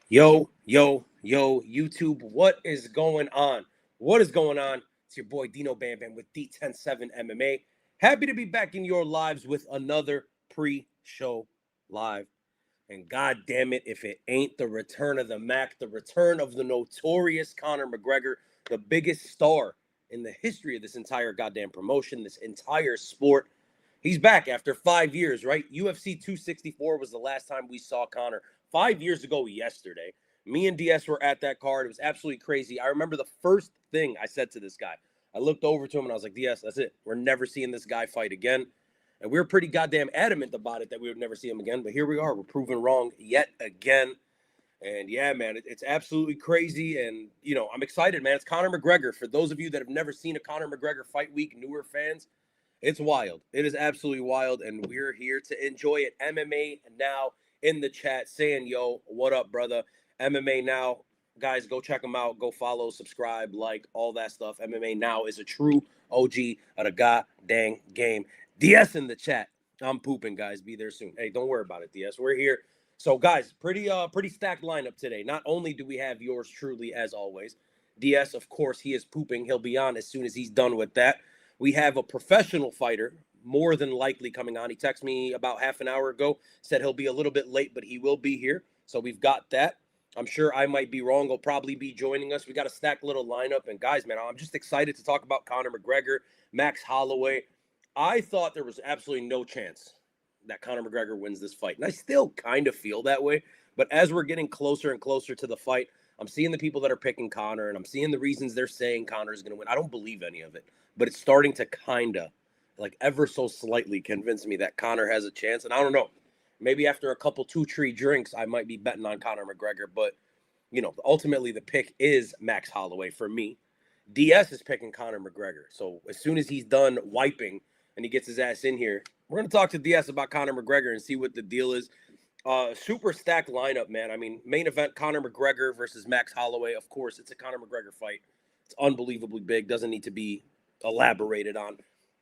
Yo, YouTube, what is going on? What is going on? It's your boy Dino Bam Bam with D107 MMA. Happy to be back in your lives with another pre-show live. And god damn it, if it ain't the return of the Mac, the return of the notorious Conor McGregor, the biggest star in the history of this entire goddamn promotion, this entire sport. He's back after 5 years, right? UFC 264 was the last time we saw Conor. 5 years ago yesterday. Me and DS were at that card. It was absolutely crazy. I remember the first thing I said to this guy. I looked over to him and I was like, DS, that's it. We're never seeing this guy fight again. And we were pretty goddamn adamant about it that we would never see him again. But here we are. We're proven wrong yet again. And yeah, man, it's absolutely crazy. And, I'm excited, man. It's Conor McGregor. For those of you that have never seen a Conor McGregor fight week, newer fans, it's wild. It is absolutely wild, and we're here to enjoy it. MMA Now in the chat saying, yo, what up, brother? MMA Now. Guys, go check them out. Go follow, subscribe, like, all that stuff. MMA Now is a true OG of the goddamn game. DS in the chat. I'm pooping, guys. Be there soon. Hey, don't worry about it, DS. We're here. So, guys, pretty stacked lineup today. Not only do we have yours truly, as always, DS, of course, he is pooping. He'll be on as soon as he's done with that. We have a professional fighter, more than likely coming on. He texted me about half an hour ago, said he'll be a little bit late, but he will be here. So we've got that. I'm sure I might be wrong. He'll probably be joining us. We got a stacked little lineup. And guys, man, I'm just excited to talk about Conor McGregor, Max Holloway. I thought there was absolutely no chance that Conor McGregor wins this fight. And I still kind of feel that way. But as we're getting closer and closer to the fight, I'm seeing the people that are picking Conor, and I'm seeing the reasons they're saying Conor is going to win. I don't believe any of it, but it's starting to kind of, like ever so slightly, convince me that Conor has a chance. And I don't know, maybe after a couple 2-3 drinks, I might be betting on Conor McGregor. But, ultimately the pick is Max Holloway for me. DS is picking Conor McGregor. So as soon as he's done wiping and he gets his ass in here, we're going to talk to DS about Conor McGregor and see what the deal is. Super stacked lineup, man. I mean, main event, Conor McGregor versus Max Holloway. Of course, it's a Conor McGregor fight. It's unbelievably big. Doesn't need to be elaborated on.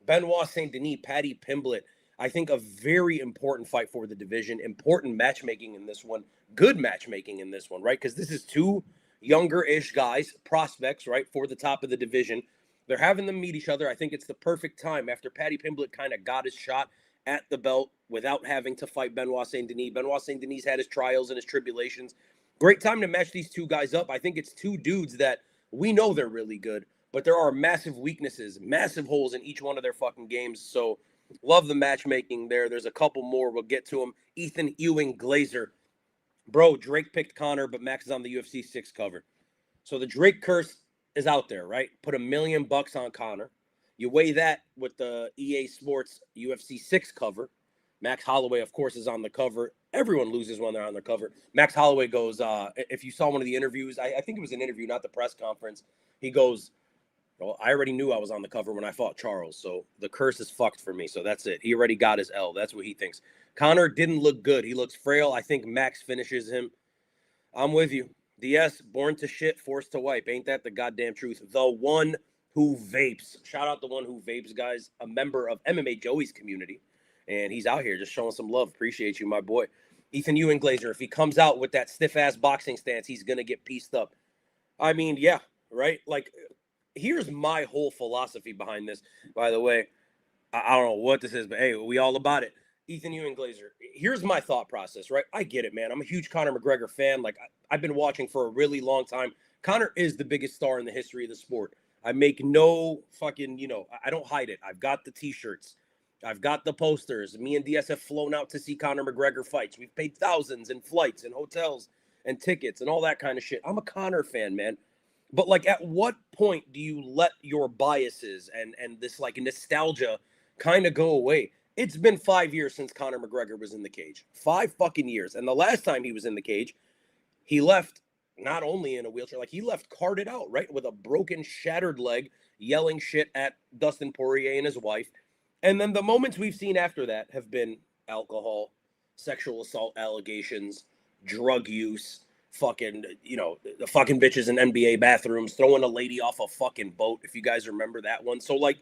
Benoit Saint Denis, Paddy Pimblett. I think a very important fight for the division. Important matchmaking in this one. Good matchmaking in this one, right? Because this is two younger-ish guys, prospects, right, for the top of the division. They're having them meet each other. I think it's the perfect time after Paddy Pimblett kind of got his shot at the belt without having to fight Benoit Saint Denis. Benoit Saint Denis had his trials and his tribulations. Great time to match these two guys up. I think it's two dudes that we know they're really good, but there are massive weaknesses, massive holes in each one of their fucking games. So love the matchmaking there. There's a couple more. We'll get to them. Ethan Ewing Glazer. Bro, Drake picked Conor, but Max is on the UFC 6 cover. So the Drake curse is out there, right? Put $1 million on Conor. You weigh that with the EA Sports UFC 6 cover. Max Holloway, of course, is on the cover. Everyone loses when they're on the cover. Max Holloway goes, if you saw one of the interviews, I think it was an interview, not the press conference. He goes, well, I already knew I was on the cover when I fought Charles, so the curse is fucked for me. So that's it. He already got his L. That's what he thinks. Conor didn't look good. He looks frail. I think Max finishes him. I'm with you. DS, born to shit, forced to wipe. Ain't that the goddamn truth? The one who vapes. Shout out the one who vapes, guys. A member of MMA Joey's community. And he's out here just showing some love. Appreciate you, my boy. Ethan Ewing Glazer, if he comes out with that stiff-ass boxing stance, he's going to get pieced up. I mean, yeah, right? Like, here's my whole philosophy behind this, by the way. I don't know what this is, but hey, we all about it. Ethan Ewing Glazer, here's my thought process, right? I get it, man. I'm a huge Conor McGregor fan. Like, I've been watching for a really long time. Conor is the biggest star in the history of the sport. I make no fucking, I don't hide it. I've got the T-shirts. I've got the posters. Me and DS have flown out to see Conor McGregor fights. We've paid thousands in flights and hotels and tickets and all that kind of shit. I'm a Conor fan, man. But, like, at what point do you let your biases and this, like, nostalgia kind of go away? It's been 5 years since Conor McGregor was in the cage. 5 fucking years. And the last time he was in the cage, he left not only in a wheelchair, like he left carted out, right? With a broken, shattered leg, yelling shit at Dustin Poirier and his wife. And then the moments we've seen after that have been alcohol, sexual assault allegations, drug use, fucking, the fucking bitches in NBA bathrooms, throwing a lady off a fucking boat, if you guys remember that one. So, like,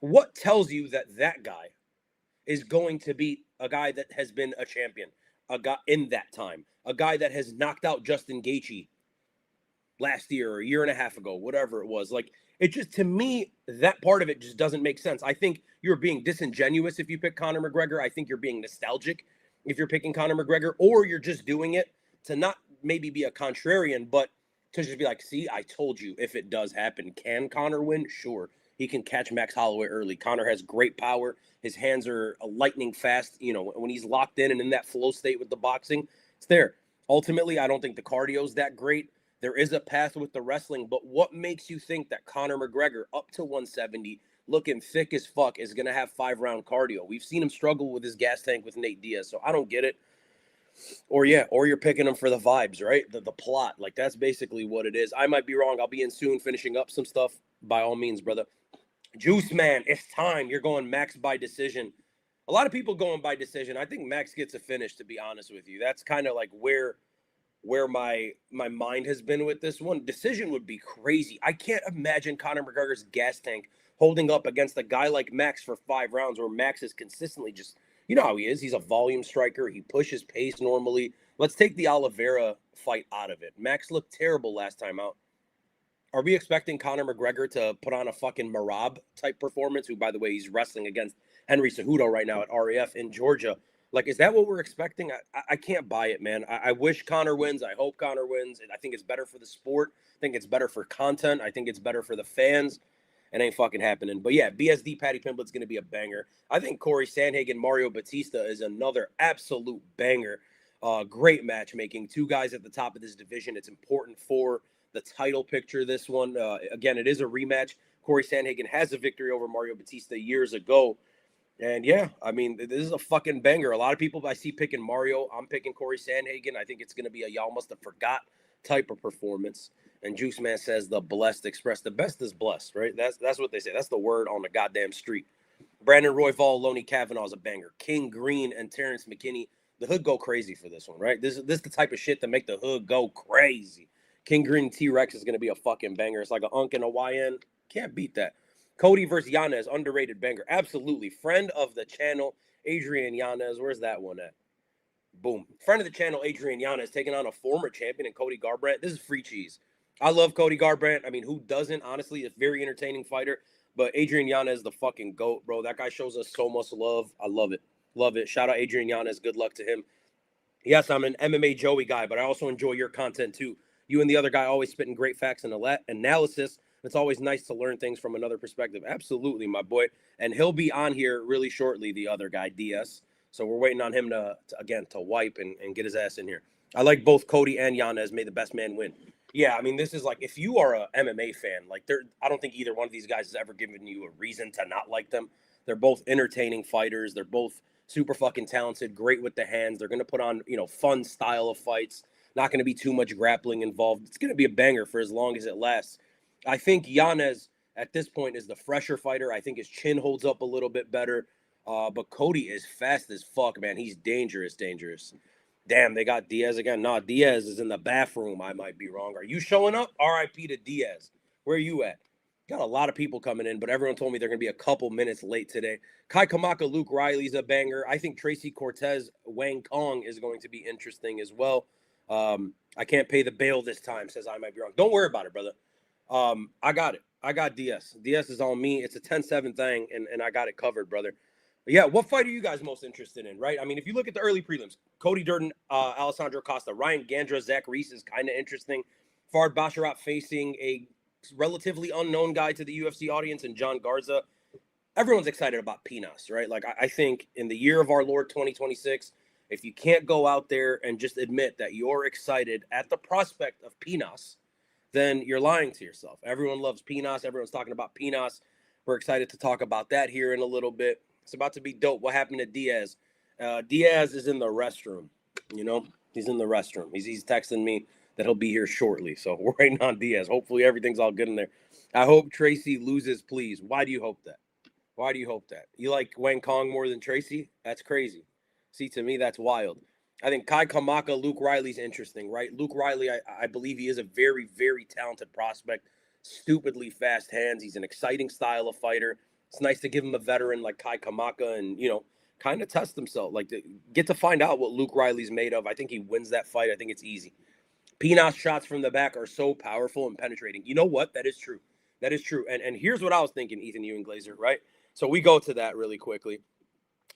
what tells you that that guy is going to beat a guy that has been a champion? a guy in that time, a guy that has knocked out Justin Gaethje last year or a year and a half ago, whatever it was. Like, it just, to me, that part of it just doesn't make sense. I think you're being disingenuous if you pick Conor McGregor. I think you're being nostalgic if you're picking Conor McGregor, or you're just doing it to not maybe be a contrarian, but to just be like, see, I told you, if it does happen. Can Conor win? Sure. He can catch Max Holloway early. Conor has great power. His hands are lightning fast. You know, when he's locked in and in that flow state with the boxing, it's there. Ultimately, I don't think the cardio is that great. There is a path with the wrestling, but what makes you think that Conor McGregor, up to 170, looking thick as fuck, is going to have 5-round cardio? We've seen him struggle with his gas tank with Nate Diaz, so I don't get it. Or you're picking him for the vibes, right? The plot. Like, that's basically what it is. I might be wrong. I'll be in soon finishing up some stuff. By all means, brother. Juice Man, it's time. You're going Max by decision. A lot of people going by decision. I think Max gets a finish, to be honest with you. That's kind of like where my mind has been with this one. Decision would be crazy. I can't imagine Conor McGregor's gas tank holding up against a guy like Max for 5 rounds, where Max is consistently just, you know how he is. He's a volume striker. He pushes pace normally. Let's take the Oliveira fight out of it. Max looked terrible last time out. Are we expecting Conor McGregor to put on a fucking Marab type performance, who, by the way, he's wrestling against Henry Cejudo right now at RAF in Georgia? Like, is that what we're expecting? I can't buy it, man. I wish Conor wins. I hope Conor wins. I think it's better for the sport. I think it's better for content. I think it's better for the fans. It ain't fucking happening. But yeah, BSD Paddy Pimblett's going to be a banger. I think Corey Sandhagen, Mario Batista is another absolute banger. Great matchmaking. 2 guys at the top of this division. It's important for the title picture, this one. Again, it is a rematch. Corey Sandhagen has a victory over Mario Batista years ago. And yeah, I mean, this is a fucking banger. A lot of people I see picking Mario. I'm picking Corey Sandhagen. I think it's going to be a y'all must have forgot type of performance. And Juice Man says the blessed express. The best is blessed, right? That's what they say. That's the word on the goddamn street. Brandon Royval, Loney Kavanaugh is a banger. King Green and Terrence McKinney. The hood go crazy for this one, right? This is the type of shit that make the hood go crazy. King Green T-Rex is going to be a fucking banger. It's like an Unk and a YN. Can't beat that. Cody versus Yanez, underrated banger. Absolutely. Friend of the channel, Adrian Yanez. Where's that one at? Boom. Friend of the channel, Adrian Yanez, taking on a former champion in Cody Garbrandt. This is free cheese. I love Cody Garbrandt. I mean, who doesn't? Honestly, a very entertaining fighter. But Adrian Yanez, the fucking GOAT, bro. That guy shows us so much love. I love it. Love it. Shout out Adrian Yanez. Good luck to him. Yes, I'm an MMA Joey guy, but I also enjoy your content too. You and the other guy always spitting great facts and analysis. It's always nice to learn things from another perspective. Absolutely, my boy. And he'll be on here really shortly, the other guy, DS. So we're waiting on him to wipe and get his ass in here. I like both Cody and Yanez. May the best man win. Yeah, I mean, this is like, if you are a MMA fan, like, I don't think either one of these guys has ever given you a reason to not like them. They're both entertaining fighters. They're both super fucking talented, great with the hands. They're going to put on, fun style of fights. Not going to be too much grappling involved. It's going to be a banger for as long as it lasts. I think Yanez at this point is the fresher fighter. I think his chin holds up a little bit better. But Cody is fast as fuck, man. He's dangerous. Damn, they got Diaz again. Nah, Diaz is in the bathroom. I might be wrong. Are you showing up? RIP to Diaz. Where are you at? Got a lot of people coming in, but everyone told me they're going to be a couple minutes late today. Kai Kamaka, Luke Riley's a banger. I think Tracy Cortez, Wang Kong is going to be interesting as well. I can't pay the bail this time, says I might be wrong. Don't worry about it, brother. I got it. I got DS. DS is on me. It's a 10-7 thing, and I got it covered, brother. But yeah, what fight are you guys most interested in, right? I mean, if you look at the early prelims, Cody Durden, Alessandro Costa, Ryan Gandra, Zach Reese is kind of interesting. Fard Basharat facing a relatively unknown guy to the UFC audience, and John Garza. Everyone's excited about Pinas, right? Like, I think in the year of our Lord 2026, if you can't go out there and just admit that you're excited at the prospect of Pinas, then you're lying to yourself. Everyone loves Pinas. Everyone's talking about Pinas. We're excited to talk about that here in a little bit. It's about to be dope. What happened to Diaz? Diaz is in the restroom. He's in the restroom. He's texting me that he'll be here shortly. So we're waiting on Diaz. Hopefully everything's all good in there. I hope Tracy loses, please. Why do you hope that? Why do you hope that? You like Wang Kong more than Tracy? That's crazy. See, to me, that's wild. I think Kai Kamaka, Luke Riley's interesting, right? Luke Riley, I believe he is a very, very talented prospect. Stupidly fast hands. He's an exciting style of fighter. It's nice to give him a veteran like Kai Kamaka and, kind of test himself, like to get to find out what Luke Riley's made of. I think he wins that fight. I think it's easy. Pinas shots from the back are so powerful and penetrating. You know what? That is true. That is true. And here's what I was thinking, Ethan Ewing Glazer, right? So we go to that really quickly.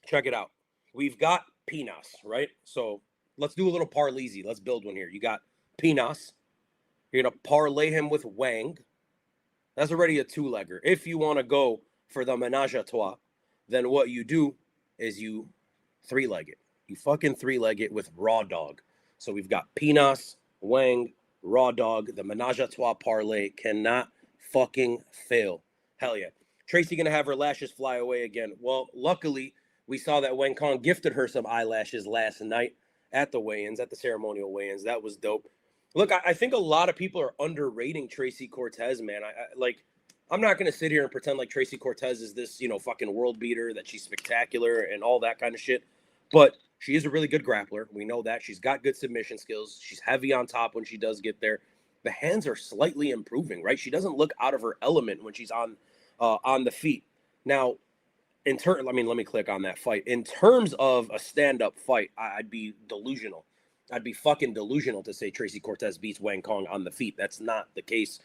Check it out. We've got Pinas, right? So let's do a little parleysy. Let's build one here. You got Pinas. You're going to parlay him with Wang. That's already a two-legger. If you want to go for the menage a trois, then what you do is you three-leg it. You fucking three-leg it with Raw Dog. So we've got Pinas, Wang, Raw Dog. The menage a trois parlay cannot fucking fail. Hell yeah. Tracy going to have her lashes fly away again. Well, luckily, we saw that Wang Kong gifted her some eyelashes last night at the weigh-ins, at the ceremonial weigh-ins. That was dope. Look, I think a lot of people are underrating Tracy Cortez, man. I'm not going to sit here and pretend like Tracy Cortez is this, fucking world beater, that she's spectacular and all that kind of shit. But she is a really good grappler. We know that. She's got good submission skills. She's heavy on top when she does get there. The hands are slightly improving, right? She doesn't look out of her element when she's on the feet. Now, let me click on that fight. In terms of a stand-up fight, I'd be delusional. I'd be fucking delusional to say Tracy Cortez beats Wang Kong on the feet. That's not the case.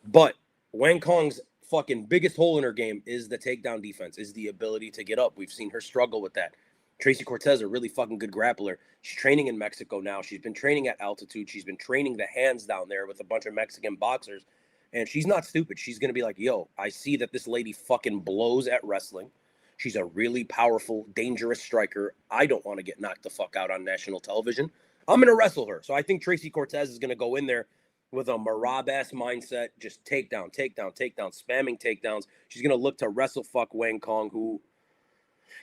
But Wang Kong's fucking biggest hole in her game is the takedown defense, is the ability to get up. We've seen her struggle with that. Tracy Cortez, a really fucking good grappler. She's training in Mexico now. She's been training at altitude. She's been training the hands down there with a bunch of Mexican boxers. And she's not stupid. She's going to be like, yo, I see that this lady fucking blows at wrestling. She's a really powerful, dangerous striker. I don't want to get knocked the fuck out on national television. I'm going to wrestle her. So I think Tracy Cortez is going to go in there with a Marab-ass mindset, just takedown, spamming takedowns. She's going to look to wrestle fuck Wang Kong, who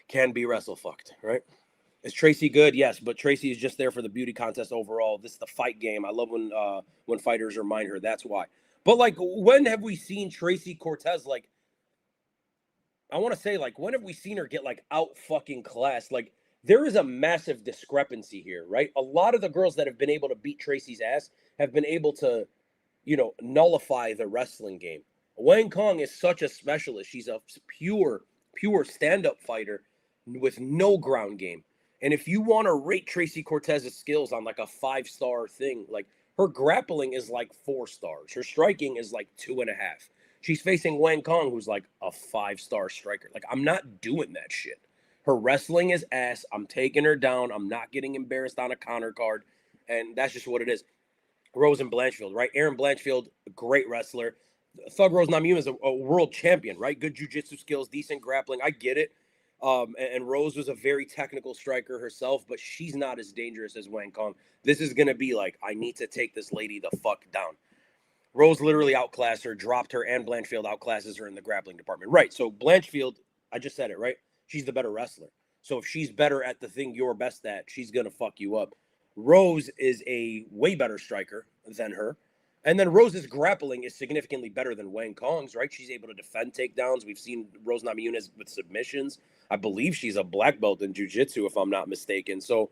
can be wrestle fucked, right? Is Tracy good? Yes, but Tracy is just there for the beauty contest overall. This is the fight game. I love when fighters remind her. That's why. But, when have we seen Tracy Cortez, I want to say, when have we seen her get, out fucking class? There is a massive discrepancy here, right? A lot of the girls that have been able to beat Tracy's ass have been able to, nullify the wrestling game. Wang Kong is such a specialist. She's a pure stand-up fighter with no ground game. And if you want to rate Tracy Cortez's skills on, a 5-star thing, her grappling is 4 stars. Her striking is 2.5. She's facing Wang Kong, who's a 5-star striker. I'm not doing that shit. Her wrestling is ass. I'm taking her down. I'm not getting embarrassed on a counter card. And that's just what it is. Rose and Blanchfield, right? Aaron Blanchfield, a great wrestler. Thug Rose Namajunas is a world champion, right? Good jiu-jitsu skills, decent grappling. I get it. And Rose was a very technical striker herself, but she's not as dangerous as Wang Kong. This is going to be I need to take this lady the fuck down. Rose literally outclassed her, dropped her, and Blanchfield outclasses her in the grappling department. Right, so Blanchfield, I just said it, right? She's the better wrestler. So if she's better at the thing you're best at, she's going to fuck you up. Rose is a way better striker than her. And then Rose's grappling is significantly better than Wang Kong's, right? She's able to defend takedowns. We've seen Rose Namajunas with submissions. I believe she's a black belt in jiu-jitsu, if I'm not mistaken. So,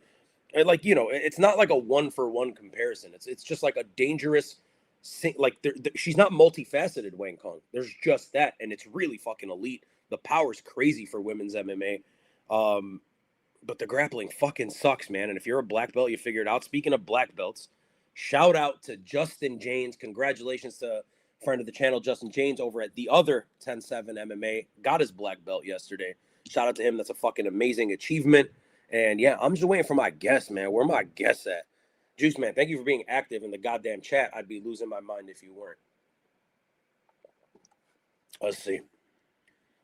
it's not a one-for-one comparison. It's just a dangerous... she's not multifaceted, Wang Kong. There's just that, and it's really fucking elite. The power's crazy for women's MMA. But the grappling fucking sucks, man. And if you're a black belt, you figure it out. Speaking of black belts, shout out to Justin Janes. Congratulations to a friend of the channel, Justin Janes, over at the other 10-7 MMA. Got his black belt yesterday. Shout out to him. That's a fucking amazing achievement. And yeah, I'm just waiting for my guests, man. Where my guests at? Juice Man, thank you for being active in the goddamn chat. I'd be losing my mind if you weren't. Let's see.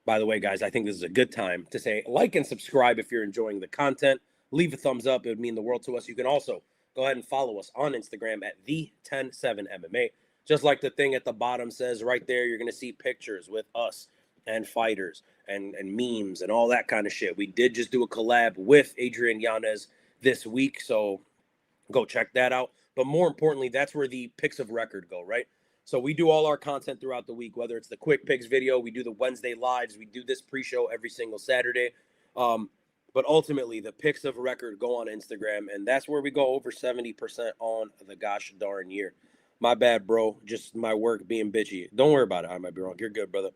By the way, guys, I think this is a good time to say like and subscribe if you're enjoying the content. Leave a thumbs up. It would mean the world to us. You can also go ahead and follow us on Instagram at the107MMA. Just like the thing at the bottom says right there, you're going to see pictures with us and fighters and memes and all that kind of shit. We did just do a collab with Adrian Yanez this week, so go check that out. But more importantly, that's where the picks of record go, right? So we do all our content throughout the week, whether it's the quick picks video, we do the Wednesday lives, we do this pre-show every single Saturday. But ultimately, the picks of record go on Instagram, and that's where we go over 70% on the gosh darn year. My bad, bro. Just my work being bitchy. Don't worry about it. I might be wrong. You're good, brother.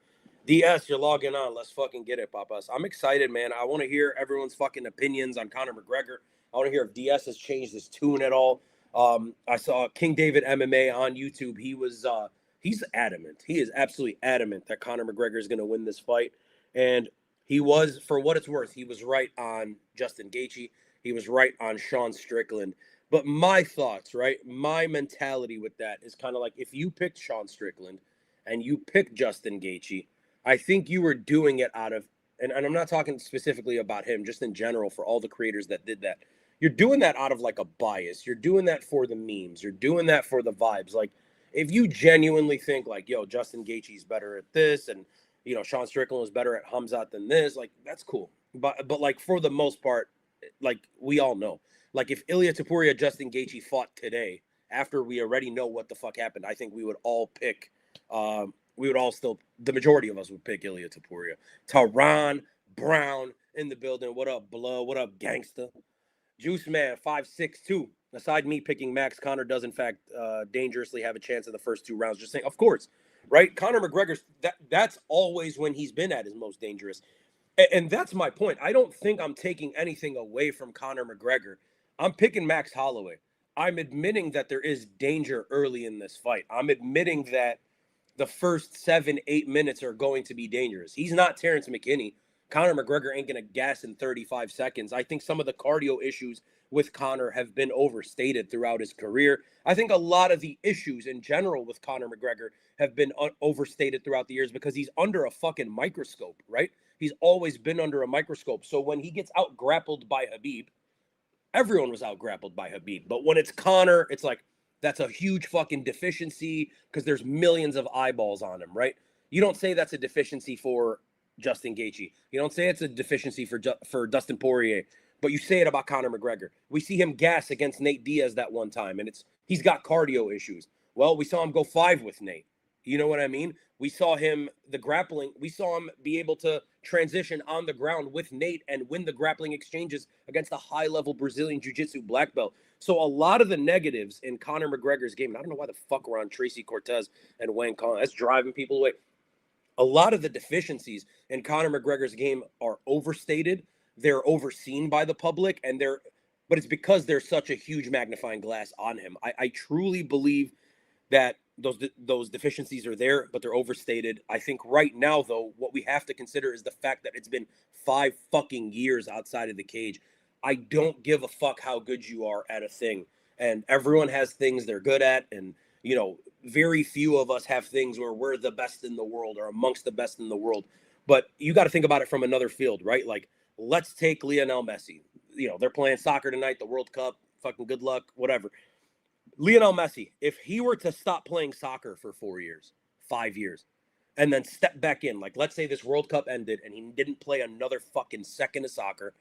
DS, you're logging on. Let's fucking get it, Papas. I'm excited, man. I want to hear everyone's fucking opinions on Conor McGregor. I want to hear if DS has changed his tune at all. I saw King David MMA on YouTube. He's adamant. He is absolutely adamant that Conor McGregor is going to win this fight. And he was, for what it's worth, he was right on Justin Gaethje. He was right on Sean Strickland. But my thoughts, right? My mentality with that is kind of like if you picked Sean Strickland and you picked Justin Gaethje, I think you were doing it out of, and I'm not talking specifically about him, just in general for all the creators that did that. You're doing that out of like a bias. You're doing that for the memes. You're doing that for the vibes. Like, if you genuinely think like, yo, Justin Gaethje's better at this, and Sean Strickland is better at Hamzat than this, like that's cool. But like for the most part, like we all know, like if Ilia Topuria, Justin Gaethje fought today, after we already know what the fuck happened, I think we would all pick. The majority of us would pick Ilia Topuria. Tehran Brown in the building. What up, Blood? What up, gangsta? Juice Man 562. Aside me picking Max, Conor does in fact dangerously have a chance in the first 2 rounds. Just saying, of course, right? Conor McGregor's that's always when he's been at his most dangerous. And that's my point. I don't think I'm taking anything away from Conor McGregor. I'm picking Max Holloway. I'm admitting that there is danger early in this fight. I'm admitting that the first 7-8 minutes are going to be dangerous. He's not Terrence McKinney. Conor McGregor ain't going to gas in 35 seconds. I think some of the cardio issues with Conor have been overstated throughout his career. I think a lot of the issues in general with Conor McGregor have been overstated throughout the years because he's under a fucking microscope, right? He's always been under a microscope. So when he gets out grappled by Khabib, everyone was out grappled by Khabib. But when it's Conor, it's like, that's a huge fucking deficiency because there's millions of eyeballs on him, right? You don't say that's a deficiency for Justin Gaethje. You don't say it's a deficiency for Dustin Poirier, but you say it about Conor McGregor. We see him gas against Nate Diaz that one time, and he's got cardio issues. Well, we saw him go 5 with Nate. You know what I mean? We saw him, the grappling, we saw him be able to transition on the ground with Nate and win the grappling exchanges against a high-level Brazilian Jiu-Jitsu black belt. So a lot of the negatives in Conor McGregor's game, and I don't know why the fuck we're on Tracy Cortez and Wayne Collins. That's driving people away. A lot of the deficiencies in Conor McGregor's game are overstated. They're overseen by the public, but it's because there's such a huge magnifying glass on him. I truly believe that those deficiencies are there, but they're overstated. I think right now, though, what we have to consider is the fact that it's been 5 fucking years outside of the cage. I don't give a fuck how good you are at a thing. And everyone has things they're good at. And, very few of us have things where we're the best in the world or amongst the best in the world. But you got to think about it from another field, right? Like, let's take Lionel Messi. They're playing soccer tonight, the World Cup, fucking good luck, whatever. Lionel Messi, if he were to stop playing soccer for 4 years, 5 years, and then step back in, like let's say this World Cup ended and he didn't play another fucking second of soccer.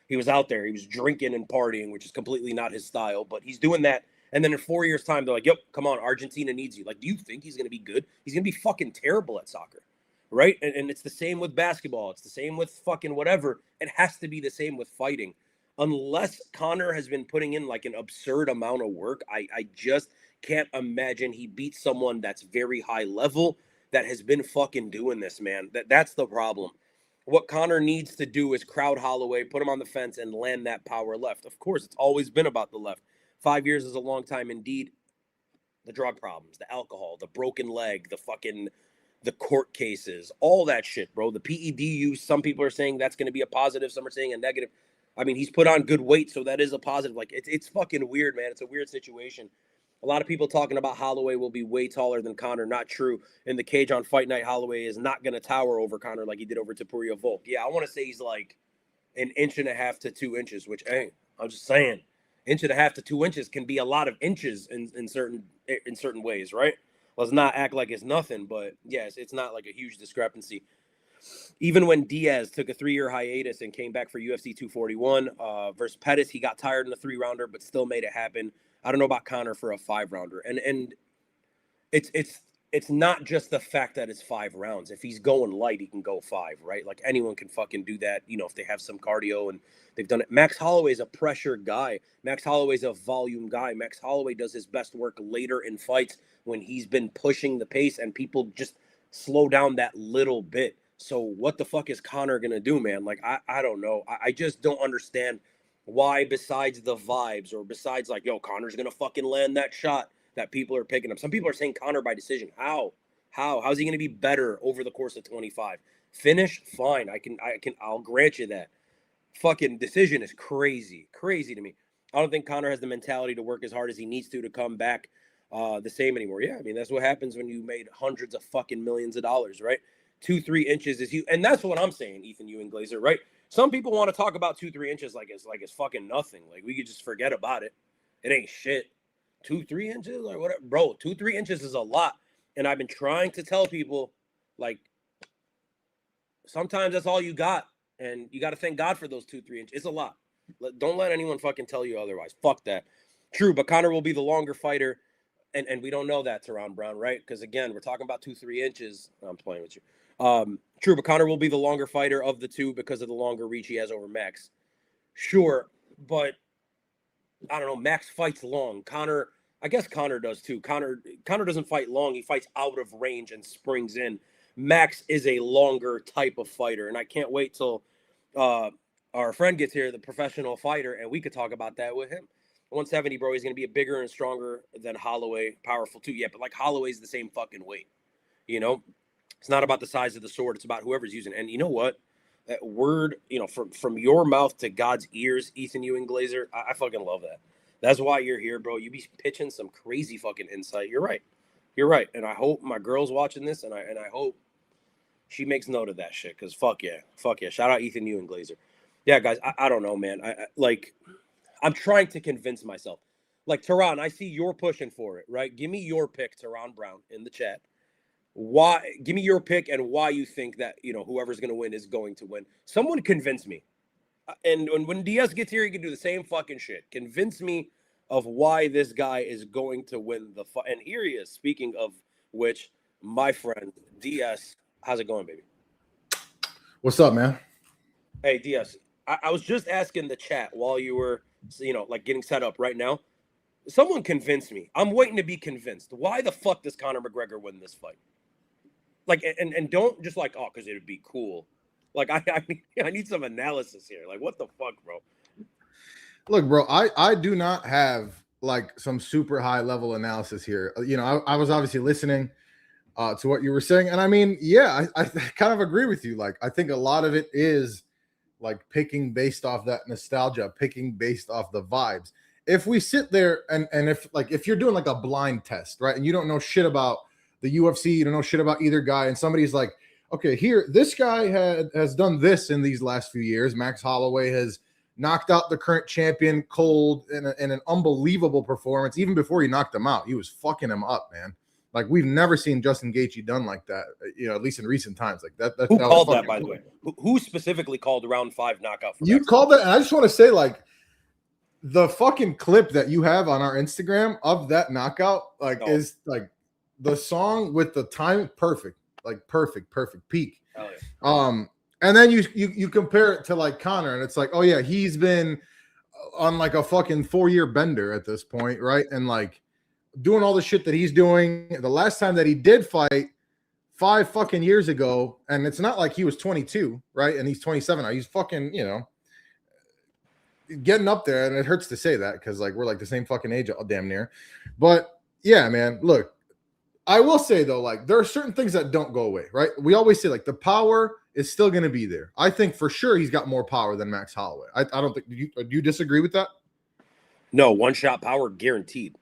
He was out there, he was drinking and partying, which is completely not his style, but he's doing that. And then in 4 years' time, they're like, yep, come on, Argentina needs you. Like, do you think he's going to be good? He's going to be fucking terrible at soccer, right? And it's the same with basketball. It's the same with fucking whatever. It has to be the same with fighting. Unless Conor has been putting in like an absurd amount of work, I just can't imagine he beats someone that's very high level that has been fucking doing this, man. That's the problem. What Conor needs to do is crowd Holloway, put him on the fence, and land that power left. Of course, it's always been about the left. 5 years is a long time indeed. The drug problems, the alcohol, the broken leg, the court cases, all that shit, bro. The PED use, some people are saying that's going to be a positive. Some are saying a negative. I mean, he's put on good weight, so that is a positive. Like, it's fucking weird, man. It's a weird situation. A lot of people talking about Holloway will be way taller than Conor. Not true. In the cage on Fight Night, Holloway is not going to tower over Conor like he did over Topuria Volk. Yeah, I want to say he's like 1.5 to 2 inches, which, hey, I'm just saying. 1.5 to 2 inches can be a lot of inches in certain ways, right? Let's not act like it's nothing, but yes, it's not like a huge discrepancy. Even when Diaz took a 3-year hiatus and came back for UFC 241 versus Pettis, he got tired in a 3-rounder, but still made it happen. I don't know about Conor for a 5-rounder, and it's not just the fact that it's 5 rounds. If he's going light, he can go 5, right? Like anyone can fucking do that, if they have some cardio and they've done it. Max Holloway is a pressure guy. Max Holloway is a volume guy. Max Holloway does his best work later in fights when he's been pushing the pace and people just slow down that little bit. So what the fuck is Conor gonna do, man? Like, I don't know. I just don't understand why, besides the vibes or besides like, yo, Conor's gonna fucking land that shot that people are picking up. Some people are saying Conor by decision. How? How's he gonna be better over the course of 25? Finish, fine. I'll grant you that. Fucking decision is crazy to me. I don't think Conor has the mentality to work as hard as he needs to come back the same anymore. Yeah, I mean, that's what happens when you made hundreds of fucking millions of dollars, right? 2-3 inches is huge, and that's what I'm saying, Ethan Ewing Glazer, right? Some people want to talk about 2-3 inches like it's fucking nothing. Like we could just forget about it. It ain't shit. 2-3 inches or whatever, bro. 2-3 inches is a lot, and I've been trying to tell people, like, sometimes that's all you got, and you got to thank God for those 2-3 inches. It's a lot. Don't let anyone fucking tell you otherwise. Fuck that. True, but Conor will be the longer fighter, and we don't know that, Teron Brown, right? Because again, we're talking about 2-3 inches. I'm playing with you. True, but Conor will be the longer fighter of the two because of the longer reach he has over Max. Sure, but I don't know. Max fights long. Conor, I guess Conor does too. Conor doesn't fight long. He fights out of range and springs in. Max is a longer type of fighter, and I can't wait till our friend gets here, the professional fighter, and we could talk about that with him. 170, bro, he's going to be a bigger and stronger than Holloway. Powerful too, yeah, but like Holloway's the same fucking weight, you know? It's not about the size of the sword. It's about whoever's using it. And you know what? That word, you know, from your mouth to God's ears, Ethan Ewing Glazer, I fucking love that. That's why you're here, bro. You be pitching some crazy fucking insight. You're right. You're right. And I hope my girl's watching this, and I hope she makes note of that shit, because fuck yeah. Fuck yeah. Shout out Ethan Ewing Glazer. Yeah, guys, I don't know, man. I'm trying to convince myself. Like, Teron, I see you're pushing for it, right? Give me your pick, Teron Brown, in the chat. Why? Give me your pick and why you think that, you know, whoever's going to win is going to win. Someone convince me. And when Diaz gets here, he can do the same fucking shit. Convince me of why this guy is going to win the fight. And here he is. Speaking of which, my friend Diaz, how's it going, baby? What's up, man? Hey, Diaz. I was just asking the chat while you were, you know, like getting set up right now. Someone convince me. I'm waiting to be convinced. Why the fuck does Conor McGregor win this fight? Like, and don't just like, oh, because it'd be cool. Like, I need some analysis here. Like, what the fuck, bro? Look, bro, I do not have like some super high level analysis here. You know, I was obviously listening to what you were saying, and I mean, yeah, I kind of agree with you. Like, I think a lot of it is like picking based off that nostalgia, picking based off the vibes. If we sit there and if you're doing like a blind test, right, and you don't know shit about the UFC, you don't know shit about either guy, and somebody's like, okay, here, this guy has done this in these last few years. Max Holloway has knocked out the current champion cold in an unbelievable performance. Even before he knocked him out, he was fucking him up, man. Like, we've never seen Justin Gaethje done like that, you know, at least in recent times. Like that Who called that, by the way? Who specifically called round 5 knockout? For you Max called that, and I just want to say, like, the fucking clip that you have on our Instagram of that knockout, like, is like the song with the time perfect, like perfect peak. Oh, yeah. And then you compare it to like Conor, and it's like, oh yeah, he's been on like a fucking 4-year bender at this point, right? And like doing all the shit that he's doing. The last time that he did fight 5 fucking years ago, and it's not like he was 22, right? And he's 27 now. He's fucking, you know, getting up there, and it hurts to say that because like we're like the same fucking age, damn near. But yeah, man, look, I will say though, like there are certain things that don't go away, right? We always say like the power is still going to be there. I think for sure he's got more power than Max Holloway. I don't think, do you disagree with that? No, one shot power guaranteed.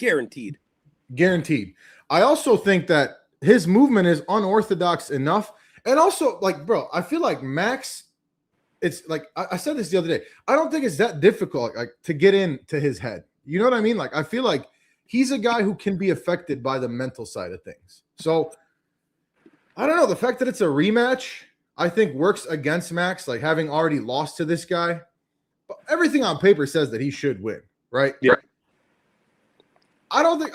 I also think that his movement is unorthodox enough, and also like, bro, I feel like Max, it's like I said this the other day, I don't think it's that difficult like to get into his head. You know what I mean? Like, I feel like he's a guy who can be affected by the mental side of things. So I don't know, the fact that it's a rematch I think works against Max, like having already lost to this guy. But everything on paper says that he should win, right? Yeah. I don't think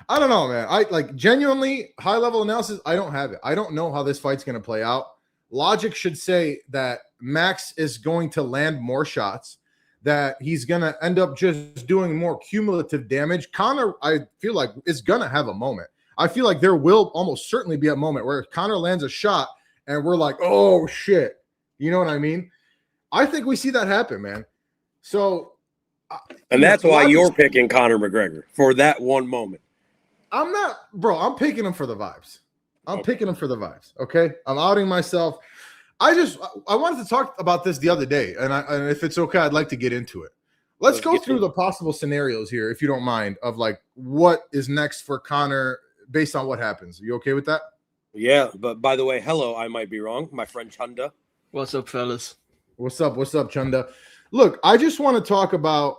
I don't know, man. I like genuinely high level analysis. I don't have it. I don't know how this fight's going to play out. Logic should say that Max is going to land more shots, that he's going to end up just doing more cumulative damage. Conor, I feel like, is going to have a moment. I feel like there will almost certainly be a moment where Conor lands a shot and we're like, oh shit, you know what I mean? I think we see that happen, man. So, and that's why you're picking Conor McGregor for that one moment. I'm not, bro. I'm picking him for the vibes. I'm picking him for the vibes. Okay, I'm outing myself. I wanted to talk about this the other day, and if it's okay, I'd like to get into it. Let's go through the possible scenarios here, if you don't mind, of like what is next for Conor based on what happens. Are you okay with that? Yeah, but by the way, hello, I might be wrong. My friend Chanda. What's up, fellas? What's up, Chanda? Look, I just want to talk about,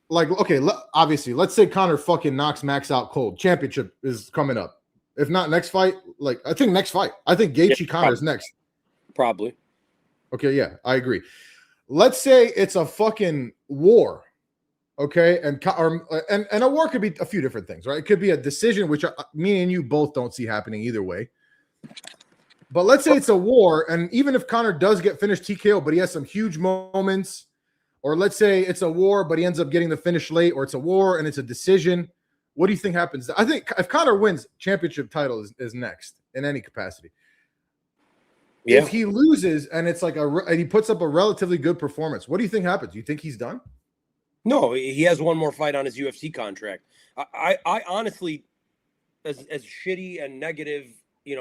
like, okay, obviously, let's say Conor fucking knocks Max out cold. Championship is coming up. If not next fight, like, I think next fight. I think Gaethje Conor is next. Probably. Okay, yeah, I agree. Let's say it's a fucking war, okay? And a war could be a few different things, right? It could be a decision, which me and you both don't see happening either way. But let's say it's a war, and even if Conor does get finished TKO, but he has some huge moments, or let's say it's a war, but he ends up getting the finish late, or it's a war and it's a decision. What do you think happens? I think if Conor wins, championship title is next in any capacity. Yeah. If he loses and it's like and he puts up a relatively good performance, what do you think happens? Do you think he's done? No, he has one more fight on his UFC contract. I honestly, as shitty and negative,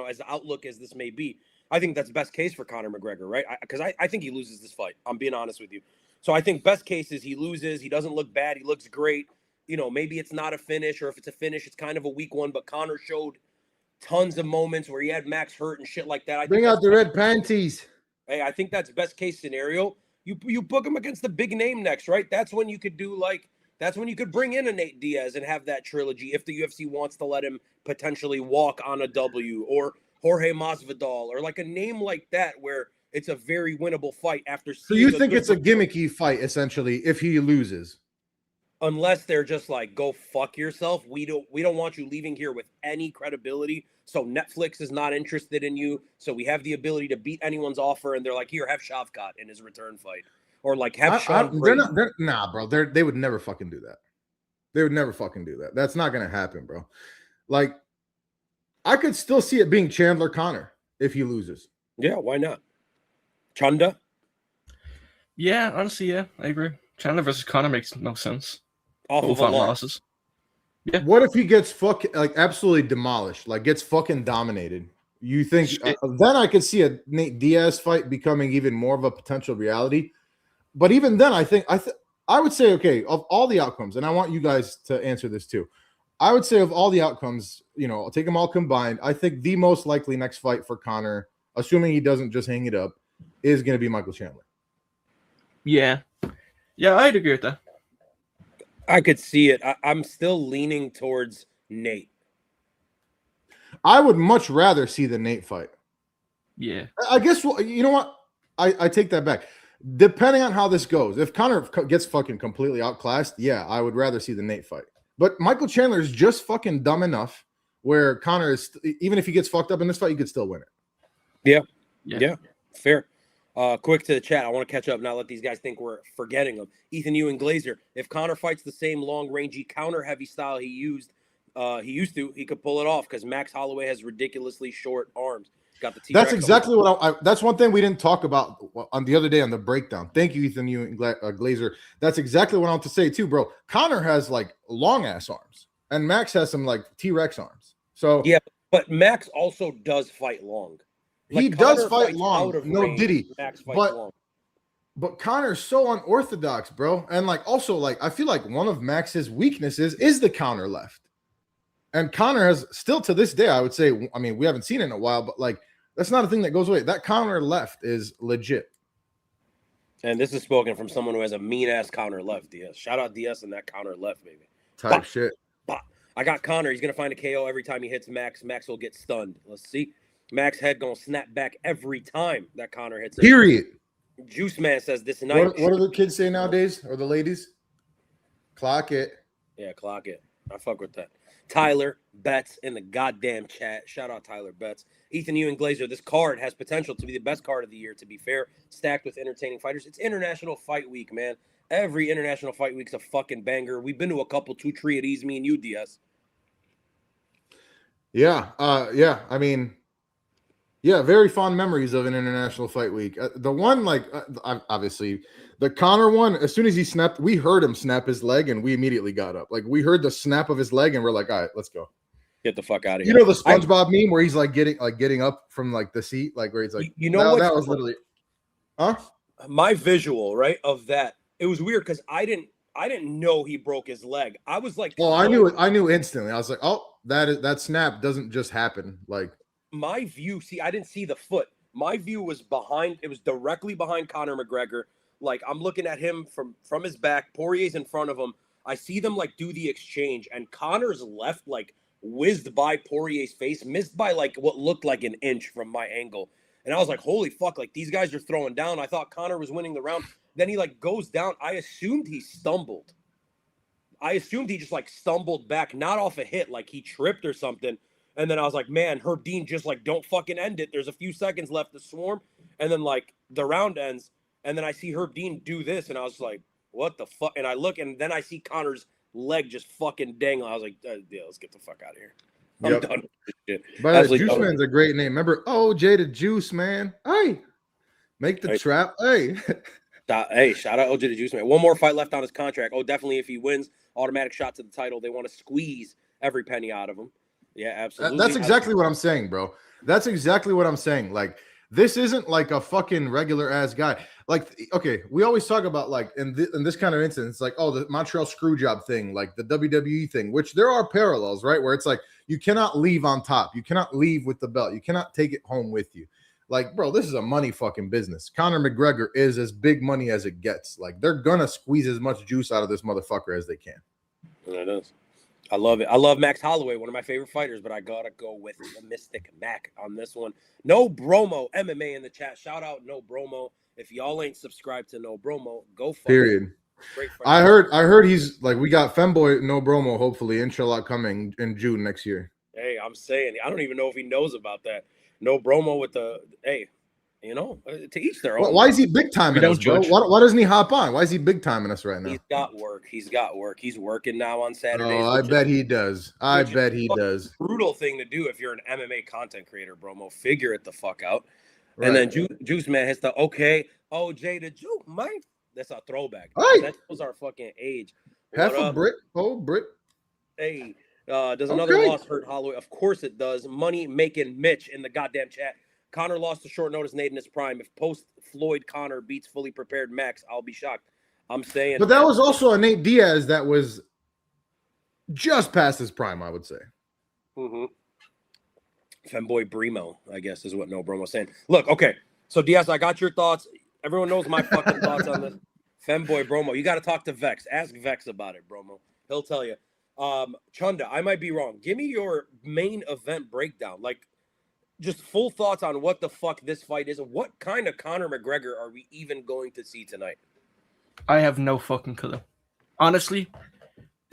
as the outlook as this may be, I think that's best case for Conor McGregor, right? Because I think he loses this fight. I'm being honest with you. So I think best case is he loses. He doesn't look bad. He looks great. Maybe it's not a finish, or if it's a finish, it's kind of a weak one. But Conor showed tons of moments where he had Max hurt and shit like that. Bring out the red panties. Hey, I think that's best case scenario. You book him against the big name next, right? That's when you could that's when you could bring in a Nate Diaz and have that trilogy if the UFC wants to let him potentially walk on a W, or Jorge Masvidal, or like a name like that where it's a very winnable fight after. So you think it's a gimmicky fight essentially if he loses? Unless they're just like, go fuck yourself. We don't want you leaving here with any credibility. So Netflix is not interested in you. So we have the ability to beat anyone's offer, and they're like, here, have Shavkat in his return fight, or like have Sean. Nah, bro. They would never fucking do that. They would never fucking do that. That's not gonna happen, bro. Like, I could still see it being Chandler Conor if he loses. Yeah, why not? Chanda? Yeah, honestly, yeah, I agree. Chandler versus Conor makes no sense. Both on losses. Yeah. What if he gets absolutely demolished, like gets fucking dominated? You think then I could see a Nate Diaz fight becoming even more of a potential reality. But even then, I would say, okay, of all the outcomes, and I want you guys to answer this too. I would say of all the outcomes, I'll take them all combined. I think the most likely next fight for Conor, assuming he doesn't just hang it up, is going to be Michael Chandler. Yeah. Yeah, I'd agree with that. I could see it. I'm still leaning towards Nate. I would much rather see the Nate fight. Yeah. I guess, you know what? I take that back. Depending on how this goes, if Conor gets fucking completely outclassed, yeah, I would rather see the Nate fight. But Michael Chandler is just fucking dumb enough where Conor is, even if he gets fucked up in this fight, he could still win it. Yeah. Fair. Quick to the chat. I want to catch up, not let these guys think we're forgetting them. Ethan Ewing Glazer. If Conor fights the same long-rangey counter-heavy style he used to, he could pull it off because Max Holloway has ridiculously short arms. Got the That's exactly what that's one thing we didn't talk about on the other day on the breakdown. Thank you, Ethan Ewing Glazer. That's exactly what I want to say too, bro. Conor has like long-ass arms, and Max has some like T-Rex arms. So yeah, but Max also does fight long. Like, he does fight long. No, did he? But Conor's so unorthodox, bro. And like also like I feel like one of Max's weaknesses is the counter left. And Conor has still to this day, I would say, I mean, we haven't seen it in a while, but like that's not a thing that goes away. That counter left is legit. And this is spoken from someone who has a mean ass counter left, DS. Shout out DS and that counter left, baby. Type shit. I got Conor. He's gonna find a KO every time he hits Max. Max will get stunned. Let's see. Max head gonna snap back every time that Conor hits him. Period. Juice Man says this night. What do the kids say nowadays, or the ladies? Clock it. Yeah, clock it. I fuck with that. Tyler Betts in the goddamn chat. Shout out Tyler Betts. Ethan Ewing Glazer. This card has potential to be the best card of the year, to be fair. Stacked with entertaining fighters. It's International Fight Week, man. Every International Fight Week's a fucking banger. We've been to a couple, 2 triadies, me and you, DS. Yeah. I mean, Yeah, very fond memories of an International Fight Week. The one, like, obviously, the Conor one, as soon as he snapped, we heard him snap his leg, and we immediately got up. Like, we heard the snap of his leg, and we're like, all right, let's go. Get the fuck out of You here. know the SpongeBob meme where he's like getting up from like the seat, like where he's like, you know what? That was literally, huh? My visual, right, of that, it was weird because I didn't know he broke his leg. I was like, Well, I knew it. I knew instantly. I was like, oh, that snap doesn't just happen. Like, my view, see, I didn't see the foot. My view was behind, it was directly behind Conor McGregor. Like, I'm looking at him from his back. Poirier's in front of him. I see them like do the exchange, and Conor's left like whizzed by Poirier's face, missed by like what looked like an inch from my angle. And I was like, holy fuck, like these guys are throwing down. I thought Conor was winning the round. Then he like goes down. I assumed he stumbled. I assumed he just like stumbled back, not off a hit, like he tripped or something. And then I was like, man, Herb Dean just like, don't fucking end it. There's a few seconds left to swarm. And then like the round ends. And then I see Herb Dean do this. And I was like, what the fuck? And I look, and then I see Conor's leg just fucking dangle. I was like, yeah, let's get the fuck out of here. I'm done with this shit. But Juice Man's a great name. Remember, OJ the Juice Man. Hey, make the trap. Hey. Hey, shout out OJ the Juice Man. One more fight left on his contract. Oh, definitely if he wins, automatic shot to the title. They want to squeeze every penny out of him. Yeah, absolutely. That's exactly what I'm saying, bro. That's exactly what I'm saying. Like, this isn't like a fucking regular ass guy. Like, okay, we always talk about like in this kind of instance, like, oh, the Montreal Screwjob thing, like the WWE thing, which there are parallels, right? Where it's like you cannot leave on top, you cannot leave with the belt, you cannot take it home with you. Like, bro, this is a money fucking business. Conor McGregor is as big money as it gets. Like, they're gonna squeeze as much juice out of this motherfucker as they can. It is. I love it. I love Max Holloway, one of my favorite fighters, but I gotta go with the Mystic Mac on this one. No Bromo MMA in the chat. Shout out No Bromo. If y'all ain't subscribed to No Bromo, go for Period. Great I heard he's like, we got Femboy No Bromo, hopefully, inshallah, coming in June next year. Hey, I'm saying, I don't even know if he knows about that. No Bromo with the, hey, you know, to each their own. Why is he big timing us, bro? Why doesn't he hop on? Why is he big timing us right now? He's got work. He's working now on Saturdays. Oh, I bet he does. I bet he does. Brutal thing to do if you're an MMA content creator, Bromo. Figure it the fuck out. Right. And then Juice Man hits the OJ the Juke, Mike. That's a throwback. Right. That shows our fucking age. Half a brick, whole brick. Hey, does another loss hurt Holloway? Of course it does. Money making Mitch in the goddamn chat. Conor lost to short notice Nate in his prime. If post-Floyd Conor beats fully prepared Max, I'll be shocked. I'm saying. But that was also a Nate Diaz that was just past his prime, I would say. Mm-hmm. Femboy Bremo, I guess, is what No Bromo was saying. Look, okay. So, Diaz, I got your thoughts. Everyone knows my fucking thoughts on this. Femboy Bromo. You got to talk to Vex. Ask Vex about it, Bromo. He'll tell you. Chunda, I might be wrong. Give me your main event breakdown. Like, just full thoughts on what the fuck this fight is. What kind of Conor McGregor are we even going to see tonight? I have no fucking clue. Honestly,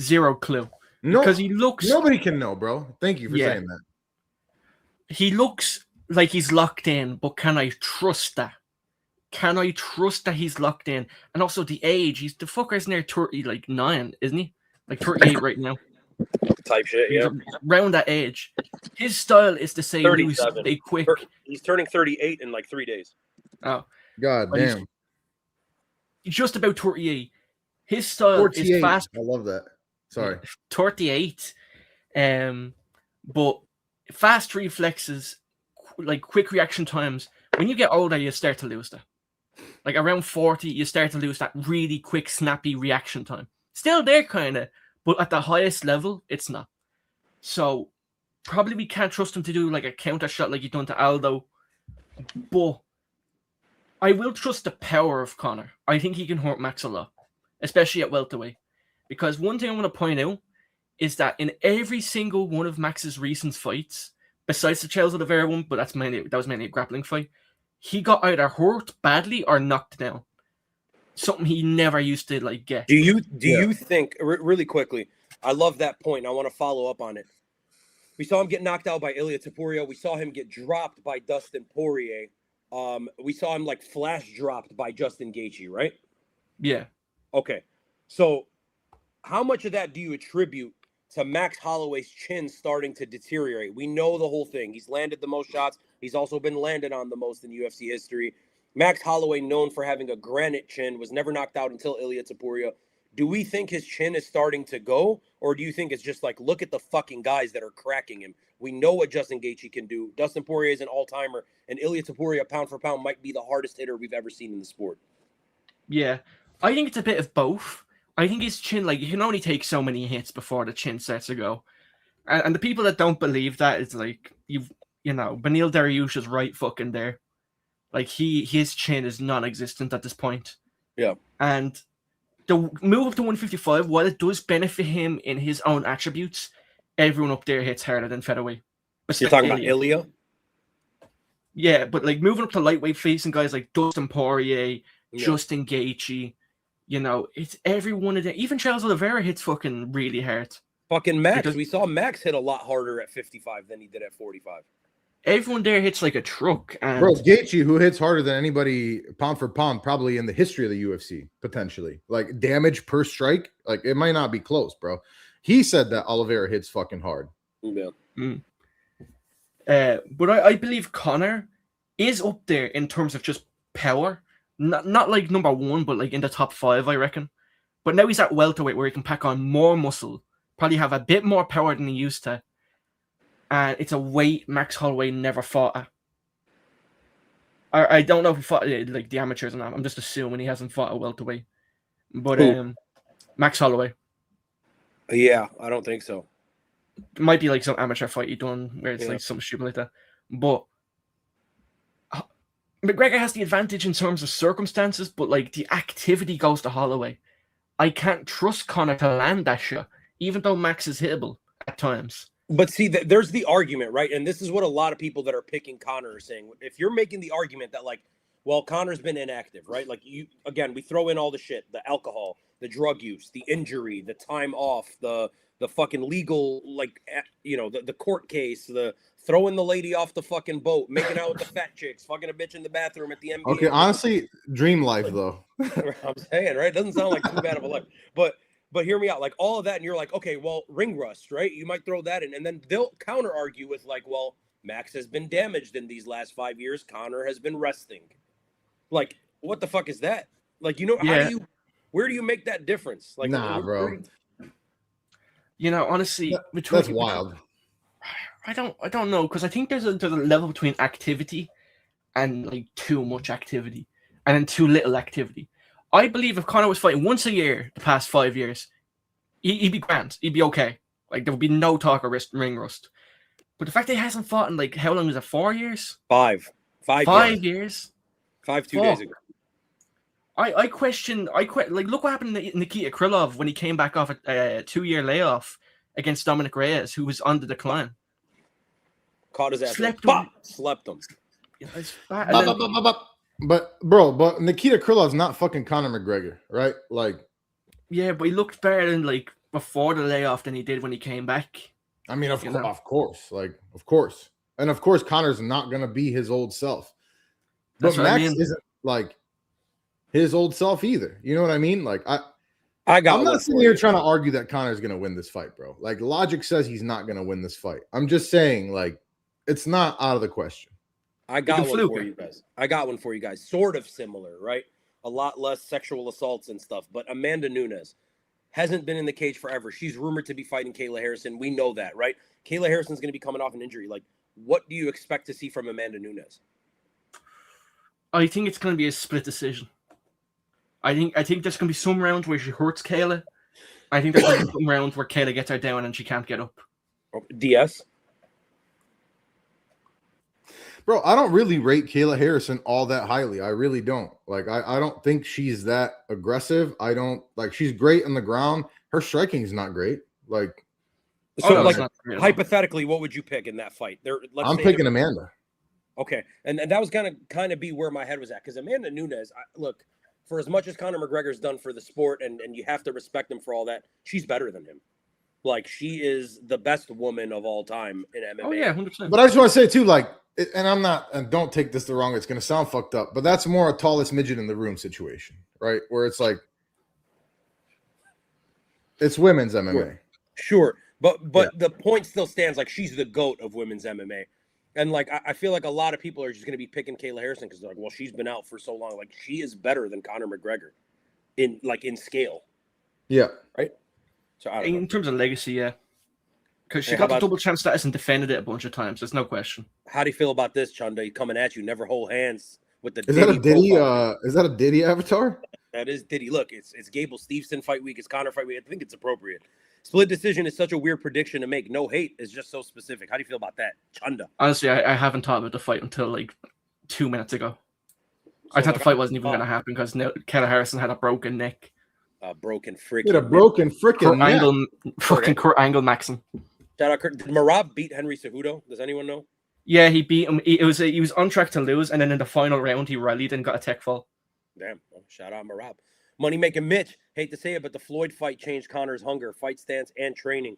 zero clue. No, because he looks... Nobody can know, bro. Thank you for saying that. He looks like he's locked in, but can I trust that? Can I trust that he's locked in? And also the age. The fucker's near 39, isn't he? Like 38 right now. Type shit, yeah. Around that age. His style is to say loose, stay quick. He's turning 38 in like 3 days. Oh. God damn. He's just about 38. His style is fast. I love that. Sorry. 38. But fast reflexes, like quick reaction times. When you get older, you start to lose that. Like around 40, you start to lose that really quick, snappy reaction time. Still there, kind of, but at the highest level, it's not. So probably we can't trust him to do like a counter shot like he done to Aldo. But I will trust the power of Conor. I think he can hurt Max a lot, especially at welterweight. Because one thing I want to point out is that in every single one of Max's recent fights, besides the Charles Oliveira one, but that was mainly a grappling fight, he got either hurt badly or knocked down. Something he never used to like get. Do you think really quickly? I love that point. I want to follow up on it. We saw him get knocked out by Ilia Topuria. We saw him get dropped by Dustin Poirier. We saw him like flash dropped by Justin Gaethje, right? Yeah. Okay. So how much of that do you attribute to Max Holloway's chin starting to deteriorate? We know the whole thing. He's landed the most shots. He's also been landed on the most in UFC history. Max Holloway, known for having a granite chin, was never knocked out until Ilia Topuria. Do we think his chin is starting to go, or do you think it's just like, look at the fucking guys that are cracking him? We know what Justin Gaethje can do. Dustin Poirier is an all-timer, and Ilia Topuria, pound for pound, might be the hardest hitter we've ever seen in the sport. Yeah, I think it's a bit of both. I think his chin, like, you can only take so many hits before the chin starts to go. And the people that don't believe that, it's like, you know, Beneil Dariush is right fucking there. Like, his chin is non-existent at this point. Yeah. And the move up to 155, while it does benefit him in his own attributes, everyone up there hits harder than featherweight. You're talking about Ilia? Yeah, but like moving up to lightweight, facing guys like Dustin Poirier, Justin Gaethje, you know, it's every one of them. Even Charles Oliveira hits fucking really hard. Fucking Max. We saw Max hit a lot harder at 55 than he did at 45. Everyone there hits like a truck. And bro, Gaethje, who hits harder than anybody pound for pound, probably in the history of the UFC, potentially. Like damage per strike, like it might not be close, bro. He said that Oliveira hits fucking hard. Yeah. But I believe Conor is up there in terms of just power. Not like number one, but like in the top 5, I reckon. But now he's at welterweight where he can pack on more muscle, probably have a bit more power than he used to. And it's a weight Max Holloway never fought at. I don't know if he fought like the amateurs or not. I'm just assuming he hasn't fought a welterweight. But Max Holloway. Yeah, I don't think so. It might be like some amateur fight he done where it's like something stupid like that. But McGregor has the advantage in terms of circumstances, but like the activity goes to Holloway. I can't trust Conor to land that shot, even though Max is hittable at times. But see, there's the argument, right? And this is what a lot of people that are picking Conor are saying. If you're making the argument that, like, well, Conor's been inactive, right? Like, we throw in all the shit, the alcohol, the drug use, the injury, the time off, the fucking legal, like, you know, the court case, the throwing the lady off the fucking boat, making out with the fat chicks, fucking a bitch in the bathroom at the NBA. Okay, honestly, dream life, though. I'm saying, right? It doesn't sound like too bad of a life. But hear me out, like all of that, and you're like, okay, well, ring rust, right? You might throw that in, and then they'll counter argue with like, well, Max has been damaged in these last 5 years. Conor has been resting. Like, what the fuck is that? Like, you know, where do you make that difference? Like, bro. You know, honestly, that's wild. I don't know, because I think there's a level between activity and like too much activity, and then too little activity. I believe if Conor was fighting once a year the past 5 years, he'd be grand. He'd be okay. Like, there would be no talk of ring rust. But the fact that he hasn't fought in, like, how long was it? 4 years? 5 years. 5 2 days ago. I question, like, look what happened to Nikita Krylov when he came back off a 2-year layoff against Dominic Reyes, who was on the decline. Caught his ass. Slept him. But Nikita Krylov's not fucking Conor McGregor, right? Like, yeah, but he looked better than like before the layoff than he did when he came back. I mean, of course, and of course, Conor's not gonna be his old self. But Max isn't like his old self either. You know what I mean? Like, I'm not sitting here trying to argue that Conor's gonna win this fight, bro. Like, logic says he's not gonna win this fight. I'm just saying, like, it's not out of the question. I got one for you guys. Sort of similar, right? A lot less sexual assaults and stuff. But Amanda Nunes hasn't been in the cage forever. She's rumored to be fighting Kayla Harrison. We know that, right? Kayla Harrison's going to be coming off an injury. Like, what do you expect to see from Amanda Nunes? I think it's going to be a split decision. I think there's going to be some rounds where she hurts Kayla. I think there's going to be some rounds where Kayla gets her down and she can't get up. DS? Bro, I don't really rate Kayla Harrison all that highly. I really don't. Like, I don't think she's that aggressive. I don't like. She's great on the ground. Her striking is not great. Like, so hypothetically, what would you pick in that fight? I'm picking Amanda. Okay, and that was gonna kind of be where my head was at, because Amanda Nunes, look, for as much as Conor McGregor's done for the sport, and you have to respect him for all that, she's better than him. Like, she is the best woman of all time in MMA. Oh yeah, 100%. But I just want to say too, like. And don't take this the wrong, it's going to sound fucked up, but that's more a tallest midget in the room situation, right? Where it's like, it's women's MMA. Sure. But the point still stands, like, she's the GOAT of women's MMA. And like I feel like a lot of people are just going to be picking Kayla Harrison because they're like, well, she's been out for so long. Like she is better than Conor McGregor in scale. Yeah. Right. So I don't know. In terms of legacy, yeah. Because she Hey, got the double champ status and defended it a bunch of times. There's no question. How do you feel about this, Chunda? Coming at you, never hold hands with the Is that a Diddy? profile. Is that a Diddy avatar? That is Diddy. Look, it's Gable Steveson fight week. It's Conor fight week. I think it's appropriate. Split decision is such a weird prediction to make. No hate is just so specific. How do you feel about that, Chunda? Honestly, I haven't thought about the fight until like 2 minutes ago. I thought the fight wasn't even going to happen because Kayla Harrison had a broken neck. Broken freaking. He had a broken freaking neck. Kurt Angle Maxim. Shout out Kurt. Did Marab beat Henry Cejudo? Does anyone know? Yeah, he beat him. He was on track to lose, and then in the final round, he rallied and got a tech fall. Damn. Well, shout out Marab. Money making Mitch. Hate to say it, but the Floyd fight changed Conor's hunger, fight stance, and training.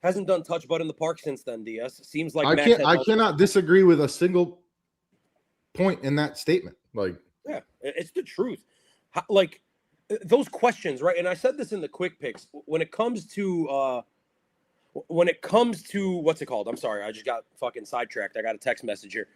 Hasn't done touch butt in the park since then, DS. Seems like I cannot disagree with a single point in that statement. Like, yeah, it's the truth. Like those questions, right? And I said this in the quick picks. When it comes to what's it called? I'm sorry, I just got fucking sidetracked. I got a text message here.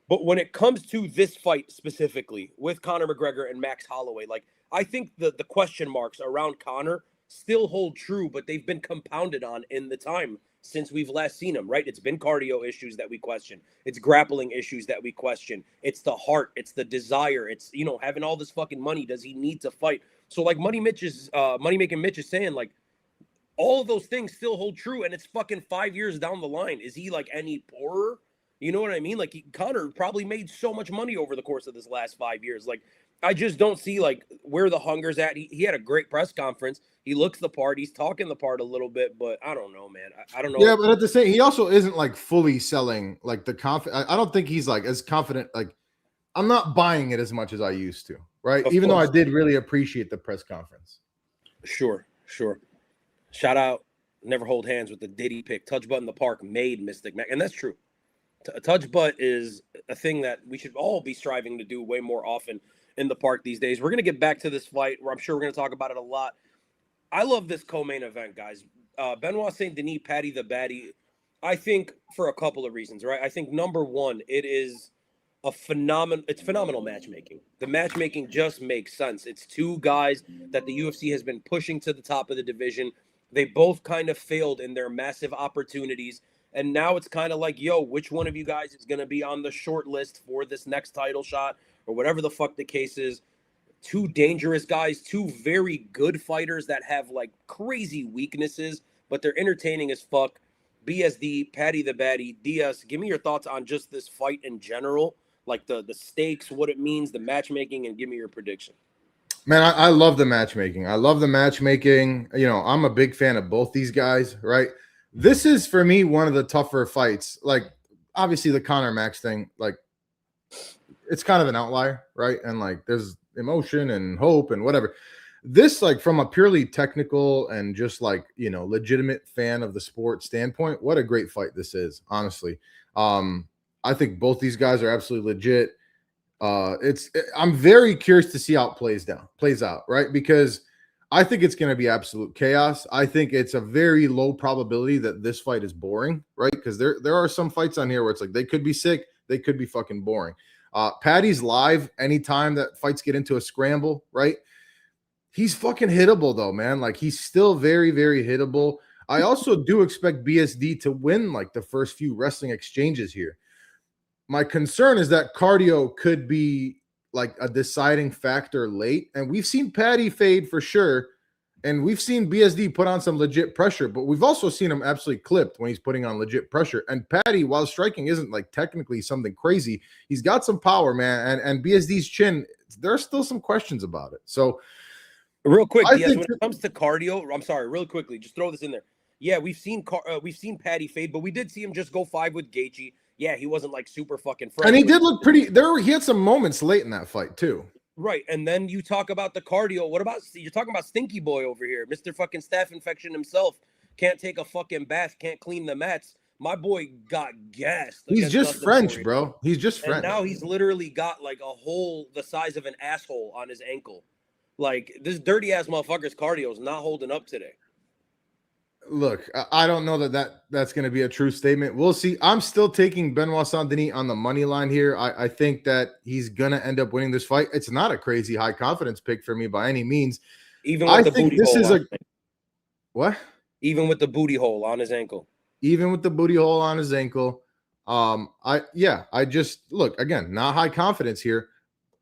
But when it comes to this fight specifically with Conor McGregor and Max Holloway, like I think the question marks around Conor still hold true, but they've been compounded on in the time since we've last seen him, right? It's been cardio issues that we question. It's grappling issues that we question. It's the heart. It's the desire. It's, having all this fucking money. Does he need to fight? So like Money Making Mitch is saying, like, all of those things still hold true, and it's fucking 5 years down the line. Is he like any poorer? You know what I mean? Like Conor probably made so much money over the course of this last 5 years. Like I just don't see like where the hunger's at. He had a great press conference. He looks the part. He's talking the part a little bit, but I don't know, man. I don't know. Yeah, but at the same, he also isn't like fully selling like the confidence. I don't think he's like as confident. Like I'm not buying it as much as I used to, right? Even though I did really appreciate the press conference. Sure. Shout out, never hold hands with the Diddy pick. Touch butt in the park made Mystic Mac, and that's true. Touch butt is a thing that we should all be striving to do way more often in the park these days. We're going to get back to this fight where I'm sure we're going to talk about it a lot. I love this co-main event, guys. Benoit Saint Denis, Paddy the Baddy. I think for a couple of reasons, right? I think number one, it is phenomenal matchmaking. The matchmaking just makes sense. It's two guys that the UFC has been pushing to the top of the division. They both kind of failed in their massive opportunities. And now it's kind of like, yo, which one of you guys is going to be on the short list for this next title shot or whatever the fuck the case is? Two dangerous guys, two very good fighters that have like crazy weaknesses, but they're entertaining as fuck. BSD, Paddy the Baddy, DS, give me your thoughts on just this fight in general, like the stakes, what it means, the matchmaking, and give me your prediction. Man, I love the matchmaking. I'm a big fan of both these guys, right? This is, for me, one of the tougher fights. Like, obviously, the Conor Max thing, like, it's kind of an outlier, right? And, like, there's emotion and hope and whatever. This, like, from a purely technical and just, like, legitimate fan of the sport standpoint, what a great fight this is, honestly. I think both these guys are absolutely legit. I'm very curious to see how it plays out, right? Because I think it's going to be absolute chaos. I think it's a very low probability that this fight is boring, right? Because there are some fights on here where it's like they could be sick, they could be fucking boring. Paddy's live anytime that fights get into a scramble, right? He's fucking hittable though, man. Like he's still very, very hittable. I also do expect BSD to win like the first few wrestling exchanges here. My concern is that cardio could be like a deciding factor late. And we've seen Paddy fade for sure. And we've seen BSD put on some legit pressure, but we've also seen him absolutely clipped when he's putting on legit pressure. And Paddy, while striking isn't like technically something crazy, he's got some power, man. And BSD's chin, there are still some questions about it. So real quick, when it comes to cardio, I'm sorry, really quickly, just throw this in there. Yeah, we've seen Paddy fade, but we did see him just go 5 with Gaethje. Yeah, he wasn't like super fucking fresh. And he did look pretty there. He had some moments late in that fight too. Right. And then you talk about the cardio. What about you're talking about Stinky Boy over here, Mr. fucking staph infection himself. Can't take a fucking bath, can't clean the mats. My boy got gassed. He's just French, bro. He's just French. And now he's literally got like a hole the size of an asshole on his ankle. Like this dirty ass motherfucker's cardio is not holding up today. Look, I don't know that's going to be a true statement. We'll see. I'm still taking Benoit Saint-Denis on the money line here. I think that he's going to end up winning this fight. It's not a crazy high confidence pick for me by any means. Even with I the think booty this hole is on, what? even with the booty hole on his ankle. Even with the booty hole on his ankle. I just look again, not high confidence here.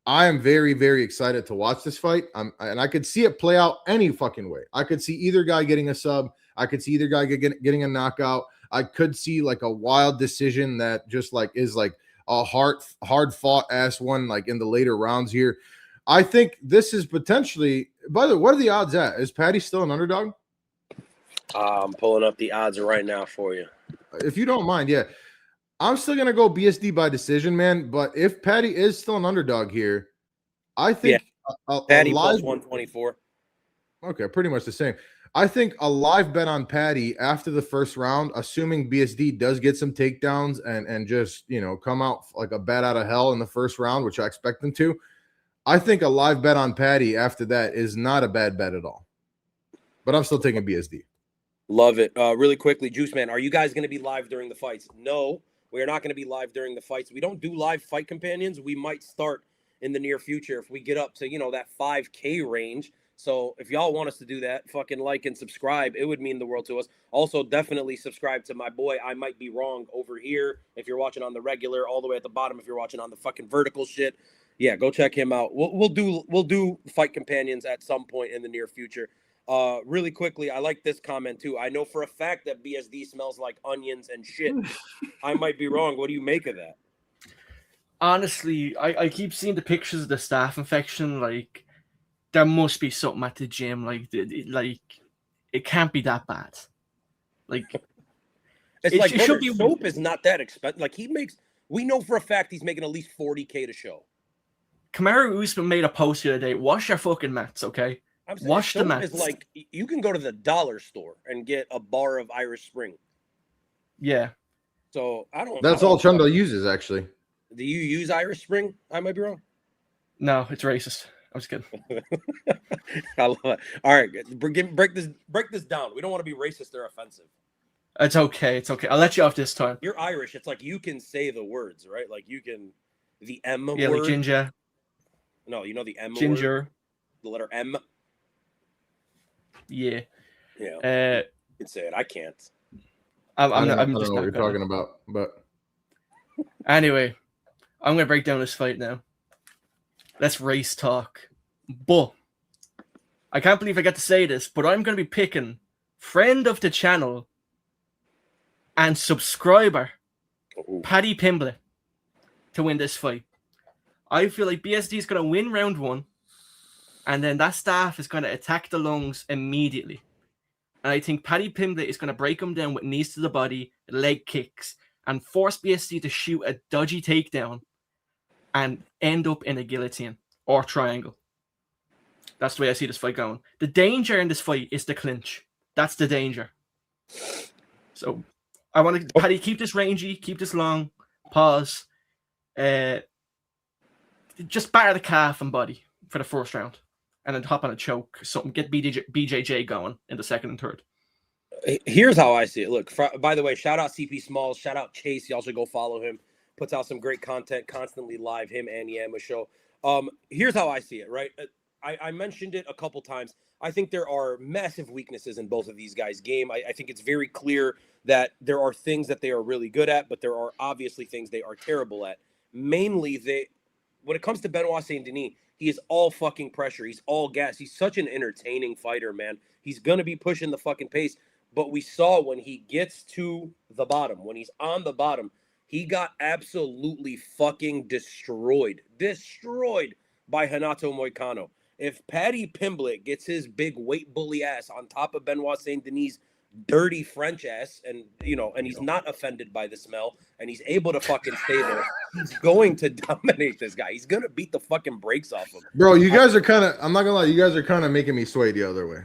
I am very, very excited to watch this fight. And I could see it play out any fucking way. I could see either guy getting a sub. I could see either guy getting a knockout. I could see like a wild decision that just like is like a hard fought ass one, like in the later rounds here. I think this is potentially. By the way, what are the odds at? Is Patty still an underdog? I'm pulling up the odds right now for you. If you don't mind, yeah. I'm still going to go BSD by decision, man. But if Patty is still an underdog here, I think Patty plus 124. Okay, pretty much the same. I think a live bet on Patty after the first round, assuming BSD does get some takedowns and just, come out like a bat out of hell in the first round, which I expect them to. I think a live bet on Patty after that is not a bad bet at all. But I'm still taking BSD. Love it. Really quickly, Juice Man, are you guys going to be live during the fights? No, we are not going to be live during the fights. We don't do live fight companions. We might start in the near future if we get up to, that 5K range. So if y'all want us to do that, fucking like and subscribe. It would mean the world to us. Also, definitely subscribe to my boy, I Might Be Wrong, over here. If you're watching on the regular, all the way at the bottom. If you're watching on the fucking vertical shit, yeah, go check him out. We'll do fight companions at some point in the near future. Really quickly, I like this comment too. I know for a fact that BSD smells like onions and shit. I might be wrong. What do you make of that? Honestly, I keep seeing the pictures of the staph infection. Like, there must be something at the gym. Like it can't be that bad. Like, it should be. Soap is not that expensive. Like, we know for a fact he's making at least $40K to show. Kamaru Usman made a post the other day. Wash your fucking mats, okay? I'm saying wash the mats. Is like, you can go to the dollar store and get a bar of Irish Spring. Yeah. So That's all Chundo uses, actually. Do you use Irish Spring? I might be wrong. No, it's racist. I'm just kidding. I love it. All right, break this down. We don't want to be racist or offensive. It's okay. I'll let you off this time. You're Irish. It's like you can say the words, right? Like you can the M word. Yeah, like ginger. No, you know the M ginger. Word? The letter M. Yeah. Yeah. You can say it. I can't. I'm I don't just know what you're talking about, but anyway, I'm gonna break down this fight now. Let's race talk. But I can't believe I get to say this, but I'm gonna be picking friend of the channel and subscriber Paddy Pimblett to win this fight. I feel like BSD is gonna win round 1. And then that staff is going to attack the lungs immediately. And I think Paddy Pimblett is going to break him down with knees to the body, leg kicks, and force BSD to shoot a dodgy takedown and end up in a guillotine or triangle. That's the way I see this fight going. The danger in this fight is the clinch. That's the danger. So I want to, Paddy, keep this rangy, keep this long, pause. Just batter the calf and body for the first round. And then hop on a choke, something, get BJJ going in the second and third. Here's how I see it. Look, by the way, shout out CP Smalls, shout out Chase. Y'all should go follow him. Puts out some great content, constantly live, him and Yama Show. Here's how I see it, right? I mentioned it a couple times. I think there are massive weaknesses in both of these guys' game. I think it's very clear that there are things that they are really good at, but there are obviously things they are terrible at. Mainly, when it comes to Benoit Saint-Denis, he is all fucking pressure. He's all gas. He's such an entertaining fighter, man. He's going to be pushing the fucking pace. But we saw when he gets to the bottom, when he's on the bottom, he got absolutely fucking destroyed. Destroyed by Renato Moicano. If Paddy Pimblett gets his big weight bully ass on top of Benoit Saint-Denis' dirty French ass, and he's not offended by the smell, and he's able to fucking stay there, he's going to dominate this guy. He's gonna beat the fucking brakes off him. Bro, you guys are kind of, I'm not gonna lie, you guys are kind of making me sway the other way.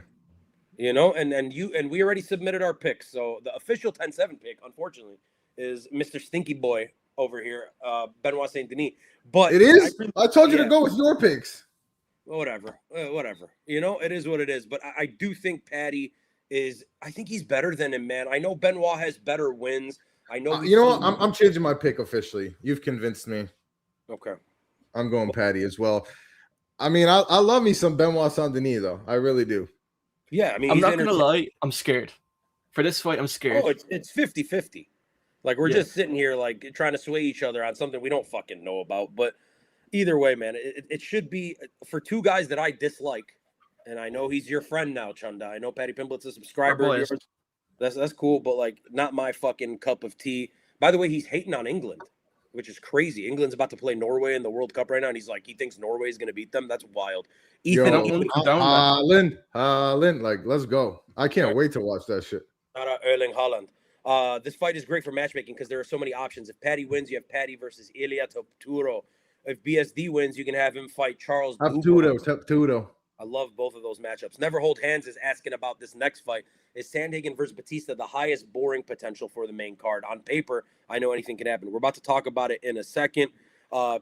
And we already submitted our picks. So the official 10-7 pick, unfortunately, is Mr. Stinky Boy over here, Benoit Saint-Denis. But it is? I told you to go with your picks. Whatever. It is what it is. But I do think Paddy is I think he's better than him, man. I know Benoit has better wins. I know. You know what? I'm changing my pick officially. You've convinced me. Okay. I'm going Patty as well. I mean, I love me some Benoit Saint Denis though. I really do. Yeah, I mean, I'm not gonna lie. I'm scared for this fight. I'm scared. Oh, it's 50-50. Like we're just sitting here like trying to sway each other on something we don't fucking know about. But either way, man, it should be for two guys that I dislike. And I know he's your friend now, Chunda. I know Patty Pimblett's a subscriber of yours. That's cool, but like not my fucking cup of tea. By the way, he's hating on England, which is crazy. England's about to play Norway in the World Cup right now, and he's like, he thinks Norway's going to beat them. That's wild. Haaland, like, let's go. I can't wait to watch that shit. Shout out Erling Haaland. This fight is great for matchmaking because there are so many options. If Patty wins, you have Patty versus Ilia Topturo. If BSD wins, you can have him fight Charles Topturo. I love both of those matchups. Never Hold Hands is asking about this next fight. Is Sandhagen versus Batista the highest boring potential for the main card? On paper, I know anything can happen. We're about to talk about it in a second.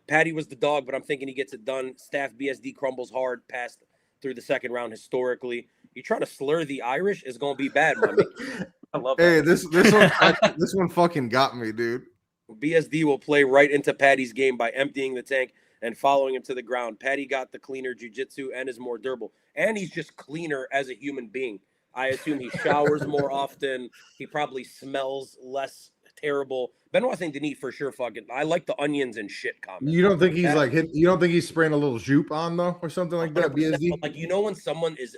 Patty was the dog, but I'm thinking he gets it done. Staff BSD crumbles hard past through the second round historically. You trying to slur the Irish is going to be bad, my man. I love that. Hey, this one fucking got me, dude. BSD will play right into Patty's game by emptying the tank and following him to the ground. Patty got the cleaner jiu-jitsu and is more durable. And he's just cleaner as a human being. I assume he showers more often. He probably smells less terrible. Benoit Saint Denis for sure fucking. I like the onions and shit comment. You don't think he's you don't think he's spraying a little jupe on though or something like that, BSD? Like, you know when someone is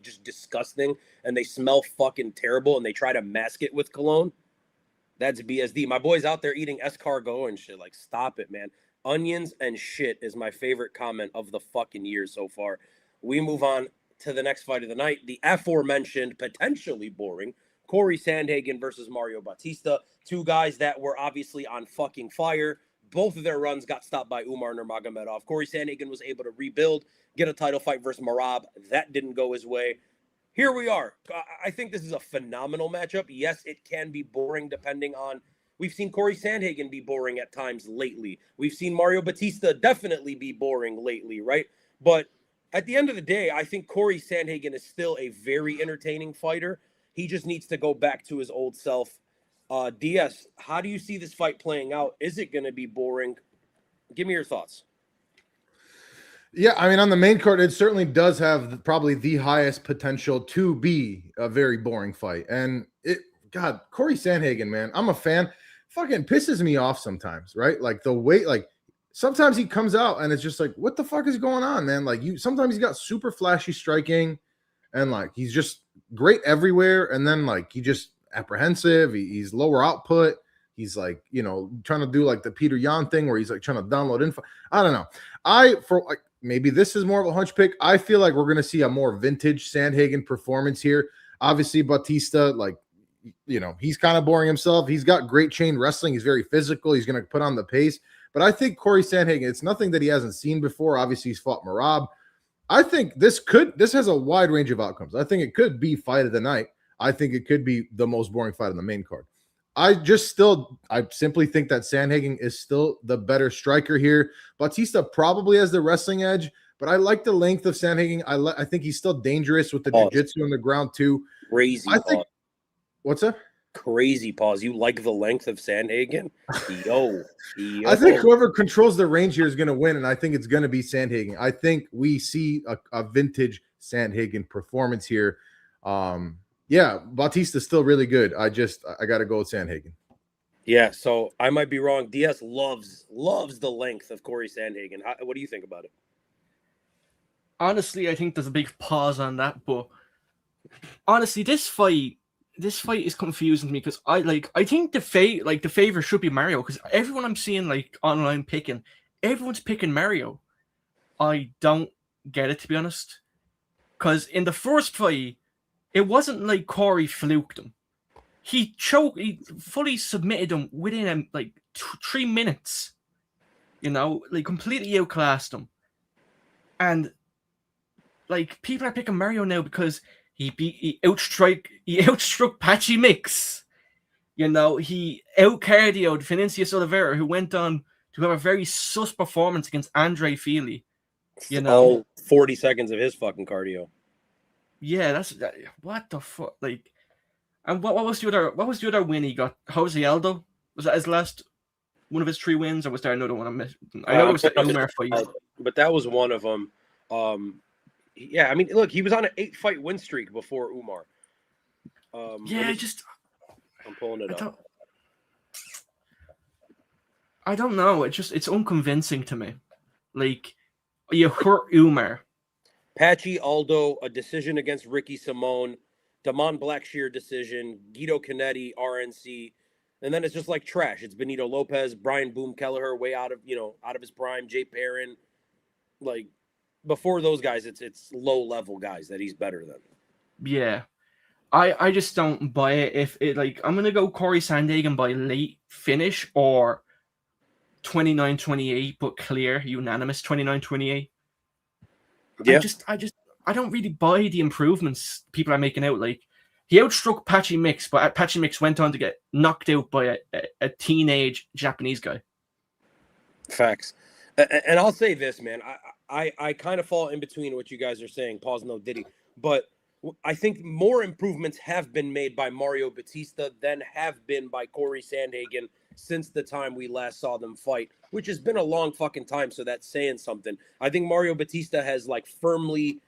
just disgusting and they smell fucking terrible and they try to mask it with cologne? That's BSD. My boy's out there eating escargot and shit. Like, stop it, man. Onions and shit is my favorite comment of the fucking year so far. We move on to the next fight of the night. The aforementioned, potentially boring, Corey Sandhagen versus Mario Bautista. Two guys that were obviously on fucking fire. Both of their runs got stopped by Umar Nurmagomedov. Corey Sandhagen was able to rebuild, get a title fight versus Marab. That didn't go his way. Here we are. I think this is a phenomenal matchup. Yes, it can be boring depending on... We've seen Corey Sandhagen be boring at times lately. We've seen Mario Bautista definitely be boring lately, right? But at the end of the day, I think Corey Sandhagen is still a very entertaining fighter. He just needs to go back to his old self. DS, how do you see this fight playing out? Is it going to be boring? Give me your thoughts. Yeah, I mean, on the main card, it certainly does have probably the highest potential to be a very boring fight. And God, Corey Sandhagen, man, I'm a fan. Fucking pisses me off sometimes, right? Like the way, like sometimes he comes out and it's just like, what the fuck is going on, man? Like sometimes he's got super flashy striking and like he's just great everywhere. And then like he just apprehensive. He's lower output. He's like, trying to do like the Peter Yan thing where he's like trying to download info. I don't know. Maybe this is more of a hunch pick. I feel like we're going to see a more vintage Sandhagen performance here. Obviously, Bautista, like, he's kind of boring himself. He's got great chain wrestling. He's very physical. He's going to put on the pace. But I think Corey Sandhagen, it's nothing that he hasn't seen before. Obviously, he's fought Marab. I think this has a wide range of outcomes. I think it could be fight of the night. I think it could be the most boring fight on the main card. I simply think that Sandhagen is still the better striker here. Bautista probably has the wrestling edge, but I like the length of Sandhagen. I think he's still dangerous with the jiu-jitsu on the ground too. Crazy. What's that? Crazy pause. You like the length of Sandhagen? Yo. I think whoever controls the range here is going to win, and I think it's going to be Sandhagen. I think we see a vintage Sandhagen performance here. Yeah, Bautista's still really good. I got to go with Sandhagen. Yeah, so I might be wrong. DS loves the length of Corey Sandhagen. What do you think about it? Honestly, I think there's a big pause on that, but honestly, this fight is confusing to me because I think the favor should be Mario because everyone I'm seeing like online picking, everyone's picking Mario. I don't get it, to be honest, because in the first fight, it wasn't like Corey fluked him. He fully submitted him within 3 minutes. Completely outclassed him. And like people are picking Mario now because he outstruck Patchy Mix. He out-cardioed Vinicius Oliveira, who went on to have a very sus performance against Andre Feely. 40 seconds of his fucking cardio. Yeah, what the fuck? Like, and what was the other win he got? Jose Aldo? Was that his last one of his 3 wins, or was there another one I'm missing? I know there was the Umar fight, but that was one of them. Yeah, I mean, look, he was on an 8-fight win streak before Umar. Yeah, I'm pulling it up. I don't know. It's unconvincing to me. Like, you hurt Umar. Patchy Aldo, a decision against Ricky Simone, Damon Blackshear decision, Guido Canetti, RNC, and then it's just like trash. It's Benito Lopez, Brian Boom Kelleher, way out of his prime, Jay Perrin. Like, before those guys, it's low level guys that he's better than. Yeah. I just don't buy it. If it, like, I'm gonna go Corey Sandhagen by late finish or 29-28, but clear, unanimous 29-28. Yeah. I don't really buy the improvements people are making out. Like, he outstruck Patchy Mix, but Patchy Mix went on to get knocked out by a teenage Japanese guy. Facts. And I'll say this, man. I kind of fall in between what you guys are saying. Pause, no Diddy. But I think more improvements have been made by Mario Batista than have been by Corey Sandhagen since the time we last saw them fight, which has been a long fucking time. So that's saying something. I think Mario Batista has like firmly,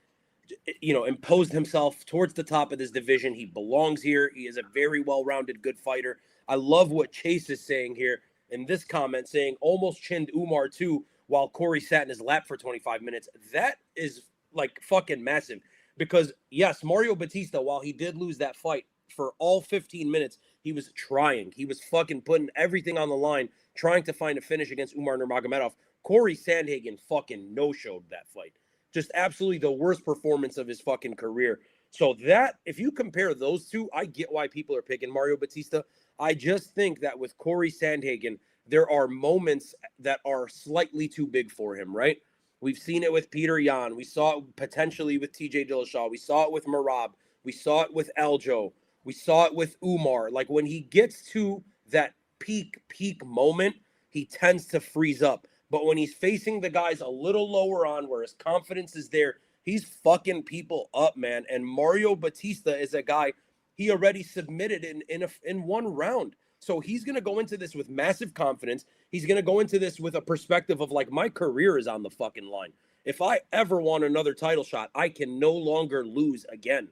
imposed himself towards the top of this division. He belongs here. He is a very well-rounded, good fighter. I love what Chase is saying here in this comment, saying almost chinned Umar too while Corey sat in his lap for 25 minutes. That is like fucking massive. Because, yes, Mario Batista, while he did lose that fight, for all 15 minutes, he was trying. He was fucking putting everything on the line, trying to find a finish against Umar Nurmagomedov. Corey Sandhagen fucking no-showed that fight. Just absolutely the worst performance of his fucking career. So that, if you compare those two, I get why people are picking Mario Batista. I just think that with Corey Sandhagen, there are moments that are slightly too big for him, right? We've seen it with Peter Yan. We saw it potentially with TJ Dillashaw. We saw it with Merab. We saw it with Aljo. We saw it with Umar. Like, when he gets to that peak moment, he tends to freeze up. But when he's facing the guys a little lower on where his confidence is there, he's fucking people up, man. And Mario Batista is a guy, he already submitted in one round. So he's going to go into this with massive confidence. He's going to go into this with a perspective of, like, my career is on the fucking line. If I ever want another title shot, I can no longer lose again.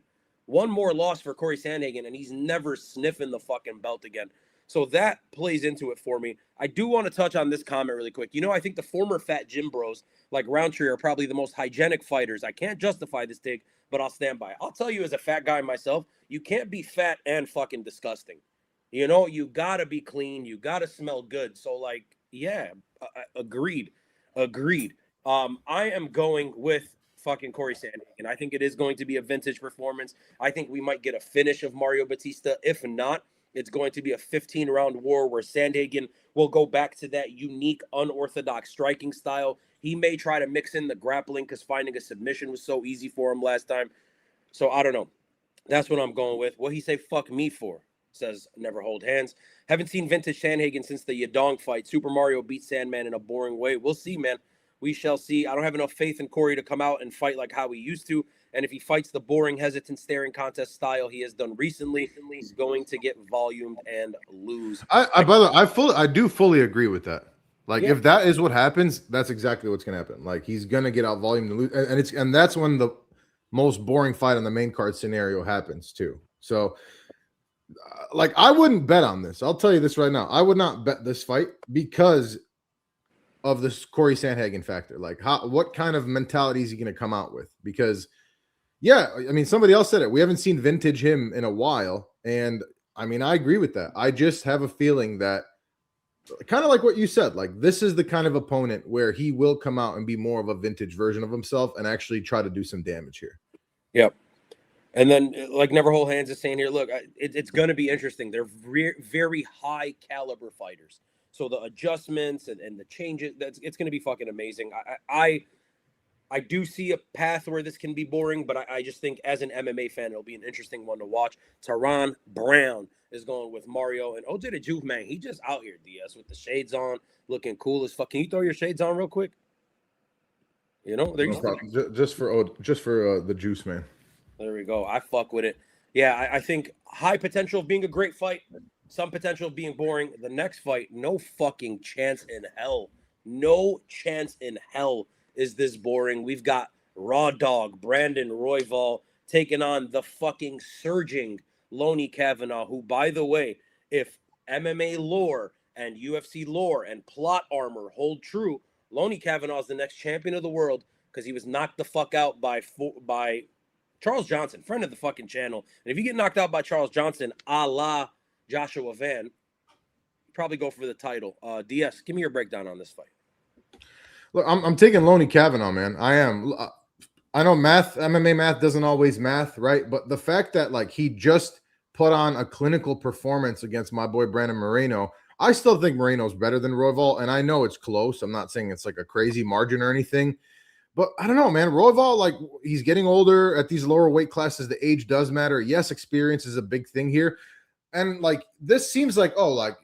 One more loss for Corey Sandhagen, and he's never sniffing the fucking belt again. So that plays into it for me. I do want to touch on this comment really quick. I think the former fat gym bros like Roundtree are probably the most hygienic fighters. I can't justify this take, but I'll stand by it. I'll tell you, as a fat guy myself, you can't be fat and fucking disgusting. You got to be clean. You got to smell good. So, like, yeah, agreed. I am going with fucking Corey Sandhagen. I think it is going to be a vintage performance. I think we might get a finish of Mario Batista. If not, it's going to be a 15-round war where Sandhagen will go back to that unique, unorthodox striking style. He may try to mix in the grappling because finding a submission was so easy for him last time. So, I don't know. That's what I'm going with. What he say fuck me for? Says Never Hold Hands. Haven't seen vintage Sandhagen since the Yadong fight. Super Mario beat Sandman in a boring way. We'll see, man. We shall see. I don't have enough faith in Corey to come out and fight like how he used to. And if he fights the boring, hesitant, staring contest style he has done recently, he's going to get volumed and lose. By the way, I do fully agree with that. Like, yeah. If that is what happens, that's exactly what's going to happen. Like, he's going to get out volume and lose, and that's when the most boring fight on the main card scenario happens too. So, like, I wouldn't bet on this. I'll tell you this right now. I would not bet this fight because of this Corey Sandhagen factor. Like, what kind of mentality is he going to come out with? Because, yeah, I mean, somebody else said it. We haven't seen vintage him in a while. And, I mean, I agree with that. I just have a feeling that, kind of like what you said, like, this is the kind of opponent where he will come out and be more of a vintage version of himself and actually try to do some damage here. Yep. And then, like Never Hold Hands is saying here, look, it's going to be interesting. They're very high caliber fighters. So the adjustments and the changes, it's going to be fucking amazing. I do see a path where this can be boring, but I just think as an MMA fan, it'll be an interesting one to watch. Teron Brown is going with Mario. And OJ the Juve, man, he just out here, DS, with the shades on, looking cool as fuck. Can you throw your shades on real quick? There used to be. Just for the juice, man. There we go. I fuck with it. Yeah, I think high potential of being a great fight, some potential of being boring. The next fight, no fucking chance in hell. No chance in hell is this boring. We've got Raw Dog, Brandon Royval taking on the fucking surging Loney Kavanaugh, who, by the way, if MMA lore and UFC lore and plot armor hold true, Loney Kavanaugh is the next champion of the world because he was knocked the fuck out by Charles Johnson, friend of the fucking channel. And if you get knocked out by Charles Johnson, a la Joshua Van, probably go for the title. DS, give me your breakdown on this fight. Look, I'm taking Loney Kavanaugh, man. I am. I know MMA math doesn't always math, right? But the fact that like he just put on a clinical performance against my boy Brandon Moreno, I still think Moreno's better than Royval, and I know it's close. I'm not saying it's like a crazy margin or anything. But I don't know, man. Royval, like, he's getting older at these lower weight classes. The age does matter. Yes, experience is a big thing here. And, like, this seems like, oh, like,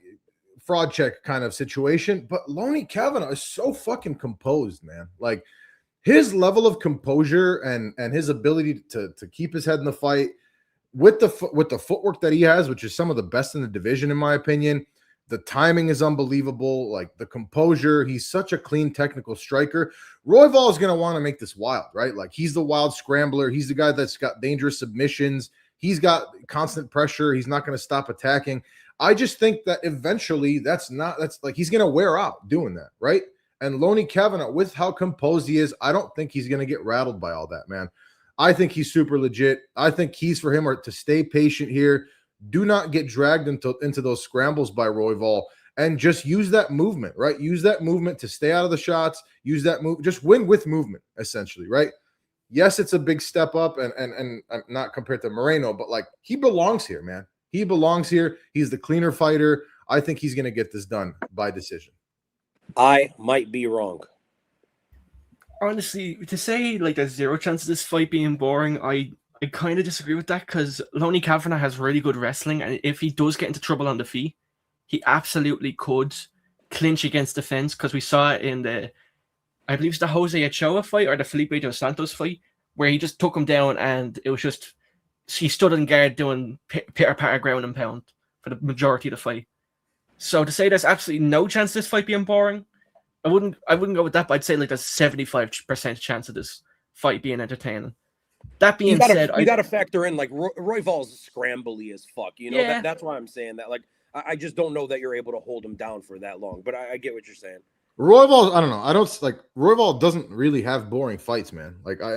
fraud check kind of situation. But Loney Kavanaugh is so fucking composed, man. Like, his level of composure and his ability to keep his head in the fight with the footwork that he has, which is some of the best in the division, in my opinion. The timing is unbelievable. Like the composure, he's such a clean technical striker. Royval is going to want to make this wild, right? Like he's the wild scrambler. He's the guy that's got dangerous submissions. He's got constant pressure. He's not going to stop attacking. I just think that eventually that's like he's going to wear out doing that, right? And Loney Kavanaugh, with how composed he is, I don't think he's going to get rattled by all that, man. I think he's super legit. I think keys for him are to stay patient here. Do not get dragged into those scrambles by Royval and just use that movement, right? Use that movement to stay out of the shots. Use that move, just win with movement, essentially, right? Yes, it's a big step up and not compared to Moreno, but like he belongs here, man. He belongs here. He's the cleaner fighter. I think he's going to get this done by decision. I might be wrong. Honestly, to say like there's zero chance of this fight being boring, I kind of disagree with that because Loney Kavanaugh has really good wrestling, and if he does get into trouble on the feet, he absolutely could clinch against the fence because we saw it in I believe it's the Jose Ochoa fight or the Felipe Dos Santos fight, where he just took him down and it was just, he stood in guard doing pitter-patter ground and pound for the majority of the fight. So to say there's absolutely no chance of this fight being boring, I wouldn't go with that, but I'd say like there's 75% chance of this fight being entertaining. That being said, you got to factor in like Royval's scrambly as fuck. You know, Yeah. that's why I'm saying that. Like, I just don't know that you're able to hold him down for that long. But I get what you're saying. Royval, I don't know. I don't like Royval doesn't really have boring fights, man. Like, I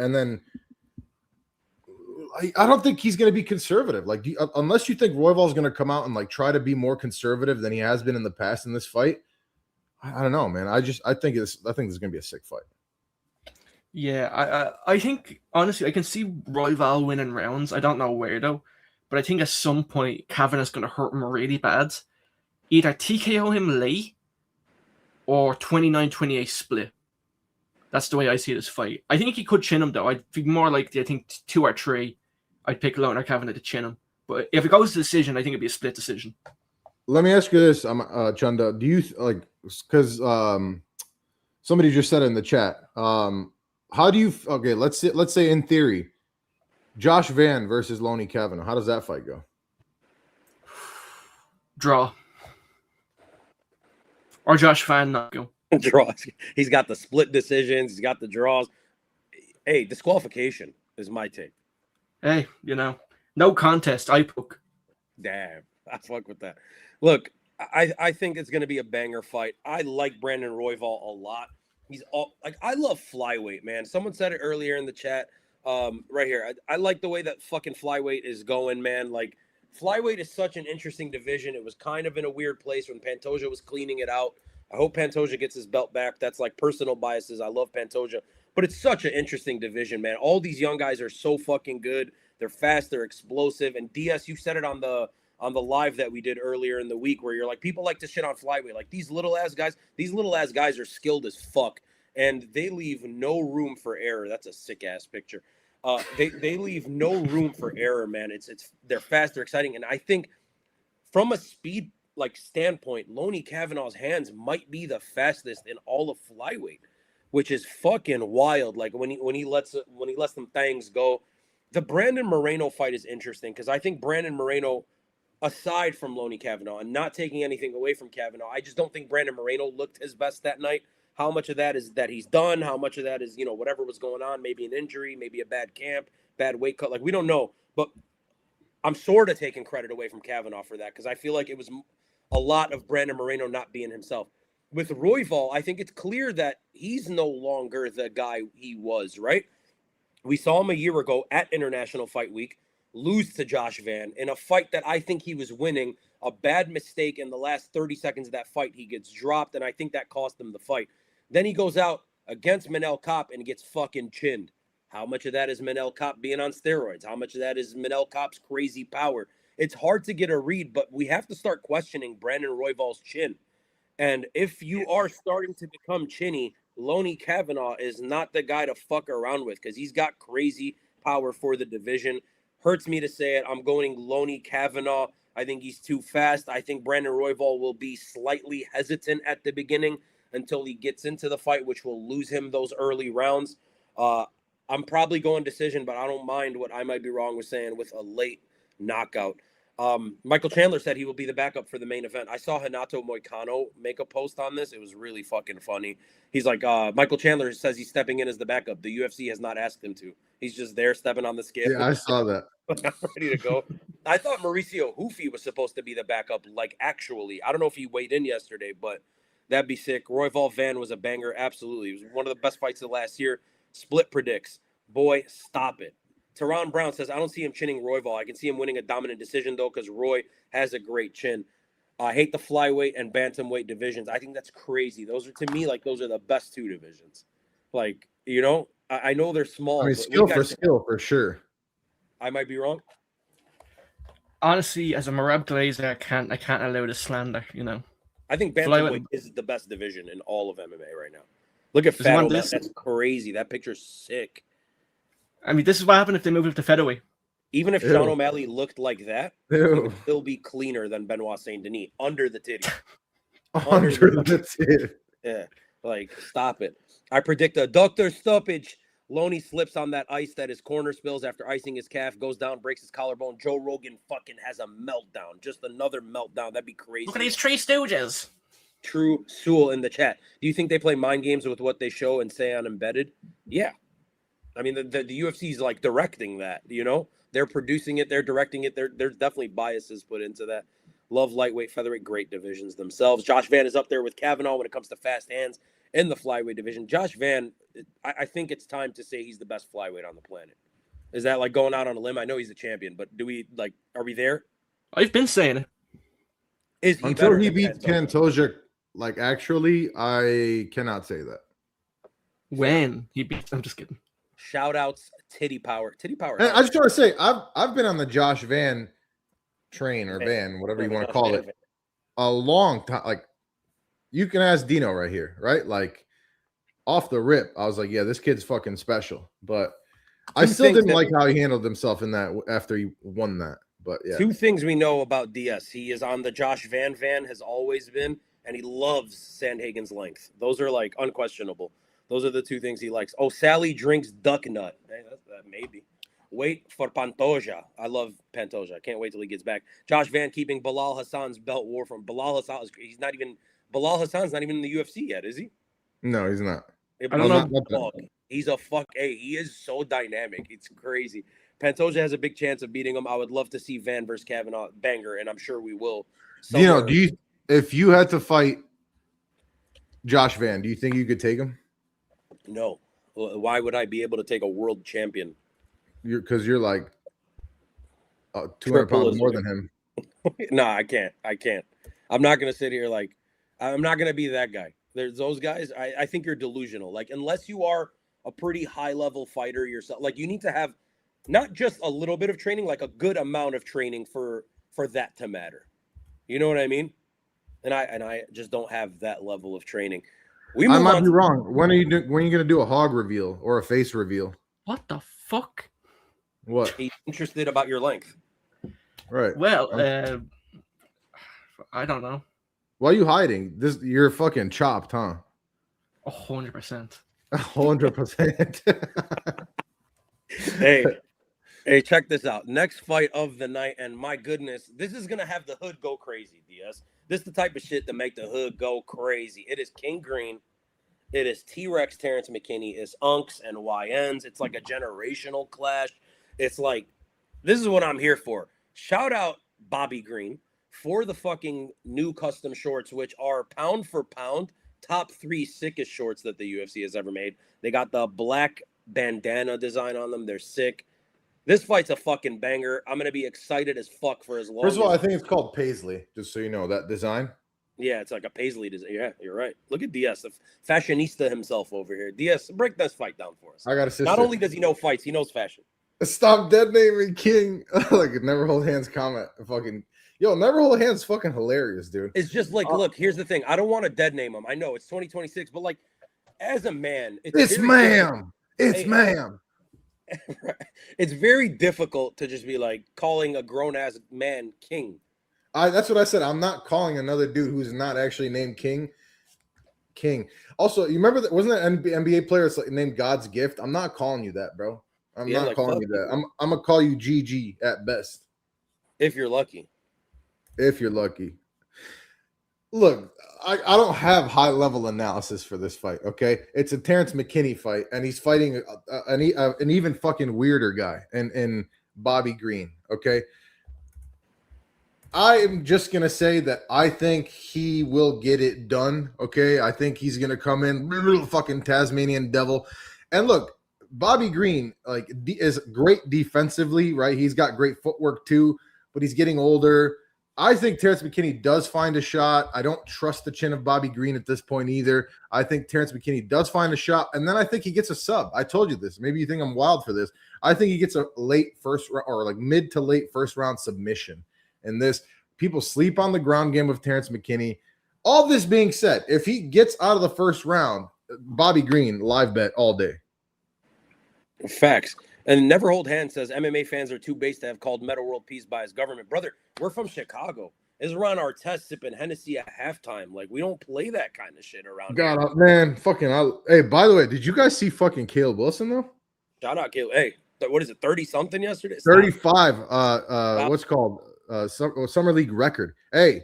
don't think he's going to be conservative. Like, unless you think Royval's going to come out and like try to be more conservative than he has been in the past in this fight, I don't know, man. I think this is going to be a sick fight. Yeah, I think, honestly, I can see Royval winning rounds. I don't know where, though. But I think at some point, Kavanaugh's going to hurt him really bad. Either TKO him late or 29-28 split. That's the way I see this fight. I think he could chin him, though. I'd be more likely, I think, 2 or 3. I'd pick Loner Kavanaugh to chin him. But if it goes to decision, I think it'd be a split decision. Let me ask you this, Chanda. Do you, like, because somebody just said it in the chat, how do you? Okay, let's say in theory, Josh Van versus Loney Kavanaugh. How does that fight go? Draw. Or Josh Van not go. Draws. He's got the split decisions. He's got the draws. Hey, disqualification is my take. Hey, no contest. I poke. Damn, I fuck with that. Look, I think it's going to be a banger fight. I like Brandon Royval a lot. He's all like, I love flyweight, man. Someone said it earlier in the chat, right here. I like the way that fucking flyweight is going, man. Like, flyweight is such an interesting division. It was kind of in a weird place when Pantoja was cleaning it out. I hope Pantoja gets his belt back. That's like personal biases. I love Pantoja, but it's such an interesting division, man. All these young guys are so fucking good. They're fast. They're explosive. And DS, you said it on the live that we did earlier in the week, where you're like, people like to shit on flyweight. Like, these little ass guys are skilled as fuck, and they leave no room for error. That's a sick ass picture. They leave no room for error, man. They're fast, they're exciting, and I think from a speed like standpoint, Loney Kavanaugh's hands might be the fastest in all of flyweight, which is fucking wild. Like when he lets them things go. The Brandon Moreno fight is interesting because I think Brandon Moreno, aside from Lonnie Kavanaugh, and not taking anything away from Kavanaugh, I just don't think Brandon Moreno looked his best that night. How much of that is that he's done? How much of that is, whatever was going on, maybe an injury, maybe a bad camp, bad weight cut? Like, we don't know. But I'm sort of taking credit away from Kavanaugh for that because I feel like it was a lot of Brandon Moreno not being himself. With Royval, I think it's clear that he's no longer the guy he was, right? We saw him a year ago at International Fight Week lose to Josh Van in a fight that I think he was winning. A bad mistake in the last 30 seconds of that fight. He gets dropped, and I think that cost him the fight. Then he goes out against Manel Kopp and gets fucking chinned. How much of that is Manel Kopp being on steroids? How much of that is Manel Kopp's crazy power? It's hard to get a read, but we have to start questioning Brandon Royval's chin. And if you are starting to become chinny, Lonnie Kavanaugh is not the guy to fuck around with because he's got crazy power for the division. Hurts me to say it. I'm going Lonnie Kavanaugh. I think he's too fast. I think Brandon Royval will be slightly hesitant at the beginning until he gets into the fight, which will lose him those early rounds. I'm probably going decision, but I don't mind what I might be wrong with saying with a late knockout. Michael Chandler said he will be the backup for the main event. I saw Renato Moicano make a post on this. It was really fucking funny. He's like, Michael Chandler says he's stepping in as the backup. The UFC has not asked him to. He's just there stepping on the scale. Yeah, I saw that. Ready to go. I thought Mauricio Hoofy was supposed to be the backup, like actually. I don't know if he weighed in yesterday, but that'd be sick. Royval Van was a banger. Absolutely. It was one of the best fights of last year. Split predicts. Boy, stop it. Teron Brown says, I don't see him chinning Royval. I can see him winning a dominant decision, though, because Roy has a great chin. I hate the flyweight and bantamweight divisions. I think that's crazy. Those are, to me, like, those are the best two divisions. Like, I know they're small. I mean, skill for sure. I might be wrong. Honestly, as a Marab Glazer, I can't allow the slander, I think bantamweight is the best division in all of MMA right now. Look at Fat O'Malley. That's crazy. That picture's sick. I mean, this is what happened if they moved it to featherweight. Even if Sean O'Malley looked like that, he would still be cleaner than Benoit Saint Denis under the titty. Under the titty. Yeah, like stop it. I predict a doctor stoppage. Loney slips on that ice that his corner spills after icing his calf, goes down, breaks his collarbone. Joe Rogan fucking has a meltdown. Just another meltdown. That'd be crazy. Look at these Three Stooges. True Sewell in the chat. Do you think they play mind games with what they show and say on Embedded? Yeah. I mean, the UFC is like directing that, They're producing it. They're directing it. There's definitely biases put into that. Love lightweight, featherweight, great divisions themselves. Josh Van is up there with Kavanaugh when it comes to fast hands in the flyweight division. Josh Van, I think it's time to say he's the best flyweight on the planet. Is that like going out on a limb? I know he's a champion, but are we there? I've been saying it. Until he beats Pantoja, actually, I cannot say that. When he beats, I'm just kidding. Shout outs, titty power. And I just want to say, I've been on the Josh Van train or van, whatever you want to call it, a long time. Like, you can ask Dino right here, right? Like, off the rip, I was like, yeah, this kid's fucking special. But I still didn't like how he handled himself in that after he won that. But yeah. Two things we know about DS. He is on the Josh Van, has always been, and he loves Sandhagen's length. Those are like unquestionable. Those are the two things he likes. Oh, Sally drinks duck nut. Hey, that's maybe. Wait for Pantoja. I love Pantoja. I can't wait till he gets back. Josh Van keeping Bilal Hassan's belt war from Bilal Hassan. Bilal Hassan's not even in the UFC yet, is he? No, he's not. I don't know. He's a fuck. Hey, he is so dynamic. It's crazy. Pantoja has a big chance of beating him. I would love to see Van versus Kavanaugh banger, and I'm sure we will. If you had to fight Josh Van, do you think you could take him? No. Why would I be able to take a world champion? Because you're like 200 pounds more than him. No, I can't. I'm not going to sit here I'm not going to be that guy. There's those guys. I think you're delusional. Like, unless you are a pretty high-level fighter yourself, like, you need to have not just a little bit of training, like a good amount of training for that to matter. You know what I mean? And I just don't have that level of training. I might be wrong. When are you going to do a hog reveal or a face reveal? What the fuck? What? He's interested about your length. Right. Well, I don't know. Why are you hiding? You're fucking chopped, huh? 100%. 100%. Hey, Hey, check this out. Next fight of the night, and my goodness, this is gonna have the hood go crazy, DS. This is the type of shit that make the hood go crazy. It is King Green. It is T-Rex Terrence McKinney. It's Unks and YNs. It's like a generational clash. It's like, this is what I'm here for. Shout out Bobby Green for the fucking new custom shorts, which are pound for pound top 3 sickest shorts that the UFC has ever made. They got the black bandana design on them. They're sick. This fight's a fucking banger. I'm gonna be excited as fuck for as long. First of all, I think it's called Paisley, just so you know that design. Yeah, it's like a Paisley design. Yeah, you're right. Look at DS, the fashionista himself over here. DS, break this fight down for us. I got a sister. Not only does he know fights, he knows fashion. Stop dead naming King. Like never hold hands comment. Fucking yo, never hold hands. Fucking hilarious, dude. It's just like, look, here's the thing. I don't want to dead name him. I know it's 2026, but like, as a man, It's ma'am. It's ma'am. It's very difficult to just be like calling a grown ass man King. That's what I said. I'm not calling another dude who's not actually named King. Also, you remember that wasn't that an NBA player named God's Gift? I'm not calling you that, bro. I'm not calling you that. I'm gonna call you GG at best. If you're lucky. If you're lucky. Look, I don't have high level analysis for this fight. Okay, it's a Terrence McKinney fight, and he's fighting an even fucking weirder guy, and Bobby Green. Okay. I am just going to say that I think he will get it done, okay? I think he's going to come in, fucking Tasmanian devil. And look, Bobby Green is great defensively, right? He's got great footwork too, but he's getting older. I think Terrence McKinney does find a shot. I don't trust the chin of Bobby Green at this point either. I think Terrence McKinney does find a shot, and then I think he gets a sub. I told you this. Maybe you think I'm wild for this. I think he gets a late first or like mid to late first round submission. And this, people sleep on the ground game of Terrence McKinney. All this being said, if he gets out of the first round, Bobby Green, live bet all day. Facts. And Never Hold Hands says MMA fans are too base to have called Meta World Peace by his government. Brother, we're from Chicago. Is Ron Artest sipping Hennessy at halftime? Like, we don't play that kind of shit around here. God, man, hey, by the way, did you guys see fucking Caleb Wilson though? Shout out Caleb. Hey, what is it? 30 something yesterday? 35. What's called? Summer League record. Hey,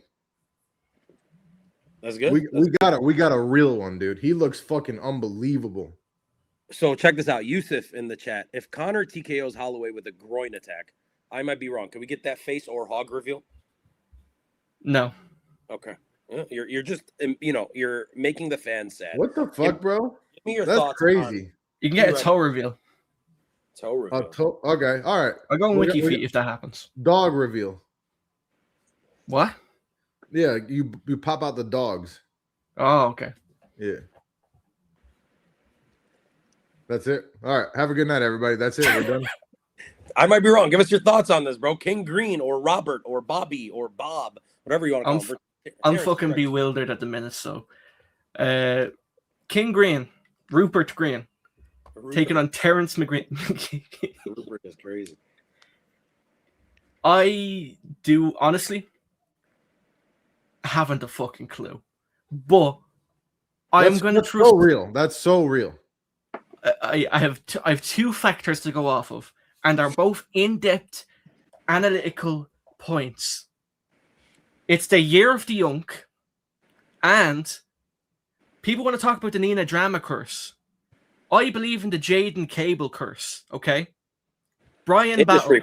that's good. We got a real one, dude. He looks fucking unbelievable. So check this out, Yusuf in the chat. If Connor TKOs Holloway with a groin attack, I might be wrong. Can we get that face or hog reveal? No. Okay. You're just you're making the fans sad. What the fuck, bro? Give me your That's thoughts. crazy. You can get a toe reveal. Toe reveal. Okay, all right. I'll go on Wiki Feet if that happens. Dog reveal. What? Yeah, you pop out the dogs. Oh, okay. Yeah. That's it. All right. Have a good night, everybody. That's it. We're done. I might be wrong. Give us your thoughts on this, bro. King Green or Robert or Bobby or Bob, whatever you want to call him. I'm fucking bewildered at the minute. So, King Green, Rupert Green, taking on Terrence McGreen. Rupert is crazy. I do honestly haven't a fucking clue, but I'm going to trust. So real. That's so real. I have two factors to go off of, and they're both in-depth analytical points. It's the year of the Unk, and people want to talk about the Nina Drama curse. I believe in the Jaden Cable curse, okay? Brian Battle,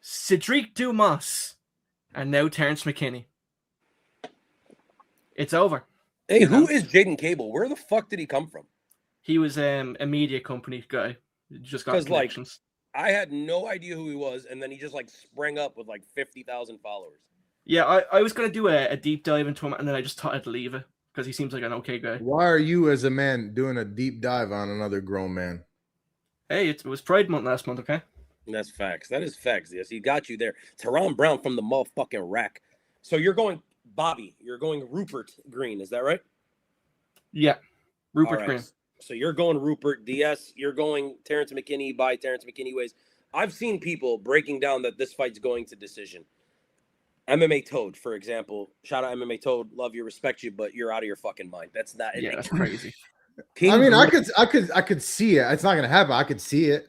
Cedric Dumas, and now Terrence McKinney. It's over. Hey, who is Jaden Cable? Where the fuck did he come from? He was a media company guy. Just got connections. I had no idea who he was, and then he just sprang up with 50,000 followers. Yeah, I was gonna do a deep dive into him, and then I just thought I'd leave it because he seems like an okay guy. Why are you, as a man, doing a deep dive on another grown man? Hey, it was Pride Month last month, okay? That's facts. That is facts. Yes, he got you there. Teron Brown from the motherfucking rack. So you're going Bobby. You're going Rupert Green. Is that right? Yeah, Rupert Green. So you're going Rupert. DS, you're going Terrence McKinney by Terrence McKinney ways. I've seen people breaking down that this fight's going to decision. MMA Toad, for example. Shout out MMA Toad. Love you, respect you, but you're out of your fucking mind. That's not. Yeah, that's crazy. I mean, I could see it. It's not gonna happen. I could see it.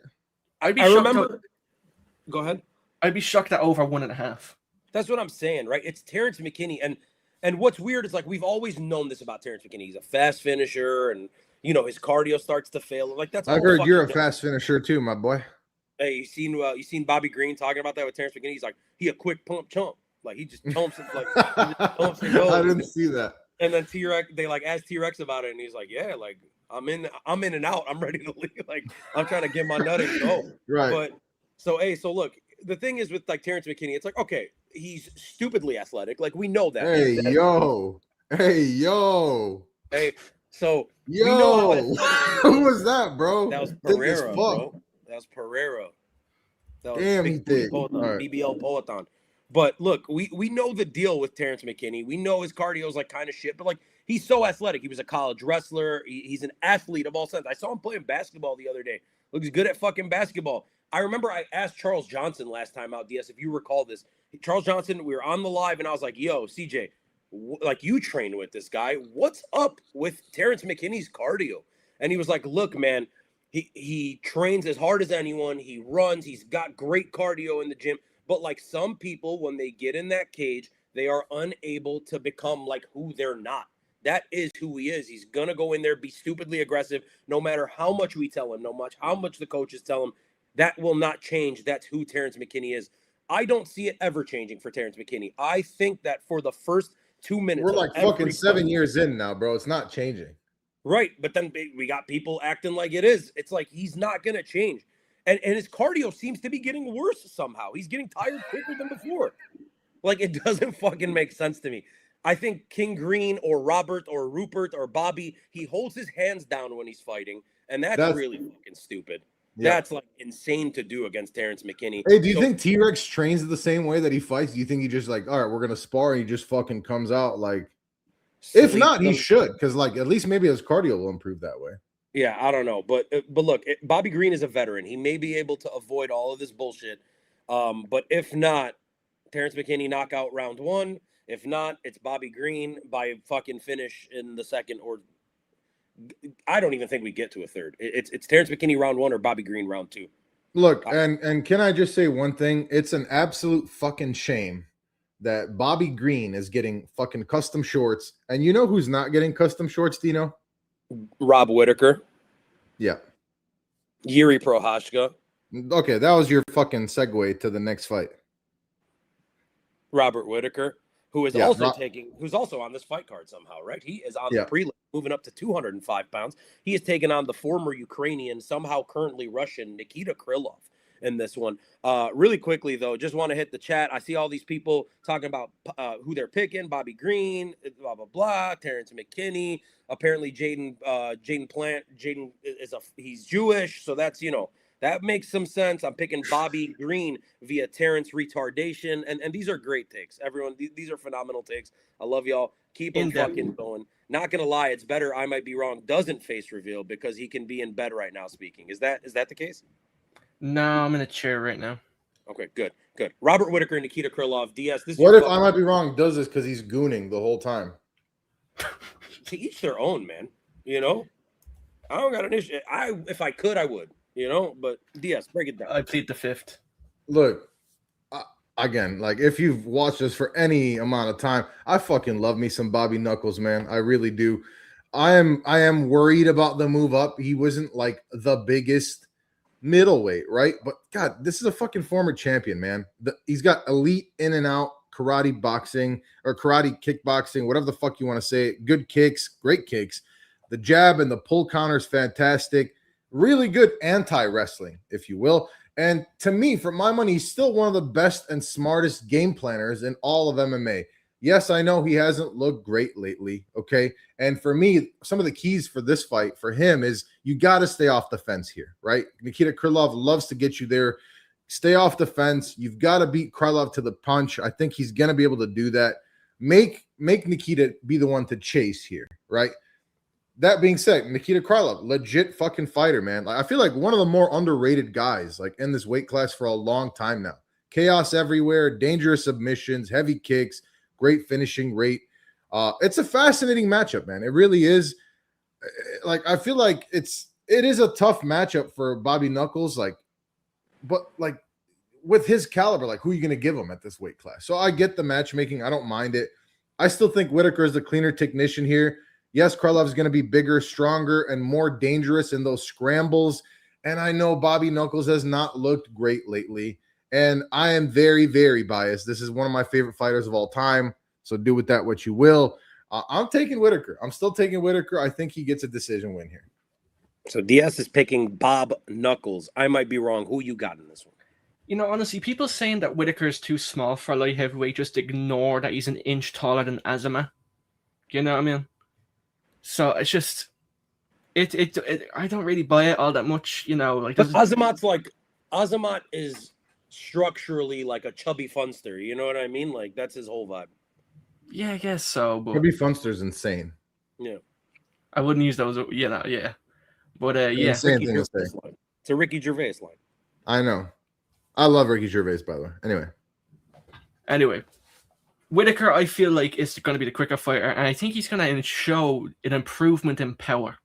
I remember Go ahead. I'd be shocked at over 1.5. That's what I'm saying, right? It's Terrence McKinney, and what's weird is like we've always known this about Terrence McKinney. He's a fast finisher, and his cardio starts to fail. Like that's. I all heard you're a fucking fast finisher too, my boy. Hey, you seen Bobby Green talking about that with Terrence McKinney? He's like, he a quick pump chump. Like he just chumps it, like he just chumps and goes. I didn't see that. And then T-Rex, they like asked T-Rex about it, and he's like, yeah, like I'm in and out. I'm ready to leave. Like I'm trying to get my nut and go. Right. But so look, the thing is with like Terrence McKinney, it's like, okay, he's stupidly athletic. Like we know that. Hey, yo. So we know who was that, bro? That was Pereira, bro. That was Pereira. That was damn, he thick. BBL Poeton. But look, we know the deal with Terrence McKinney. We know his cardio is like kind of shit, but like he's so athletic. He was a college wrestler. He's an athlete of all sense. I saw him playing basketball the other day. Looks good at fucking basketball. I remember I asked Charles Johnson last time out, DS, if you recall this. Charles Johnson, we were on the live, and I was like, yo, CJ, like you train with this guy. What's up with Terrence McKinney's cardio? And he was like, look, man, he trains as hard as anyone. He runs. He's got great cardio in the gym. But like some people, when they get in that cage, they are unable to become like who they're not. That is who he is. He's going to go in there, be stupidly aggressive, no matter how much we tell him, how much the coaches tell him. That will not change. That's who Terrence McKinney is. I don't see it ever changing for Terrence McKinney. I think that for the first 2 minutes. We're like fucking 7 years in now, bro. It's not changing. Right. But then we got people acting like it is. It's like he's not going to change. And his cardio seems to be getting worse somehow. He's getting tired quicker than before. Like, it doesn't fucking make sense to me. I think King Green or Robert or Rupert or Bobby, he holds his hands down when he's fighting. And that's really fucking stupid. Yeah. That's like insane to do against Terrence McKinney. Hey, do you think T-Rex trains the same way that he fights? Do you think he just like, all right, we're going to spar, and he just fucking comes out like, if not, he should, because like at least maybe his cardio will improve that way. Yeah, I don't know. But look, Bobby Green is a veteran. He may be able to avoid all of this bullshit. But if not, Terrence McKinney knockout round 1. If not, it's Bobby Green by fucking finish in the second, or I don't even think we get to a third. It's Terrence McKinney round 1 or Bobby Green round 2. Look, and can I just say one thing? It's an absolute fucking shame that Bobby Green is getting fucking custom shorts. And you know who's not getting custom shorts, Dino? Rob Whittaker. Yeah. Yuri Prohashka. Okay, that was your fucking segue to the next fight. Robert Whittaker, who is who's also on this fight card somehow, right? He is on the prelim, moving up to 205 pounds. He has taken on the former Ukrainian, somehow currently Russian, Nikita Krylov in this one. Really quickly, though, just want to hit the chat. I see all these people talking about who they're picking. Bobby Green, blah, blah, blah. Terrence McKinney. Apparently, Jaden Plant. Jaden he's Jewish. So that's, that makes some sense. I'm picking Bobby Green via Terrence retardation. And these are great takes. Everyone, these are phenomenal takes. I love y'all. Keep them fucking going. Not going to lie. It's better. I might be wrong. Doesn't face reveal because he can be in bed right now speaking. Is that the case? No, I'm in a chair right now. Okay, good. Robert Whittaker, Nikita Krylov, DS. What if I might be wrong? Does this because he's gooning the whole time? To each their own, man. I don't got an issue. If I could, I would. But DS, break it down. I plead the fifth. Look, again, like if you've watched us for any amount of time, I fucking love me some Bobby Knuckles, man. I really do. I am worried about the move up. He wasn't like the biggest middleweight, right? But God, this is a fucking former champion, man. He's got elite in and out karate boxing or karate kickboxing, whatever the fuck you want to say. Good kicks, great kicks. The jab and the pull counter is fantastic. Really good anti-wrestling, if you will. And to me, for my money, he's still one of the best and smartest game planners in all of MMA. Yes, I know he hasn't looked great lately, okay? And for me, some of the keys for this fight for him is you got to stay off the fence here, right? Nikita Krylov loves to get you there. Stay off the fence. You've got to beat Krylov to the punch. I think he's going to be able to do that. Make Nikita be the one to chase here, right? That being said, Nikita Krylov, legit fucking fighter, man. I feel like one of the more underrated guys like in this weight class for a long time now. Chaos everywhere, dangerous submissions, heavy kicks, great finishing rate. It's a fascinating matchup, man. It really is. Like, I feel like it is a tough matchup for Bobby Knuckles. Like, but like with his caliber, like who are you going to give him at this weight class? So I get the matchmaking. I don't mind it. I still think Whitaker is the cleaner technician here. Yes, Krylov is going to be bigger, stronger, and more dangerous in those scrambles. And I know Bobby Knuckles has not looked great lately. And I am very, very biased. This is one of my favorite fighters of all time. So do with that what you will. I'm taking Whitaker. I'm still taking Whitaker. I think he gets a decision win here. So DS is picking Bob Knuckles. I might be wrong. Who you got in this one? You know, honestly, people saying that Whitaker is too small for a light heavyweight just ignore that he's an inch taller than Azuma. You know what I mean? So it's just, I don't really buy it all that much, you know. Like, Azamat is structurally like a chubby funster. You know what I mean? Like that's his whole vibe. Yeah, I guess so. But Chubby Funster's insane. Yeah, I wouldn't use those. Yeah. But yeah, Insane thing to say. It's a Ricky Gervais line. I know. I love Ricky Gervais, by the way. Anyway, Whitaker, I feel like is going to be the quicker fighter, and I think he's going to show an improvement in power.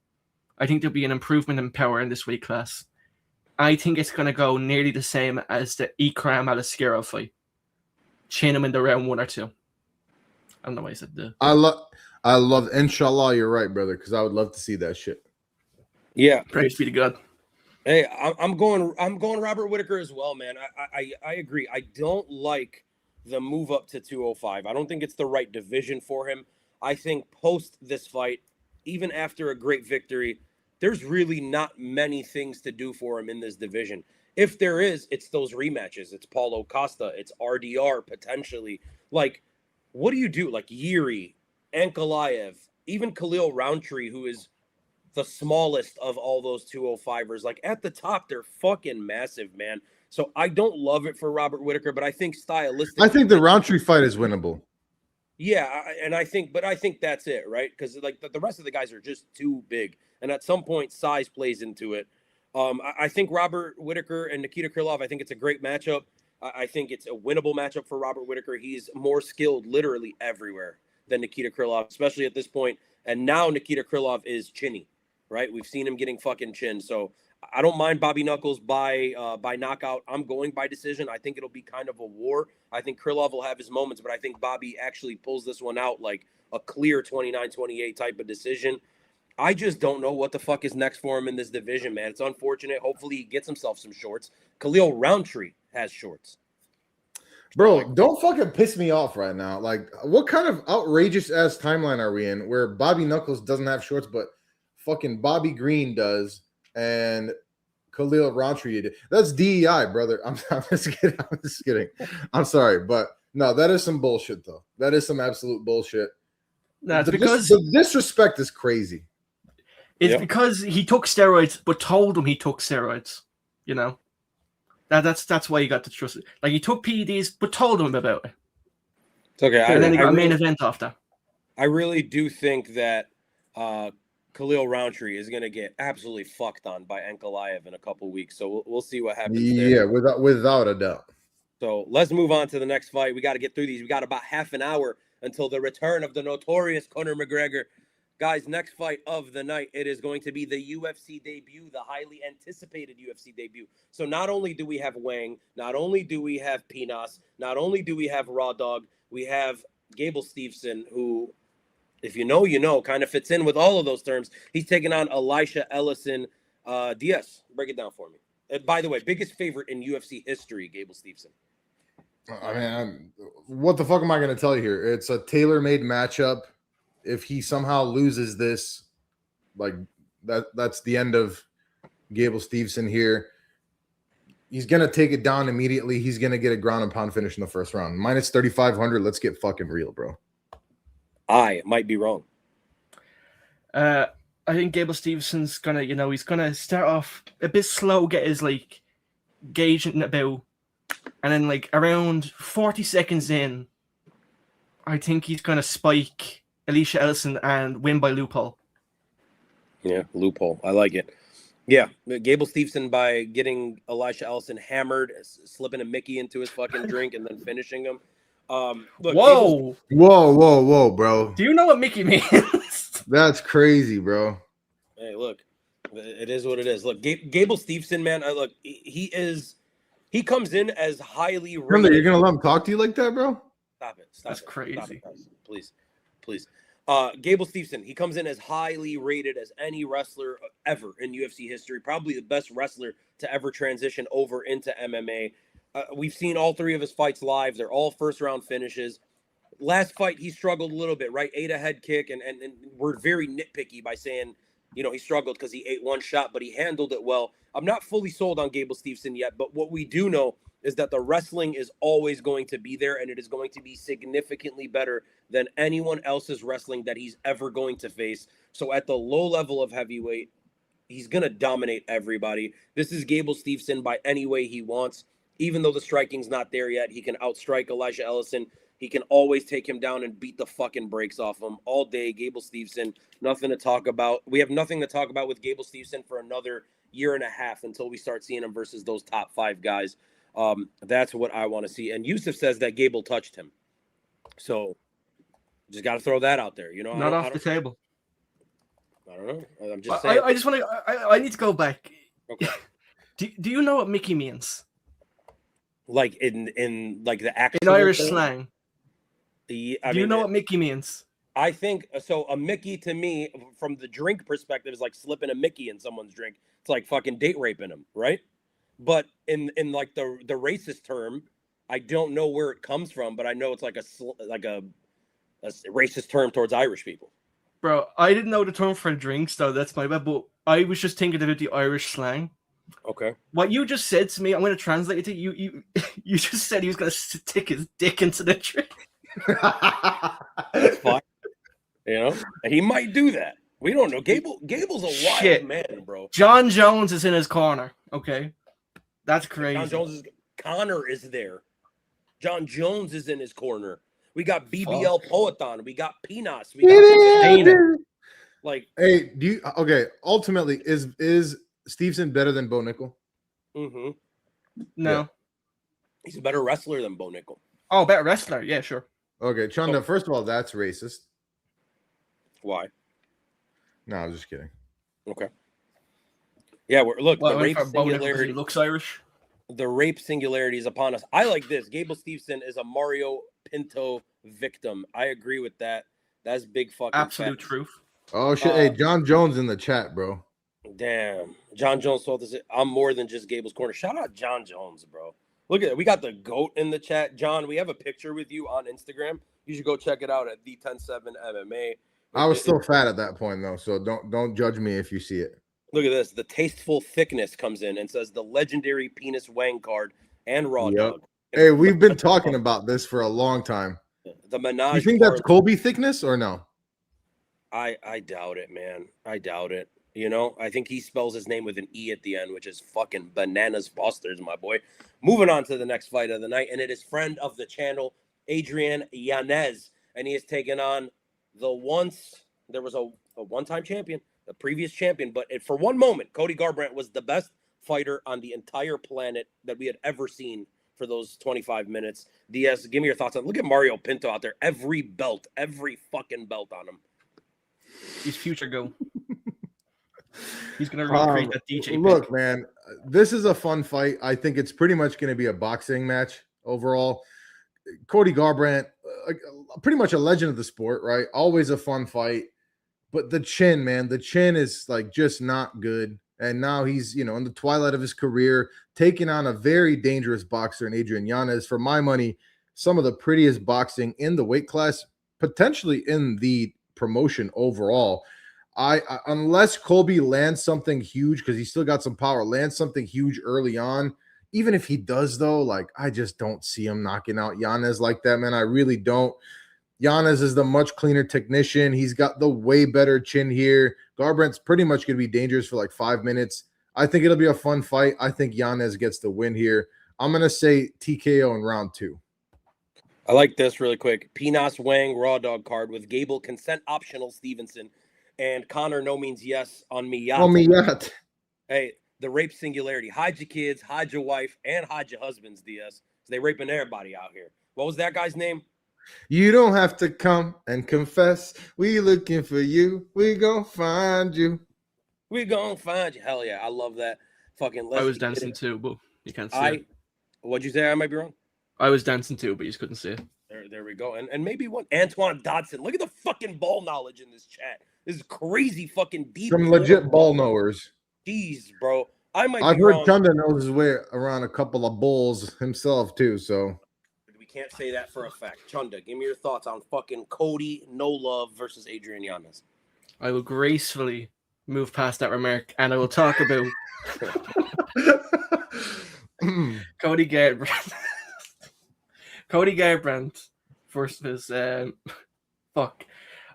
I think there'll be an improvement in power in this weight class. I think it's going to go nearly the same as the Ikram Alaskarov fight. Chain him in the round 1 or 2. I don't know why I said the. I love. Inshallah, you're right, brother, because I would love to see that shit. Yeah, Praise be to God. Hey, I'm going Robert Whitaker as well, man. I agree. I don't like the move up to 205. I don't think it's the right division for him. I think post this fight, even after a great victory, there's really not many things to do for him in this division. If there is, it's those rematches. It's Paulo Costa. It's RDR potentially. Like, what do you do? Like Yuri, Ankalaev, even Khalil Roundtree, who is the smallest of all those 205ers. Like at the top, they're fucking massive, man. So I don't love it for Robert Whitaker, but I think stylistically, I think the Roundtree fight is winnable. Yeah, and I think that's it, right? Because like the rest of the guys are just too big, and at some point, size plays into it. I think Robert Whitaker and Nikita Krylov. I think it's a great matchup. I think it's a winnable matchup for Robert Whitaker. He's more skilled, literally everywhere, than Nikita Krylov, especially at this point. And now Nikita Krylov is chinny, right? We've seen him getting fucking chin. So I don't mind Bobby Knuckles by knockout. I'm going by decision. I think it'll be kind of a war. I think Krylov will have his moments, but I think Bobby actually pulls this one out like a clear 29-28 type of decision. I just don't know what the fuck is next for him in this division, man. It's unfortunate. Hopefully he gets himself some shorts. Khalil Roundtree has shorts. Bro, don't fucking piss me off right now. Like, what kind of outrageous ass timeline are we in where Bobby Knuckles doesn't have shorts, but fucking Bobby Green does, and Khalil Roundtree did? That's DEI, brother. I'm just kidding. I'm sorry, but no, that is some bullshit, though. That is some absolute bullshit. That's because the disrespect is crazy. It's because he took steroids, but told him he took steroids. You know, that's why you got to trust it. Like he took PEDs, but told him about it. It's okay. And then he got a main event after. I really do think that Khalil Roundtree is going to get absolutely fucked on by Ankalaev in a couple weeks. So we'll see what happens there. Yeah, without a doubt. So let's move on to the next fight. We got to get through these. We got about half an hour until the return of the notorious Conor McGregor. Guys, next fight of the night, it is going to be the UFC debut, the highly anticipated UFC debut. So not only do we have Wang, not only do we have Pinas, not only do we have Raw Dog, we have Gable Steveson, who, if you know, you know, kind of fits in with all of those terms. He's taking on Elisha Ellison. DS, break it down for me. By the way, biggest favorite in UFC history, Gable Steveson. I mean, what the fuck am I going to tell you here? It's a tailor-made matchup. If he somehow loses this, like that's the end of Gable Steveson here. He's going to take it down immediately. He's going to get a ground and pound finish in the first round. Minus 3,500. Let's get fucking real, bro. I might be wrong. I think Gable Stevenson's gonna, he's gonna start off a bit slow, get his like gauge in about, and then like around 40 seconds in, I think he's gonna spike Elisha Ellison and win by loophole. Yeah, loophole. I like it. Yeah, Gable Steveson by getting Elisha Ellison hammered, slipping a Mickey into his fucking drink, and then finishing him. Look, Whoa, bro. Do you know what Mickey means? That's crazy, bro. Hey, look, it is what it is. Look, Gable Steveson, man, look, he is He comes in as highly Remember, rated. you're gonna let him talk to you like that, bro? Stop it. That's crazy. Stop it, guys. Please. Gable Steveson, he comes in as highly rated as any wrestler ever in UFC history. Probably the best wrestler to ever transition over into MMA. We've seen all three of his fights live. They're all first-round finishes. Last fight, he struggled a little bit, right? Ate a head kick, and we're very nitpicky by saying, he struggled because he ate one shot, but he handled it well. I'm not fully sold on Gable Steveson yet, but what we do know is that the wrestling is always going to be there, and it is going to be significantly better than anyone else's wrestling that he's ever going to face. So at the low level of heavyweight, he's going to dominate everybody. This is Gable Steveson by any way he wants. Even though the striking's not there yet, he can outstrike Elijah Ellison. He can always take him down and beat the fucking brakes off him all day. Gable Steveson, nothing to talk about. We have nothing to talk about with Gable Steveson for another year and a half until we start seeing him versus those top 5 guys. That's what I want to see. And Yusuf says that Gable touched him. So just got to throw that out there. Not off the table. I don't know. I'm just saying. I just want to. I need to go back. Okay. Do you know what Mickey means? Like in like the actual in Irish thing? slang. Do you know what Mickey means? I think so. A Mickey to me, from the drink perspective, is like slipping a Mickey in someone's drink. It's like fucking date raping them, right? But in like the racist term, I don't know where it comes from, but I know it's like a racist term towards Irish people. Bro, I didn't know the term for drinks, though. That's my bad. But I was just thinking about the Irish slang. Okay. What you just said to me, I'm going to translate it to you. You just said he was going to stick his dick into the drink. That's fine. And he might do that. We don't know. Gable's a wild man, bro. John Jones is in his corner. Okay. That's crazy. Connor is there. John Jones is in his corner. We got BBL Poetan. We got Pinas. We got Dana. Like, hey, ultimately, is Steveson better than Bo Nickel? Mm-hmm. No. Yeah. He's a better wrestler than Bo Nickel. Oh, better wrestler. Yeah, sure. Okay, Chunda, first of all, that's racist. Why? No, I was just kidding. Okay. Yeah, the rape singularity. He looks Irish. The rape singularity is upon us. I like this. Gable Steveson is a Mario Pinto victim. I agree with that. That's big fucking absolute facts. Truth. Oh shit! Hey, John Jones in the chat, bro. Damn, John Jones told us I'm more than just Gable's corner. Shout out John Jones, bro. Look at it. We got the GOAT in the chat. John, we have a picture with you on Instagram. You should go check it out at the 107 MMA. I was still fat at that point though, so don't judge me if you see it. Look at this. The tasteful thickness comes in and says the legendary penis Wang card and raw dog. Hey, we've been talking about this for a long time. The menage. You think that's Colby thickness or no? I doubt it, man. I doubt it. I think he spells his name with an E at the end, which is fucking bananas Fosters, my boy. Moving on to the next fight of the night, and it is friend of the channel, Adrian Yanez, and he is taking on there was a one-time champion, the previous champion, but for one moment, Cody Garbrandt was the best fighter on the entire planet that we had ever seen for those 25 minutes. Diaz, give me your thoughts on. Look at Mario Pinto out there, every fucking belt on him. He's future go. He's gonna recreate that DJ. Look, pick. Man, this is a fun fight. I think it's pretty much going to be a boxing match overall. Cody Garbrandt, pretty much a legend of the sport, right? Always a fun fight. But the chin, man, the chin is like just not good. And now he's, in the twilight of his career, taking on a very dangerous boxer in Adrian Yanez. For my money, some of the prettiest boxing in the weight class, potentially in the promotion overall. Unless Colby lands something huge, because he's still got some power, lands something huge early on. Even if he does, though, I just don't see him knocking out Yanez like that, man. I really don't. Yanez is the much cleaner technician. He's got the way better chin here. Garbrandt's pretty much going to be dangerous for 5 minutes. I think it'll be a fun fight. I think Yanez gets the win here. I'm going to say TKO in round 2. I like this really quick. Pinas Wang raw dog card with Gable consent optional Stevenson and Connor no means yes on Miyat. On Miyat. Hey, the rape singularity. Hide your kids, hide your wife, and hide your husbands, Diaz. So they raping everybody out here. What was that guy's name? You don't have to come and confess. We looking for you. We gonna find you. We gonna find you. Hell yeah, I love that. Fucking. I was dancing too, but you can't see it. What'd you say? I might be wrong. I was dancing too, but you just couldn't see it. There we go. And maybe one Antoine Dodson. Look at the fucking ball knowledge in this chat. This is crazy fucking deep. Some legit ball knowers. Jeez, bro. I've heard wrong. Chunda knows his way around a couple of bulls himself too, so we can't say that for a fact. Chunda, give me your thoughts on fucking Cody No Love versus Adrian Yanez. I will gracefully move past that remark, and I will talk about Cody Garbrandt. Cody Garbrandt versus fuck.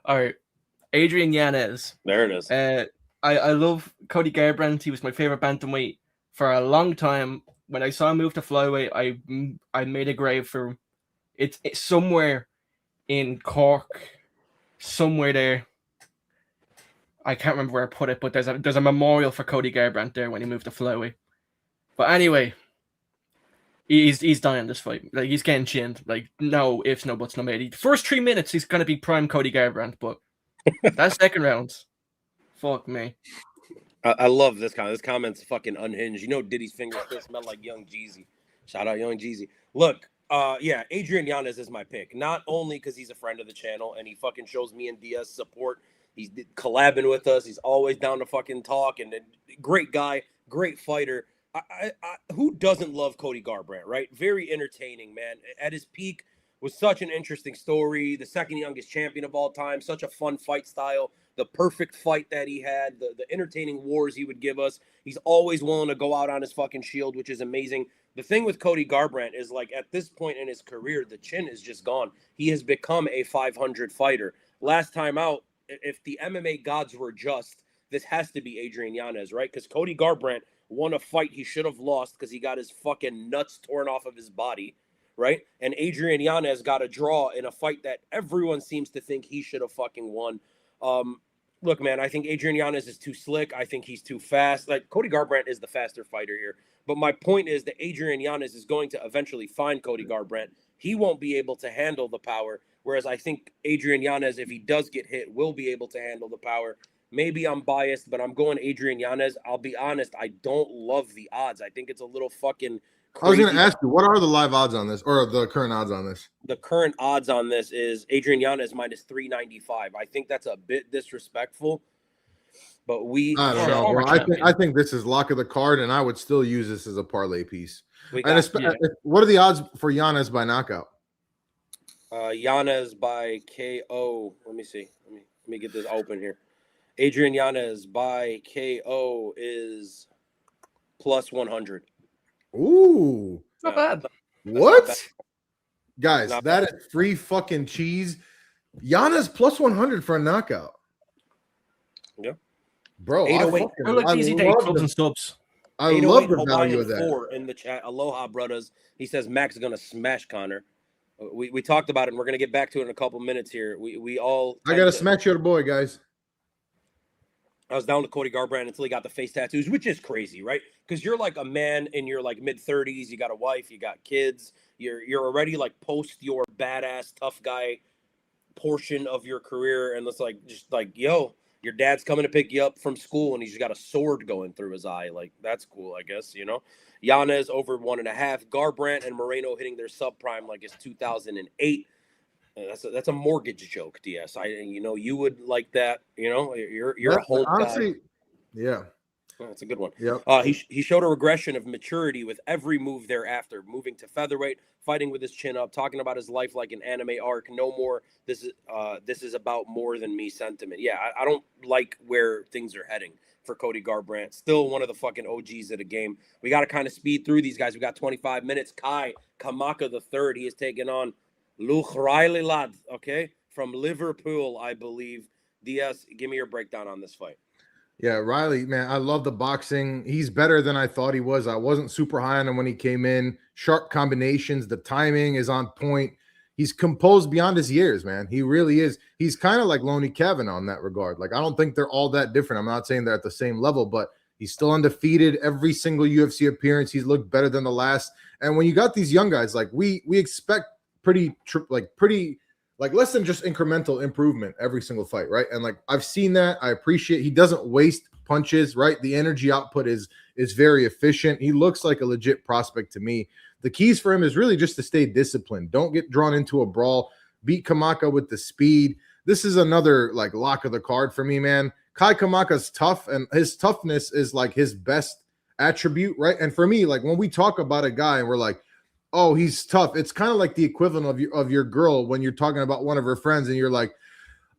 All right, Adrian Yanez. There it is. I love Cody Garbrandt. He was my favorite bantamweight for a long time. When I saw him move to flyweight, I made a grave for him. It's somewhere in Cork, somewhere there. I can't remember where I put it, but there's a memorial for Cody Garbrandt there when he moved to flyweight. But anyway, he's dying this fight. Like, he's getting chinned. Like, no ifs, no buts, no maybe. The first 3 minutes, he's gonna be prime Cody Garbrandt, but that second round, fuck me. I love this comment. This comment's fucking unhinged. You know, Diddy's fingers still smell like Young Jeezy. Shout out Young Jeezy. Look, Adrian Yanez is my pick. Not only because he's a friend of the channel and he fucking shows me and Diaz support. He's collabing with us. He's always down to fucking talk, and great guy, great fighter. Who doesn't love Cody Garbrandt, right? Very entertaining, man. At his peak was such an interesting story. The second youngest champion of all time. Such a fun fight style. The perfect fight that he had. The entertaining wars he would give us. He's always willing to go out on his fucking shield, which is amazing. The thing with Cody Garbrandt is, like, at this point in his career, the chin is just gone. He has become a 500 fighter. Last time out, if the MMA gods were just, this has to be Adrian Yanez, right? Because Cody Garbrandt won a fight he should have lost because he got his fucking nuts torn off of his body, right? And Adrian Yanez got a draw in a fight that everyone seems to think he should have fucking won. Look, man, I think Adrian Yanez is too slick. I think he's too fast. Like, Cody Garbrandt is the faster fighter here. But my point is that Adrian Yanez is going to eventually find Cody Garbrandt. He won't be able to handle the power. Whereas I think Adrian Yanez, if he does get hit, will be able to handle the power. Maybe I'm biased, but I'm going Adrian Yanez. I'll be honest, I don't love the odds. I think it's a little fucking crazy. I was going to ask you, what are the live odds on this, or the current odds on this? The current odds on this is Adrian Yanez minus 395. I think that's a bit disrespectful, but I don't know. Bro. I think this is lock of the card, and I would still use this as a parlay piece. What are the odds for Yanez by knockout? Yanez by KO. Let me see. Let me get this open here. Adrian Yanez by KO is plus 100. Ooh. Not bad. What? Not bad. Guys, Not that bad. Is free fucking cheese. Yanez plus 100 for a knockout. Yeah. Bro, look, easy day clubs and stubs. I love the value of that. 4 in the chat. Aloha, brothers. He says Max is going to smash Connor. We talked about it, and we're going to get back to it in a couple minutes here. We all. I got to smash your boy, guys. I was down to Cody Garbrandt until he got the face tattoos, which is crazy, right? Because you're like a man in your like mid-30s. You got a wife, you got kids. You're already like post your badass tough guy portion of your career, and it's like just like, yo, your dad's coming to pick you up from school, and he's got a sword going through his eye. Like, that's cool, I guess, you know. Yanez over 1.5. Garbrandt and Moreno hitting their subprime like it's 2008. That's a mortgage joke, DS. You would like that. You know, you're a whole honestly, guy. Yeah. Oh, that's a good one. Yep. He showed a regression of maturity with every move thereafter, moving to featherweight, fighting with his chin up, talking about his life like an anime arc. No more. This is about more than me sentiment. Yeah, I don't like where things are heading for Cody Garbrandt. Still one of the fucking OGs of the game. We got to kind of speed through these guys. We got 25 minutes. Kai Kamaka III. He is taking on Luke Riley lad, okay, from Liverpool, I believe. Diaz, give me your breakdown on this fight. Yeah, Riley, man, I love the boxing. He's better than I thought he was. I wasn't super high on him when he came in. Sharp combinations. The timing is on point. He's composed beyond his years, man. He really is. He's kind of like Lonnie Kavanaugh in that regard. Like, I don't think they're all that different. I'm not saying they're at the same level, but he's still undefeated. Every single UFC appearance, he's looked better than the last. And when you got these young guys, like we expect pretty less than just incremental improvement every single fight, right? And like I've seen that. I appreciate he doesn't waste punches, right? The energy output is very efficient. He looks like a legit prospect to me. The keys for him is really just to stay disciplined. Don't get drawn into a brawl. Beat Kamaka with the speed. This is another like lock of the card for me, man. Kai Kamaka's tough, and his toughness is like his best attribute, right? And for me, like when we talk about a guy and we're like, oh, he's tough, it's kind of like the equivalent of your girl when you're talking about one of her friends and you're like,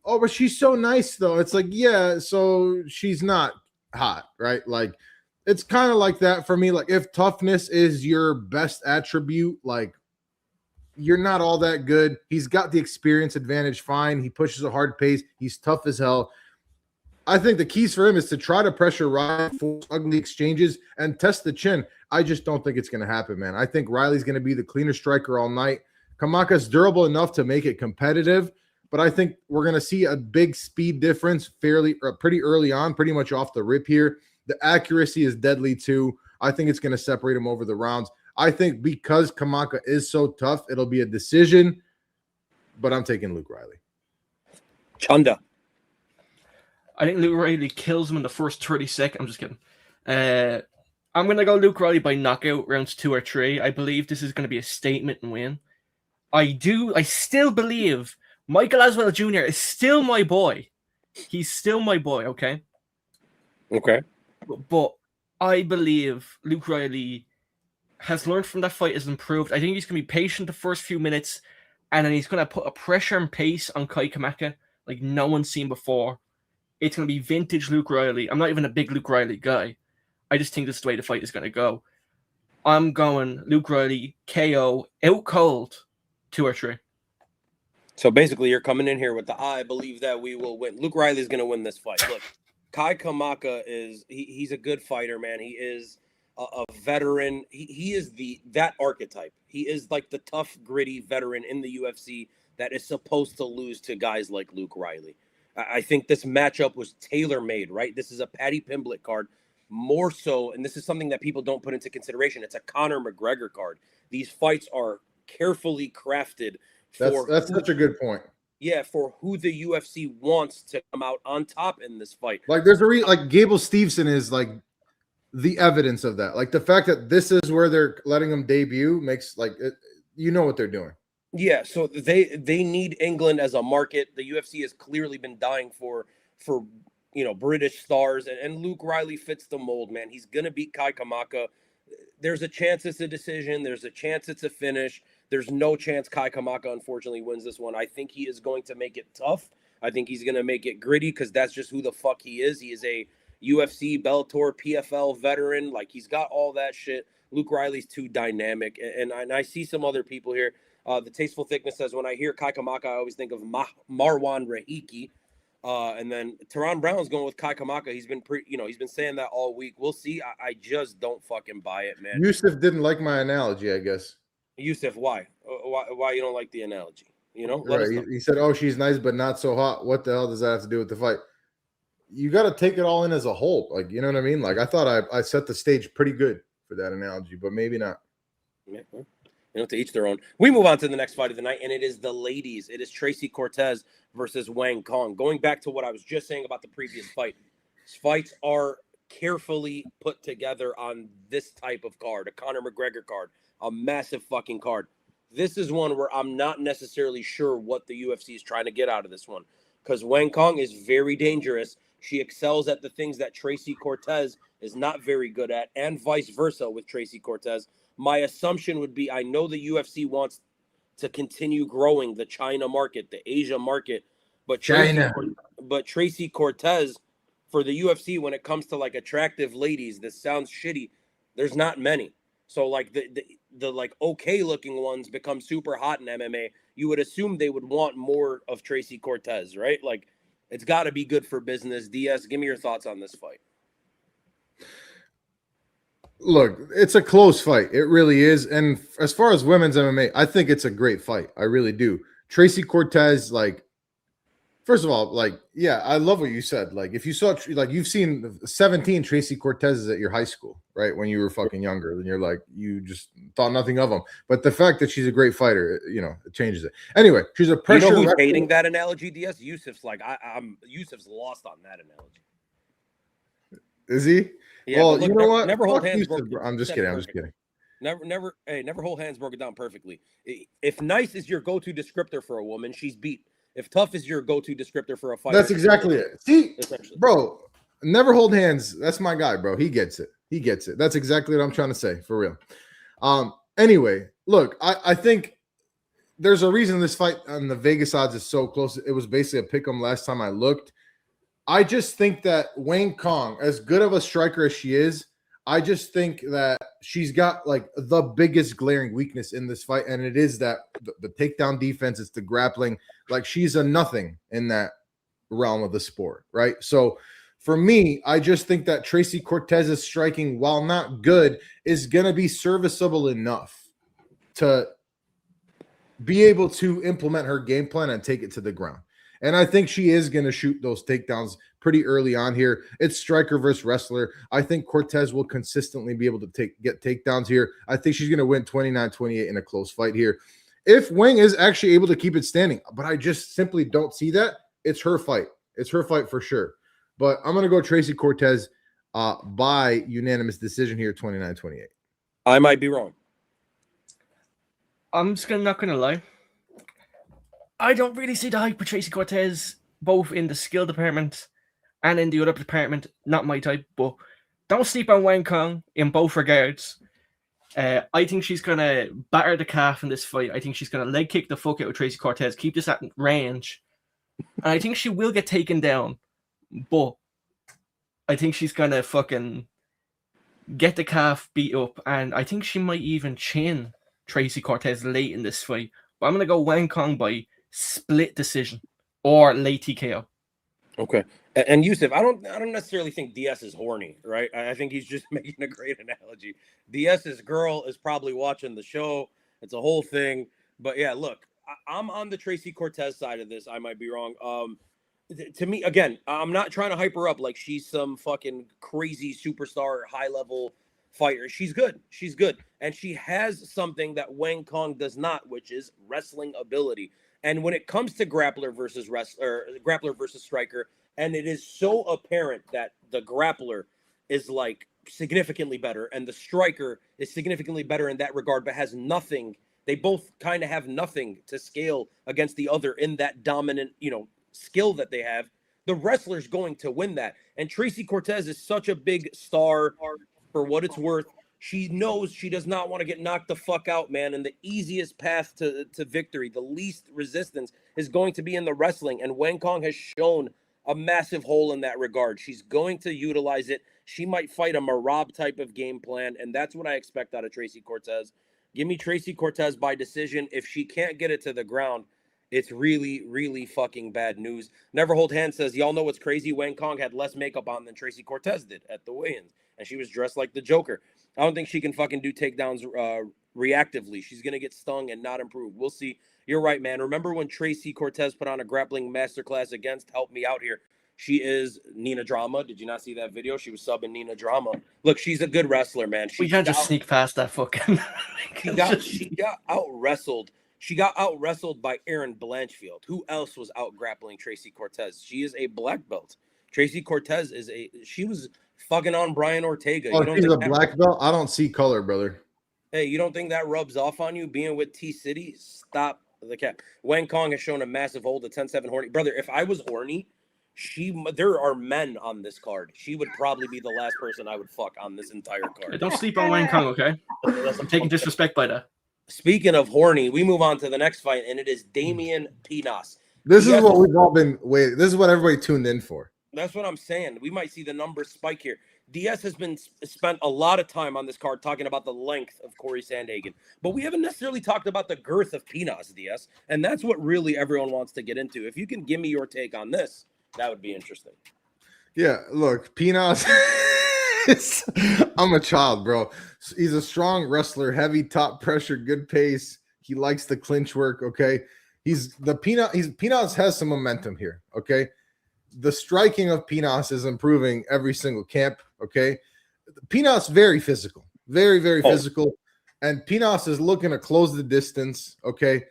oh, but she's so nice though. It's like, yeah, so she's not hot, right? Like it's kind of like that for me. Like if toughness is your best attribute, like you're not all that good. He's got the experience advantage, fine. He pushes a hard pace. He's tough as hell. I think the keys for him is to try to pressure Riley, force ugly exchanges, and test the chin. I just don't think it's going to happen, man. I think Riley's going to be the cleaner striker all night. Kamaka's durable enough to make it competitive, but I think we're going to see a big speed difference pretty early on, pretty much off the rip here. The accuracy is deadly too. I think it's going to separate him over the rounds. I think because Kamaka is so tough, it'll be a decision, but I'm taking Luke Riley. Chanda. I think Luke Riley kills him in the first 30 seconds. I'm just kidding. I'm going to go Luke Riley by knockout, rounds 2 or 3. I believe this is going to be a statement and win. I still believe Michael Aswell Jr. is still my boy. He's still my boy, okay? Okay. But I believe Luke Riley has learned from that fight, has improved. I think he's going to be patient the first few minutes, and then he's going to put a pressure and pace on Kai Kamaka like no one's seen before. It's going to be vintage Luke Riley. I'm not even a big Luke Riley guy. I just think this is the way the fight is going to go. I'm going Luke Riley, KO, out cold, 2 or 3. So basically, you're coming in here with I believe that we will win. Luke Riley's going to win this fight. Look, Kai Kamaka he's a good fighter, man. He is a veteran. He is that archetype. He is like the tough, gritty veteran in the UFC that is supposed to lose to guys like Luke Riley. I think this matchup was tailor-made, right? This is a Paddy Pimblett card, more so, and this is something that people don't put into consideration. It's a Conor McGregor card. These fights are carefully crafted for that's such a good point. Yeah, for who the UFC wants to come out on top in this fight. Like there's like Gable Steveson is like the evidence of that. Like the fact that this is where they're letting him debut makes like you know what they're doing. Yeah, so they need England as a market. The UFC has clearly been dying for British stars, and Luke Riley fits the mold, man. He's gonna beat Kai Kamaka. There's a chance it's a decision. There's a chance it's a finish. There's no chance Kai Kamaka unfortunately wins this one. I think he is going to make it tough. I think he's gonna make it gritty because that's just who the fuck he is. He is a UFC, Bellator, PFL veteran. Like he's got all that shit. Luke Riley's too dynamic, and I see some other people here. The Tasteful Thickness says, when I hear Kai Kamaka, I always think of Marwan Rahiki. And then Teron Brown's going with Kai Kamaka. He's been he's been saying that all week. We'll see. I just don't fucking buy it, man. Yusuf didn't like my analogy, I guess. Yusuf, why? Why you don't like the analogy? Right. He said, oh, she's nice, but not so hot. What the hell does that have to do with the fight? You got to take it all in as a whole. Like, you know what I mean? Like, I thought I set the stage pretty good for that analogy, but maybe not. Yeah. To each their own. We move on to the next fight of the night, and it is the ladies. It is Tracy Cortez versus Wang Kong. Going back to what I was just saying about the previous fight, fights are carefully put together on this type of card, a Conor McGregor card, a massive fucking card. This is one where I'm not necessarily sure what the UFC is trying to get out of this one, because Wang Kong is very dangerous. She excels at the things that Tracy Cortez is not very good at, and vice versa with Tracy Cortez. My assumption would be I know the UFC wants to continue growing the China market, the Asia market, but Tracy Cortez for the UFC, when it comes to like attractive ladies, this sounds shitty. There's not many. So like the like okay looking ones become super hot in MMA. You would assume they would want more of Tracy Cortez, right? Like it's got to be good for business. Diaz, give me your thoughts on this fight. Look, it's a close fight. It really is. And as far as women's MMA, I think it's a great fight. I really do. Tracy Cortez, like, first of all, like, yeah, I love what you said. Like, if you saw, like, you've seen 17 Tracy Cortezes at your high school, right? When you were fucking younger, then you're like, you just thought nothing of them. But the fact that she's a great fighter, it changes it. Anyway, she's a pressure. You know who's hating that analogy, DS? Yusuf's like, Yusuf's lost on that analogy. Is he? Yeah, well, look, you know what? Never hold hands. I'm just kidding. No, Never hold hands broke it down perfectly. If nice is your go-to descriptor for a woman, she's beat. If tough is your go-to descriptor for a fighter, That's exactly it. See, essentially, bro, never hold hands. That's my guy, bro. He gets it. He gets it. That's exactly what I'm trying to say, for real. Anyway, look, I think there's a reason this fight on the Vegas odds is so close. It was basically a pick 'em last time I looked. I just think that Wang Kong, as good of a striker as she is, I just think that she's got like the biggest glaring weakness in this fight, and it is that the takedown defense, it's the grappling. Like, she's a nothing in that realm of the sport, right? So for me, I just think that Tracy Cortez's striking, while not good, is going to be serviceable enough to be able to implement her game plan and take it to the ground. And I think she is going to shoot those takedowns pretty early on here. It's striker versus wrestler. I think Cortez will consistently be able to get takedowns here. I think she's going to win 29-28 in a close fight here. If Wang is actually able to keep it standing, but I just simply don't see that, it's her fight. It's her fight for sure. But I'm going to go Tracy Cortez by unanimous decision here, 29-28. I might be wrong. I'm just not going to lie. I don't really see the hype with Tracy Cortez, both in the skill department and in the other department. Not my type, but don't sleep on Wang Kong in both regards. I think she's going to batter the calf in this fight. I think she's going to leg kick the fuck out of Tracy Cortez, keep this at range. And I think she will get taken down, but I think she's going to fucking get the calf beat up, and I think she might even chin Tracy Cortez late in this fight. But I'm going to go Wang Kong by split decision or late TKO. Okay. And Yusuf, I don't necessarily think DS is horny, right? I think he's just making a great analogy. DS's girl is probably watching the show. It's a whole thing. But yeah, look, I'm on the Tracy Cortez side of this. I might be wrong. To me, again, I'm not trying to hype her up like she's some fucking crazy superstar, high level fighter. She's good. She's good. And she has something that Wang Kong does not, which is wrestling ability. And when it comes to grappler versus striker, and it is so apparent that the grappler is like significantly better and the striker is significantly better in that regard, but has nothing. They both kind of have nothing to scale against the other in that dominant, skill that they have. The wrestler's going to win that. And Tracy Cortez is such a big star for what it's worth. She knows she does not want to get knocked the fuck out, man. And the easiest path to victory, the least resistance, is going to be in the wrestling. And Wang Kong has shown a massive hole in that regard. She's going to utilize it. She might fight a Marab type of game plan. And that's what I expect out of Tracy Cortez. Give me Tracy Cortez by decision. If she can't get it to the ground, it's really, really fucking bad news. Never Hold Hands says, y'all know what's crazy? Wang Kong had less makeup on than Tracy Cortez did at the weigh-ins. And she was dressed like the Joker. I don't think she can fucking do takedowns reactively. She's going to get stung and not improve. We'll see. You're right, man. Remember when Tracy Cortez put on a grappling masterclass against, help me out here, she is Nina Drama. Did you not see that video? She was subbing Nina Drama. Look, she's a good wrestler, man. We can't just sneak past that fucking... She got out-wrestled. She got out-wrestled by Erin Blanchfield. Who else was out-grappling Tracy Cortez? She is a black belt. Tracy Cortez she was fucking on Brian Ortega. Oh, she's a black belt? I don't see color, brother. Hey, you don't think that rubs off on you being with T-City? Stop the cap. Wang Kong has shown a massive hold at 10-7 horny. Brother, if I was horny, there are men on this card. She would probably be the last person I would fuck on this entire card. Don't sleep on Wang Kong, okay? I'm taking disrespect by that. Speaking of horny, we move on to the next fight, and it is Damian Pinas. This is what we've all been waiting. This is what everybody tuned in for. That's what I'm saying. We might see the numbers spike here. Diaz has been spent a lot of time on this card talking about the length of Corey Sandhagen, but we haven't necessarily talked about the girth of Pinas, Diaz, and that's what really everyone wants to get into. If you can give me your take on this, that would be interesting. Yeah, look, Pinas. I'm a child, bro. He's a strong wrestler, heavy top pressure, good pace. He likes the clinch work. Okay, Pinas has some momentum here. Okay, the striking of Pinas is improving every single camp. Okay, Pinas very physical, very physical, and Pinas is looking to close the distance. Okay,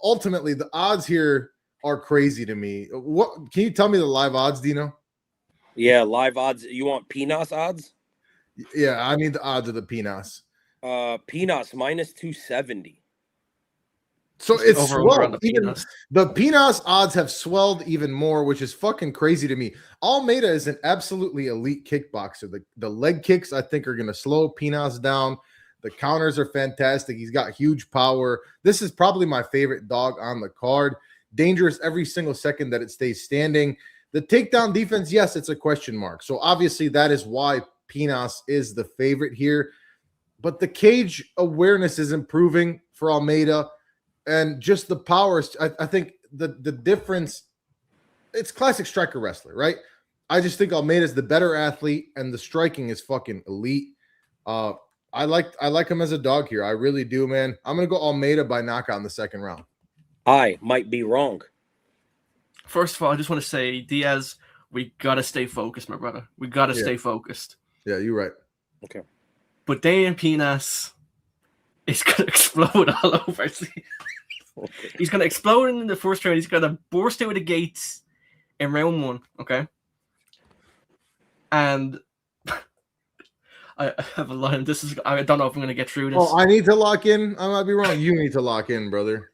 ultimately the odds here are crazy to me. What can you tell me the live odds, Dino? Yeah, live odds. You want Pinas odds? Yeah, I need the odds of the Pinas. Pinas minus 270. So it's Over on swelled. the Even Pinas. the Pinas odds have swelled even more, which is fucking crazy to me. Almeida is an absolutely elite kickboxer. The leg kicks, I think, are going to slow Pinas down. The counters are fantastic. He's got huge power. This is probably my favorite dog on the card. Dangerous every single second that it stays standing. The takedown defense, yes, it's a question mark. So obviously that is why Pinas is the favorite here. But the cage awareness is improving for Almeida. And just the powers, I think the difference, it's classic striker wrestler, right? I just think Almeida's the better athlete, and the striking is fucking elite. I like him as a dog here. I really do, man. I'm gonna go Almeida by knockout in the second round. I might be wrong. First of all, I just want to say, Diaz, we gotta stay focused, my brother. We gotta stay focused. Yeah, you're right. Okay. But Damian Pinas is gonna explode all over. He's gonna explode in the first round. He's gonna burst out of the gates in round 1. Okay. And I have a line. I don't know if I'm gonna get through this. Oh, I need to lock in. I might be wrong. You need to lock in, brother.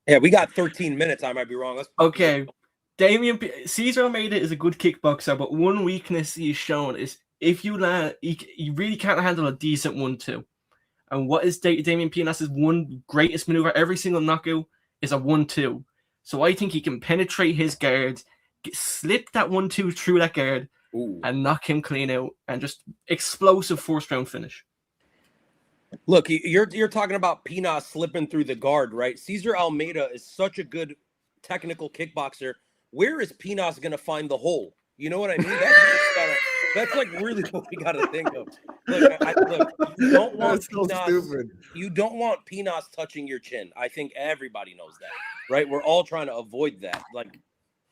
Yeah, we got 13 minutes. I might be wrong. Okay. Cesar Almeida is a good kickboxer, but one weakness he's shown is if you land, he really can't handle a decent 1-2. And what is Damian Pinas' one greatest maneuver? Every single knockout is a 1-2. So I think he can penetrate his guard, slip that 1-2 through that guard, and knock him clean out, and just explosive first round finish. Look, you're talking about Pinas slipping through the guard, right? Cesar Almeida is such a good technical kickboxer. Where is Pinas going to find the hole? You know what I mean? That's like really what we got to think of. Look, you don't want you don't want Pinas touching your chin. I think everybody knows that, right? We're all trying to avoid that. Like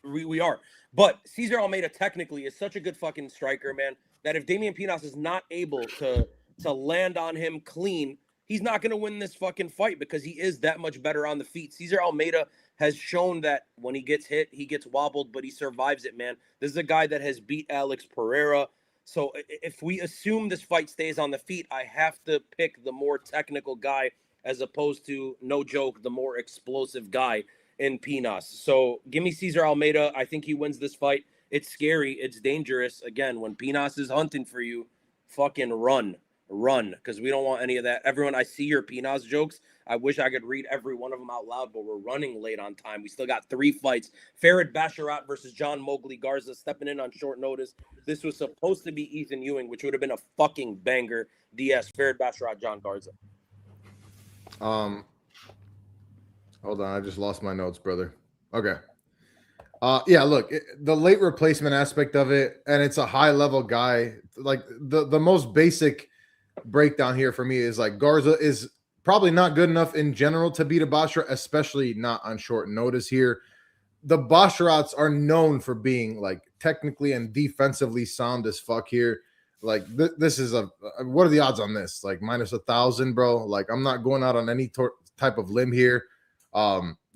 we are. But Cesar Almeida technically is such a good fucking striker, man, that if Damian Pinas is not able to land on him clean, he's not going to win this fucking fight because he is that much better on the feet. Cesar Almeida has shown that when he gets hit, he gets wobbled, but he survives it, man. This is a guy that has beat Alex Pereira. So if we assume this fight stays on the feet, I have to pick the more technical guy as opposed to, no joke, the more explosive guy in Pinas. So give me Cesar Almeida. I think he wins this fight. It's scary. It's dangerous. Again, when Pinas is hunting for you, fucking run, because we don't want any of that. Everyone, I see your Pinas jokes. I wish I could read every one of them out loud, but we're running late on time. We still got 3 fights. Farid Basharat versus John Mowgli Garza stepping in on short notice. This was supposed to be Ethan Ewing, which would have been a fucking banger. DS, Farid Basharat, John Garza. Hold on. I just lost my notes, brother. Okay. Yeah, look, the late replacement aspect of it, and it's a high-level guy. Like, the most basic breakdown here for me is, like, Garza is probably not good enough in general to beat a Basharat, especially not on short notice here. The Basharats are known for being, like, technically and defensively sound as fuck here. Like, this is what are the odds on this? Like, minus 1,000, bro. Like, I'm not going out on any type of limb here.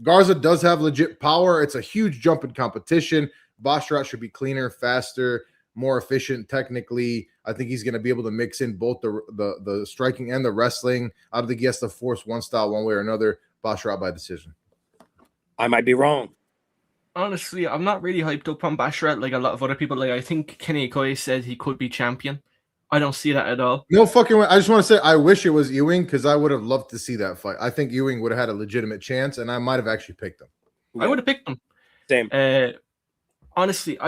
Garza does have legit power. It's a huge jump in competition. Basharat should be cleaner, faster, more efficient technically. I think he's going to be able to mix in both the striking and the wrestling. I don't think he has to force one style one way or another. Basharat by decision. I might be wrong. Honestly, I'm not really hyped up on Basharat like a lot of other people. Like, I think Kenny Okoye said he could be champion. I don't see that at all. No fucking way. I just want to say I wish it was Ewing because I would have loved to see that fight. I think Ewing would have had a legitimate chance, and I might have actually picked him. I would have picked him. Same. Honestly,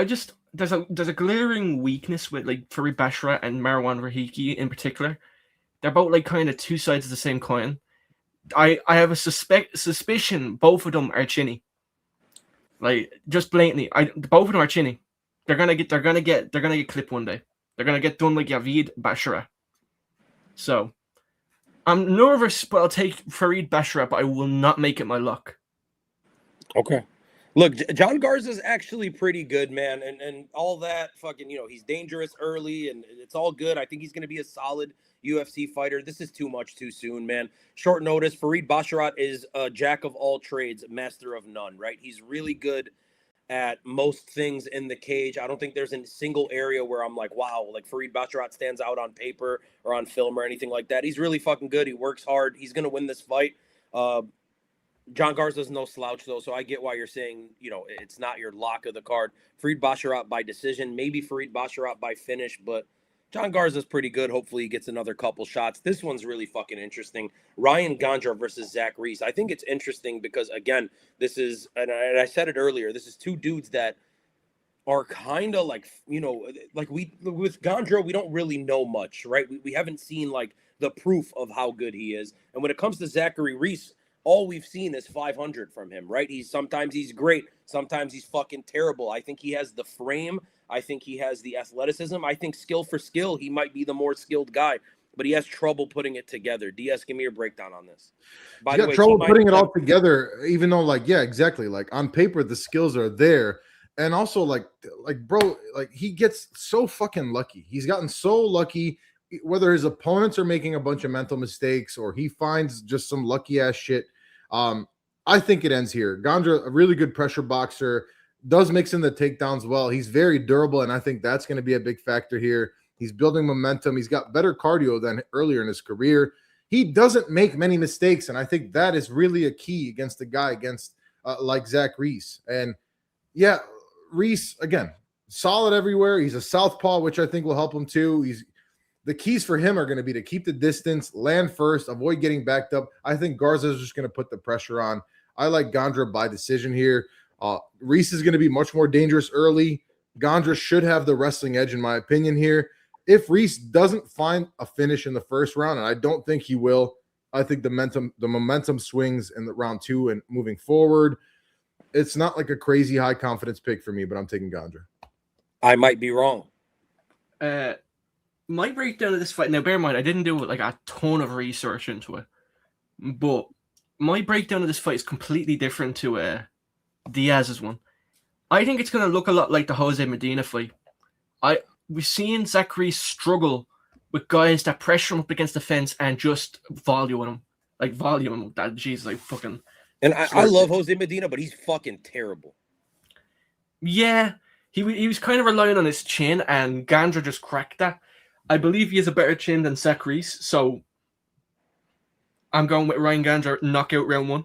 there's a glaring weakness with like Farid Basharat and Marwan Rahiki in particular. They're both like kind of two sides of the same coin. I have a suspicion both of them are chinny. Like, just blatantly, both of them are chinny. They're gonna get clipped one day. They're gonna get done like Yavid Basharat. So I'm nervous, but I'll take Farid Basharat, but I will not make it my luck. Okay. Look, John Garza's actually pretty good, man, and all that fucking, he's dangerous early, and it's all good. I think he's going to be a solid UFC fighter. This is too much too soon, man. Short notice. Farid Basharat is a jack of all trades, master of none, right? He's really good at most things in the cage. I don't think there's a single area where I'm like, wow, like Farid Basharat stands out on paper or on film or anything like that. He's really fucking good. He works hard. He's going to win this fight. John Garza's no slouch, though, so I get why you're saying, it's not your lock of the card. Farid Basharat by decision, maybe Farid Basharat by finish, but John Garza's pretty good. Hopefully he gets another couple shots. This one's really fucking interesting. Ryan Gondra versus Zach Reese. I think it's interesting because, again, this is, and I said it earlier, this is two dudes that are kind of like, with Gondra, we don't really know much, right? We haven't seen, like, the proof of how good he is. And when it comes to Zachary Reese, all we've seen is 500 from him, right? Sometimes he's great. Sometimes he's fucking terrible. I think he has the frame. I think he has the athleticism. I think skill for skill, he might be the more skilled guy, but he has trouble putting it together. DS, give me your breakdown on this. By the way, trouble putting it all together, even though, like, yeah, exactly. Like on paper, the skills are there. And also, like, bro, like he gets so fucking lucky. He's gotten so lucky, whether his opponents are making a bunch of mental mistakes or he finds just some lucky ass shit. I think it ends here. Gondra, a really good pressure boxer, does mix in the takedowns well. He's very durable, and I think that's going to be a big factor here. He's building momentum. He's got better cardio than earlier in his career. He doesn't make many mistakes, and I think that is really a key against a guy like Zach Reese. And yeah, Reese, again, solid everywhere. He's a southpaw, which I think will help him too. The keys for him are going to be to keep the distance, land first, avoid getting backed up. I think Garza is just going to put the pressure on. I like Gondra by decision here. Reese is going to be much more dangerous early. Gondra should have the wrestling edge, in my opinion, here. If Reese doesn't find a finish in the first round, and I don't think he will, I think the momentum swings in the round 2 and moving forward. It's not like a crazy high confidence pick for me, but I'm taking Gondra. I might be wrong. My breakdown of this fight, now bear in mind, I didn't do like a ton of research into it, but my breakdown of this fight is completely different to Diaz's one. I think it's going to look a lot like the Jose Medina fight. We've seen Zach Reese struggle with guys that pressure him up against the fence and just volume him. That jeez, like fucking. And I love Jose Medina, but he's fucking terrible. Yeah, he was kind of relying on his chin, and Gondra just cracked that. I believe he has a better chin than Zach Reese, so I'm going with Ryan Gondra knockout round 1.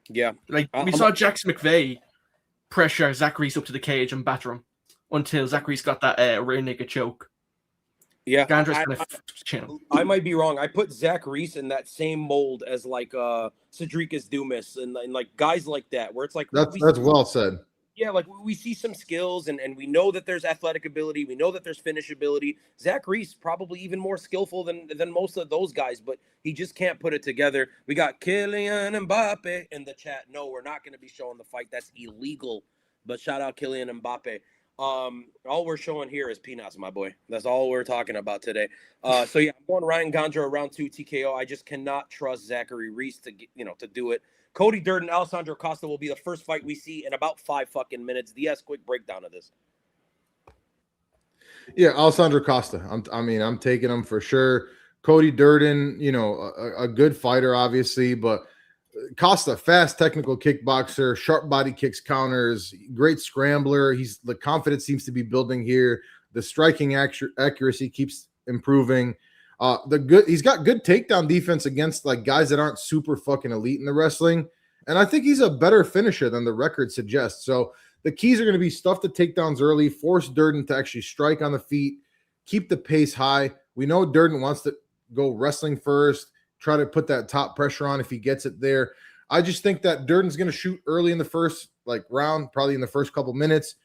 Yeah. Like, we saw Jax McVeigh pressure Zach Reese up to the cage and batter him until Zach Reese got that rear naked choke. Yeah. Gondra's going to chin him. I might be wrong. I put Zach Reese in that same mold as, like, Cedricus Dumas and like, guys like that, where it's like... That's well said. Yeah, like, we see some skills, and we know that there's athletic ability. We know that there's finish ability. Zach Reese probably even more skillful than most of those guys, but he just can't put it together. We got Kylian Mbappe in the chat. No, we're not going to be showing the fight. That's illegal. But shout out Kylian Mbappe. All we're showing here is peanuts, my boy. That's all we're talking about today. So yeah, I'm going Ryan Gondra round 2 TKO. I just cannot trust Zachary Reese to do it. Cody Durden, Alessandro Costa will be the first fight we see in about 5 fucking minutes. DS, quick breakdown of this. Yeah, Alessandro Costa. I'm taking him for sure. Cody Durden, a good fighter, obviously, but Costa, fast technical kickboxer, sharp body kicks, counters, great scrambler. The confidence seems to be building here. The striking accuracy keeps improving. He's got good takedown defense against like guys that aren't super fucking elite in the wrestling. And I think he's a better finisher than the record suggests. So the keys are going to be stuff the takedowns early, force Durden to actually strike on the feet, keep the pace high. We know Durden wants to go wrestling first, try to put that top pressure on if he gets it there. I just think that Durden's going to shoot early in the first round, probably in the first couple minutes.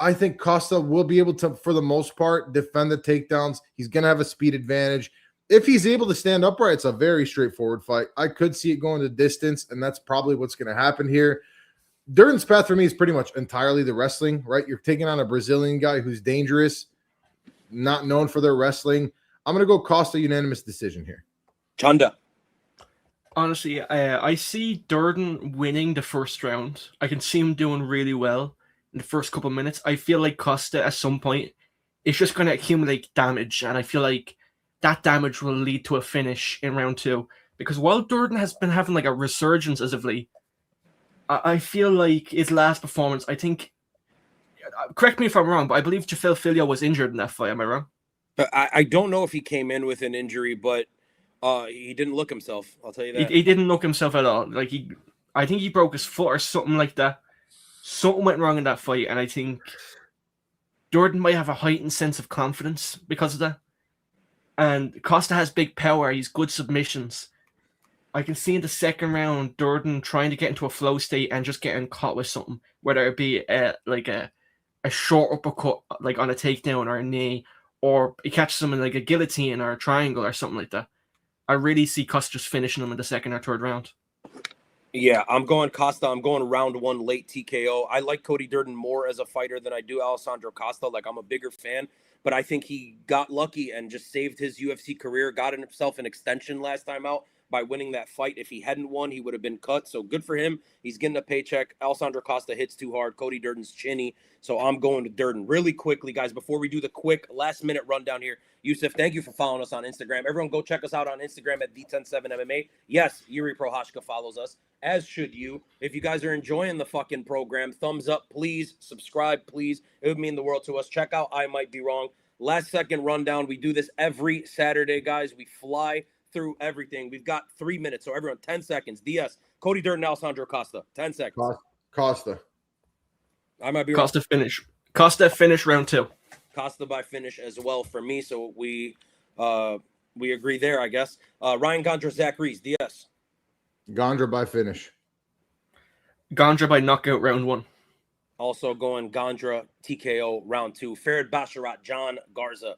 I think Costa will be able to, for the most part, defend the takedowns. He's going to have a speed advantage. If he's able to stand upright, it's a very straightforward fight. I could see it going the distance, and that's probably what's going to happen here. Durden's path for me is pretty much entirely the wrestling, right? You're taking on a Brazilian guy who's dangerous, not known for their wrestling. I'm going to go Costa unanimous decision here. Chanda. Honestly, I see Durden winning the first round. I can see him doing really well in the first couple of minutes. I feel like Costa at some point is just going to accumulate damage, and I feel like that damage will lead to a finish in round 2. Because while Durden has been having like a resurgence as of late, I feel like his last performance, I think, correct me if I'm wrong, but I believe Jafel Filio was injured in that fight. Am I wrong? I don't know if he came in with an injury, but he didn't look himself. I'll tell you that. He didn't look himself at all. Like I think he broke his foot or something like that. Something went wrong in that fight, and I think Jordan might have a heightened sense of confidence because of that. And Costa has big power. He's good submissions. I can see in the second round, Durden trying to get into a flow state and just getting caught with something, whether it be like a short uppercut, like on a takedown or a knee, or he catches him in like a guillotine or a triangle or something like that. I really see Costa just finishing him in the second or third round. Yeah, I'm going Costa. I'm going round 1 late TKO. I like Cody Durden more as a fighter than I do Alessandro Costa. Like, I'm a bigger fan, but I think he got lucky and just saved his UFC career, got himself an extension last time out by winning that fight. If he hadn't won, he would have been cut. So good for him. He's getting a paycheck. Alessandro Costa hits too hard. Cody Durden's chinny. So I'm going to Durden. Really quickly, guys, before we do the quick last-minute rundown here, Yusuf, thank you for following us on Instagram. Everyone go check us out on Instagram at D107MMA. Yes, Yuri Prohashka follows us, as should you. If you guys are enjoying the fucking program, thumbs up, please. Subscribe, please. It would mean the world to us. Check out I Might Be Wrong. Last second rundown. We do this every Saturday, guys. We fly through everything. We've got 3 minutes, so everyone, 10 seconds. DS, Cody Durden, Alessandro Costa. 10 seconds. Costa. I might be wrong. Costa finish round 2. Costa by finish as well for me, so we agree there, I guess. Ryan Gondra, Zach Reese, DS. Gondra by finish. Gondra by knockout round 1. Also going Gondra, TKO round 2. Farid Basharat, John Garza.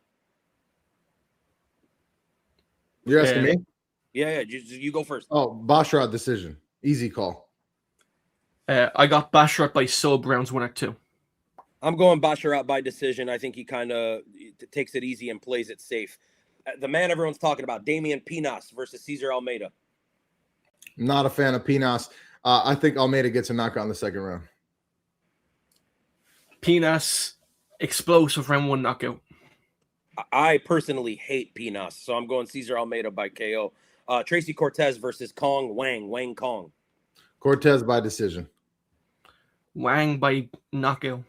You're asking me? Yeah, you go first. Oh, Basharat decision. Easy call. I got Basharat by sub rounds 1 or 2. I'm going Basharat by decision. I think he kind of takes it easy and plays it safe. The man everyone's talking about, Damian Pinas versus Cesar Almeida. Not a fan of Pinas. I think Almeida gets a knockout in the second round. Pinas, explosive round 1 knockout. I personally hate Pinas, so I'm going Cesar Almeida by KO. Tracy Cortez versus Wang Kong. Cortez by decision. Wang by knockout.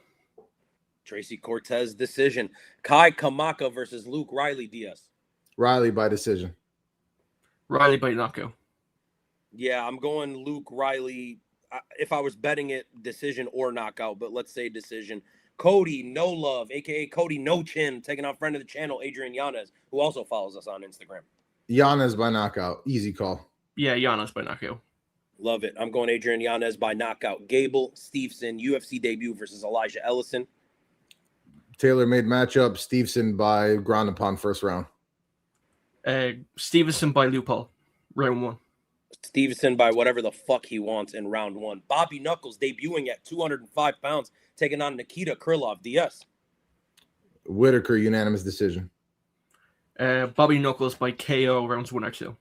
Tracy Cortez decision. Kai Kamaka versus Luke Riley Diaz. Riley by decision. Riley by knockout. Yeah, I'm going Luke Riley. If I was betting it, decision or knockout, but let's say decision. Cody No Love, a.k.a. Cody No Chin, taking on friend of the channel, Adrian Yanez, who also follows us on Instagram. Yanez by knockout. Easy call. Yeah, Yanez by knockout. Love it. I'm going Adrian Yanez by knockout. Gable Stevenson, UFC debut versus Elijah Ellison. Tailor-made matchup. Stevenson by ground and pound first round. Stevenson by loophole, round 1. Stevenson by whatever the fuck he wants in round 1. Bobby Knuckles debuting at 205 pounds, taking on Nikita Krylov. DS. Whitaker unanimous decision. Bobby Knuckles by KO rounds 1 or 2.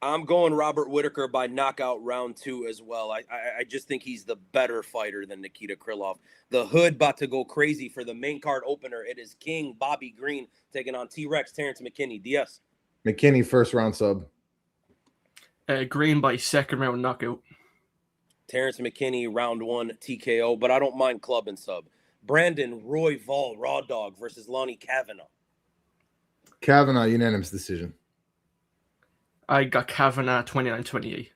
I'm going Robert Whitaker by knockout round 2 as well. I just think he's the better fighter than Nikita Krylov. The Hood about to go crazy for the main card opener. It is King Bobby Green taking on T-Rex Terrence McKinney. DS. McKinney first round sub. Green by second round knockout. Terrence McKinney round 1 TKO, but I don't mind club and sub. Brandon Roy Vol Raw Dog versus Lonnie Kavanaugh. Kavanaugh unanimous decision. I got Kavanaugh 29-28.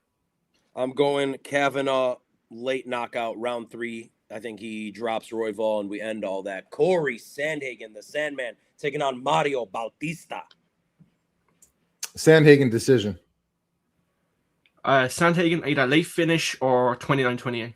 I'm going Kavanaugh late knockout round 3. I think he drops Royval and we end all that. Corey Sandhagen, the Sandman, taking on Mario Bautista. Sandhagen decision. Sandhagen either late finish or 29-28.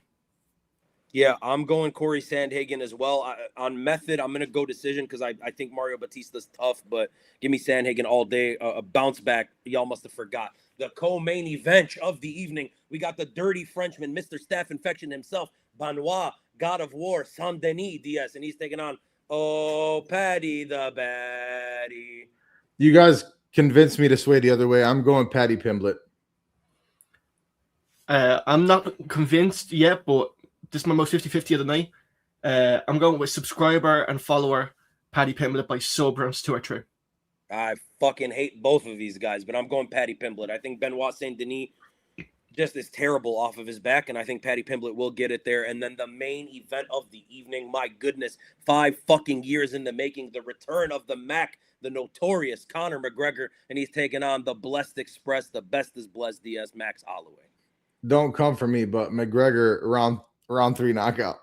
Yeah, I'm going Corey Sandhagen as well. On method, I'm going to go decision because I think Mario Batista's tough, but give me Sandhagen all day. A bounce back. Y'all must have forgot. The co-main event of the evening, we got the dirty Frenchman, Mr. Staph Infection himself, Benoit, God of War, Saint-Denis Diaz, and he's taking on, Paddy the Baddy. You guys convinced me to sway the other way. I'm going Paddy Pimblett. I'm not convinced yet, but this is my most 50-50 of the night. I'm going with subscriber and follower Paddy Pimblett by sub rounds 2 or 3. I fucking hate both of these guys, but I'm going Paddy Pimblett. I think Benoit Saint-Denis, just is terrible off of his back, and I think Paddy Pimblett will get it there. And then the main event of the evening, my goodness, 5 fucking years in the making, the return of the Mac, the notorious Conor McGregor, and he's taking on the Blessed Express, the best is blessed DS, Max Holloway. Don't come for me, but McGregor round 3 knockout.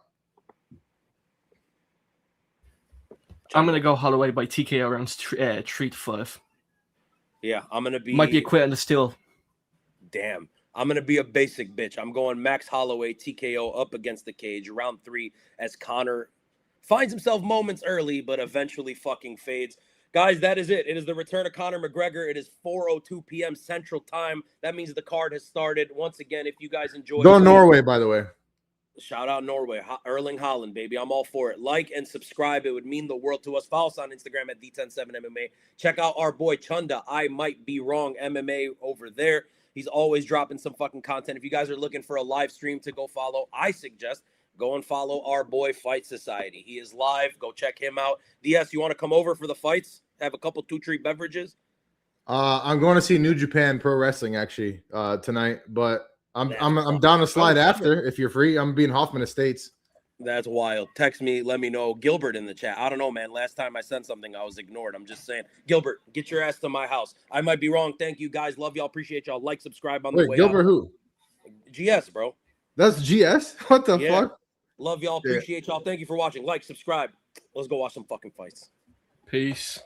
I'm gonna go Holloway by TKO rounds 3 to 5. Yeah, I'm gonna be. Might be a quit on the still. Damn. I'm going to be a basic bitch. I'm going Max Holloway TKO up against the cage, round 3, as Conor finds himself moments early, but eventually fucking fades. Guys, that is it. It is the return of Conor McGregor. It is 4:02 p.m. Central Time. That means the card has started. Once again, if you guys enjoy... Go Norway, by the way. Shout out Norway. Erling Haaland, baby. I'm all for it. Like and subscribe. It would mean the world to us. Follow us on Instagram at D107MMA. Check out our boy Chunda. I might be wrong. MMA over there. He's always dropping some fucking content. If you guys are looking for a live stream to go follow, I suggest go and follow our boy Fight Society. He is live. Go check him out. DS, you want to come over for the fights? Have a couple 2-treat beverages? I'm going to see New Japan Pro Wrestling actually tonight, but I'm down to slide after if you're free. I'm being Hoffman Estates. That's wild. Text me, let me know. Gilbert in the chat. I don't know, man. Last time I sent something, I was ignored. I'm just saying. Gilbert, get your ass to my house. I might be wrong. Thank you, guys. Love y'all. Appreciate y'all. Like, subscribe on the way Gilbert out. who? GS, bro. That's GS? What the fuck? Love y'all. Appreciate y'all. Thank you for watching. Like, subscribe. Let's go watch some fucking fights. Peace.